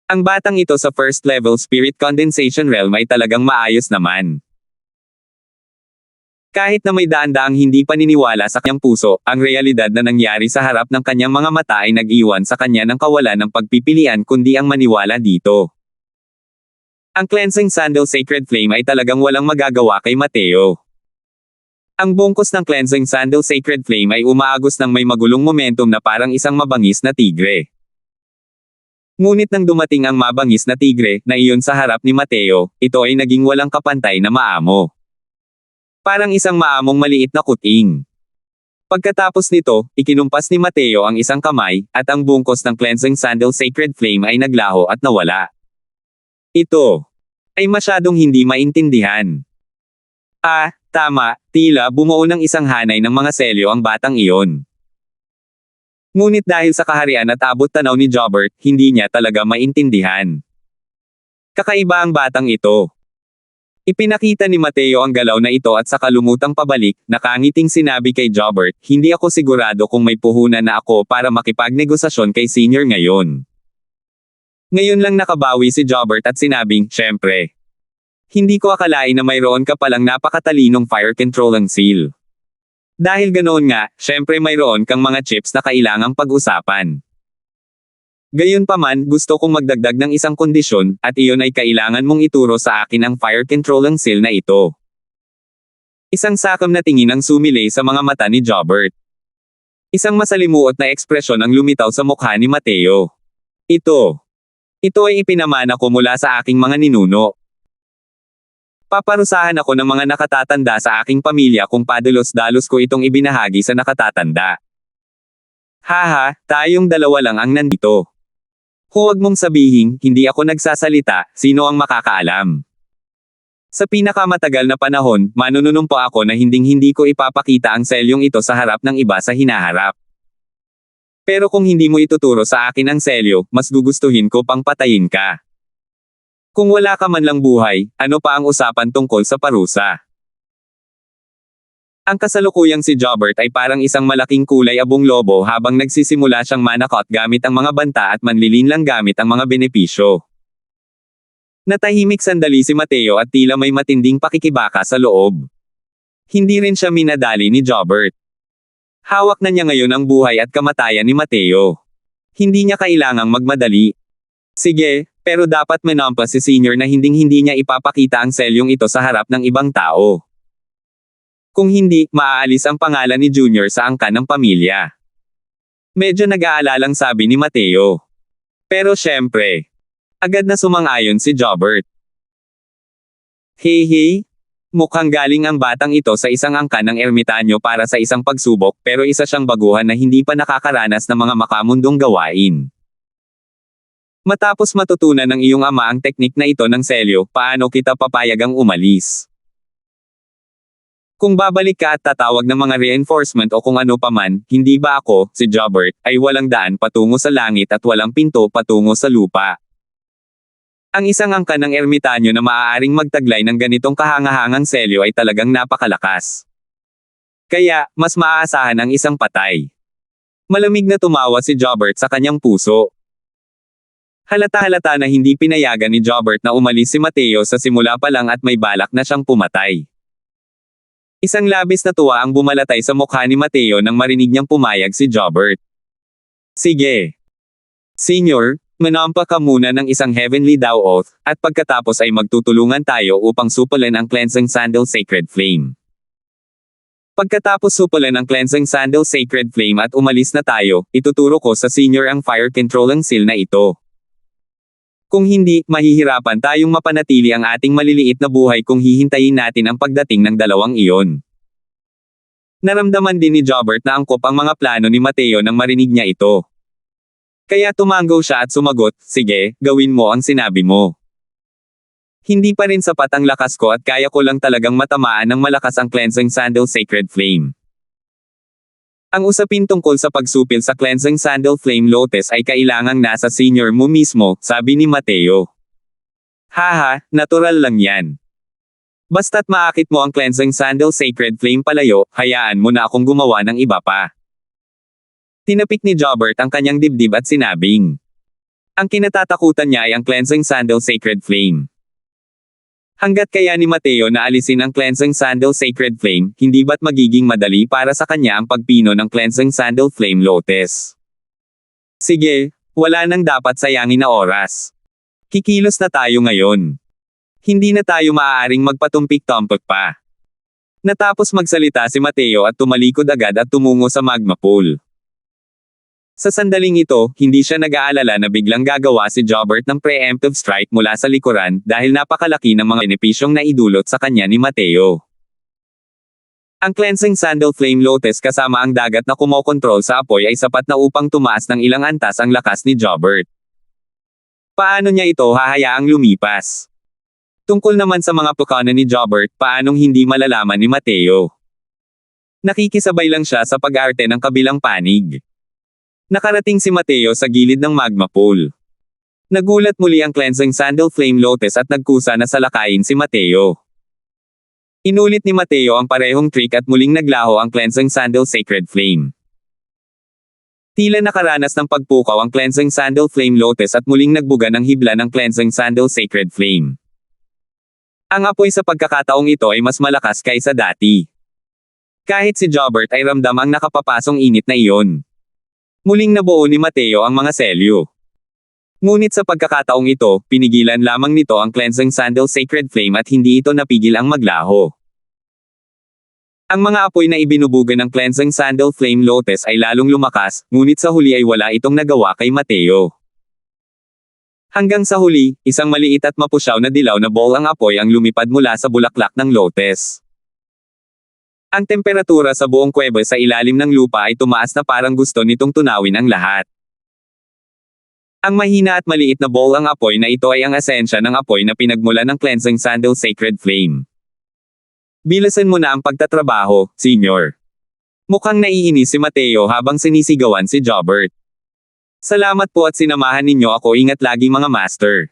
Ang batang ito sa first level Spirit Condensation Realm ay talagang maayos naman. Kahit na may daan-daang hindi paniniwala sa kanyang puso, ang realidad na nangyari sa harap ng kanyang mga mata ay nag-iwan sa kanya ng kawalan ng pagpipilian kundi ang maniwala dito. Ang Cleansing Sandal Sacred Flame ay talagang walang magagawa kay Mateo. Ang bungkos ng Cleansing Sandal Sacred Flame ay umaagos ng may magulong momentum na parang isang mabangis na tigre. Ngunit nang dumating ang mabangis na tigre, na iyon sa harap ni Mateo, ito ay naging walang kapantay na maamo. Parang isang maamong maliit na kuting. Pagkatapos nito, ikinumpas ni Mateo ang isang kamay, at ang bungkos ng Cleansing Sandal Sacred Flame ay naglaho at nawala. Ito ay masyadong hindi maintindihan. Tama, tila bumuo ng isang hanay ng mga selyo ang batang iyon. Ngunit dahil sa kaharian at abot tanaw ni Jobert, hindi niya talaga maintindihan. Kakaiba ang batang ito. Ipinakita ni Mateo ang galaw na ito at sa kalumutang pabalik, nakangiting sinabi kay Jobert, hindi ako sigurado kung may puhunan na ako para makipagnegosasyon kay senior ngayon. Ngayon lang nakabawi si Jobert at sinabing, syempre. Hindi ko akalain na mayroon ka palang napakatalinong fire control seal. Dahil ganoon nga, syempre mayroon kang mga chips na kailangang pag-usapan. Gayunpaman, gusto kong magdagdag ng isang kondisyon, at iyon ay kailangan mong ituro sa akin ang fire control seal na ito. Isang sakam na tingin ang sumilay sa mga mata ni Jobert. Isang masalimuot na ekspresyon ang lumitaw sa mukha ni Mateo. Ito ay ipinamana ko mula sa aking mga ninuno. Paparusahan ako ng mga nakatatanda sa aking pamilya kung padalos-dalos ko itong ibinahagi sa nakatatanda. Haha, tayong dalawa lang ang nandito. Huwag mong sabihin, hindi ako nagsasalita, sino ang makakaalam? Sa pinakamatagal na panahon, manununumpa ako na hinding-hindi ko ipapakita ang selyong ito sa harap ng iba sa hinaharap. Pero kung hindi mo ituturo sa akin ang selyo, mas gugustuhin ko pang patayin ka. Kung wala ka man lang buhay, ano pa ang usapan tungkol sa parusa? Ang kasalukuyang si Jobert ay parang isang malaking kulay abong lobo habang nagsisimula siyang manakot gamit ang mga banta at manlilinlang gamit ang mga benepisyo. Natahimik sandali si Mateo at tila may matinding pakikibaka sa loob. Hindi rin siya minadali ni Jobert. Hawak na niya ngayon ang buhay at kamatayan ni Mateo. Hindi niya kailangang magmadali. Sige, pero dapat manampas si senior na hinding-hindi niya ipapakita ang selyong ito sa harap ng ibang tao. Kung hindi, maaalis ang pangalan ni Junior sa angkan ng pamilya. Medyo nag-aalalang sabi ni Mateo. Pero syempre, agad na sumang-ayon si Jobert. Hey, mukhang galing ang batang ito sa isang angkan ng ermitanyo para sa isang pagsubok pero isa siyang baguhan na hindi pa nakakaranas ng mga makamundong gawain. Matapos matutunan ng iyong ama ang teknik na ito ng selyo, paano kita papayagang umalis? Kung babalik ka at tatawag ng mga reinforcement o kung ano paman, hindi ba ako, si Jobert, ay walang daan patungo sa langit at walang pinto patungo sa lupa? Ang isang angkan ng ermitanyo na maaaring magtaglay ng ganitong kahangahangang selyo ay talagang napakalakas. Kaya, mas maaasahan ang isang patay. Malamig na tumawa si Jobert sa kanyang puso. Halata-halata na hindi pinayagan ni Jobert na umalis si Mateo sa simula pa lang at may balak na siyang pumatay. Isang labis na tuwa ang bumalatay sa mukha ni Mateo nang marinig niyang pumayag si Jobert. Sige. Senior, manampa ka muna ng isang heavenly Tao oath, at pagkatapos ay magtutulungan tayo upang supalin ang Cleansing Sandal Sacred Flame. Pagkatapos supalin ang Cleansing Sandal Sacred Flame at umalis na tayo, ituturo ko sa senior ang fire controlling seal na ito. Kung hindi, mahihirapan tayong mapanatili ang ating maliliit na buhay kung hihintayin natin ang pagdating ng dalawang iyon. Naramdaman din ni Jobert na angkop ang mga plano ni Mateo nang marinig niya ito. Kaya tumanggo siya at sumagot, sige, gawin mo ang sinabi mo. Hindi pa rin sapat ang lakas ko at kaya ko lang talagang matamaan ng malakas ang Cleansing Sandal Sacred Flame. Ang usapin tungkol sa pagsupil sa Cleansing Sandal Flame Lotus ay kailangang nasa senior mo mismo, sabi ni Mateo. Haha, natural lang yan. Basta't maakit mo ang cleansing sandal sacred flame palayo, hayaan mo na akong gumawa ng iba pa. Tinapik ni Jobert ang kanyang dibdib at sinabing. Ang kinatatakutan niya ay ang cleansing sandal sacred flame. Hanggat kaya ni Mateo na alisin ang cleansing sandal sacred flame, hindi ba't magiging madali para sa kanya ang pagpino ng cleansing sandal flame lotus? Sige, wala nang dapat sayangin na oras. Kikilos na tayo ngayon. Hindi na tayo maaaring magpatumpik-tumpik pa. Natapos magsalita si Mateo at tumalikod agad at tumungo sa magma pool. Sa sandaling ito, hindi siya nag-aalala na biglang gagawa si Jobert ng preemptive strike mula sa likuran dahil napakalaki ng mga benepisyong naidulot sa kanya ni Mateo. Ang cleansing sandal flame lotus kasama ang dagat na kumokontrol sa apoy ay sapat na upang tumaas ng ilang antas ang lakas ni Jobert. Paano niya ito hahayaang lumipas? Tungkol naman sa mga plano ni Jobert, paanong hindi malalaman ni Mateo? Nakikisabay lang siya sa pag-arte ng kabilang panig. Nakarating si Mateo sa gilid ng magma pool. Nagulat muli ang cleansing sandal flame lotus at nagkusa na salakayin si Mateo. Inulit ni Mateo ang parehong trick at muling naglaho ang cleansing sandal sacred flame. Tila nakaranas ng pagpukaw ang cleansing sandal flame lotus at muling nagbuga ng hibla ng cleansing sandal sacred flame. Ang apoy sa pagkakataong ito ay mas malakas kaysa dati. Kahit si Jobert ay ramdam ang nakapapasong init na iyon. Muling nabuo ni Mateo ang mga selyo. Ngunit sa pagkakataong ito, pinigilan lamang nito ang cleansing sandal sacred flame at hindi ito napigil ang maglaho. Ang mga apoy na ibinubuga ng cleansing sandal flame lotus ay lalong lumakas, ngunit sa huli ay wala itong nagawa kay Mateo. Hanggang sa huli, isang maliit at mapusyaw na dilaw na ball ang apoy ang lumipad mula sa bulaklak ng lotus. Ang temperatura sa buong kuweba sa ilalim ng lupa ay tumaas na parang gusto nitong tunawin ang lahat. Ang mahina at maliit na ball ang apoy na ito ay ang esensya ng apoy na pinagmula ng cleansing sandal sacred flame. Bilasan mo na ang pagtatrabaho, senyor. Mukhang naiinis si Mateo habang sinisigawan si Jobert. Salamat po at sinamahan ninyo ako, ingat lagi mga master.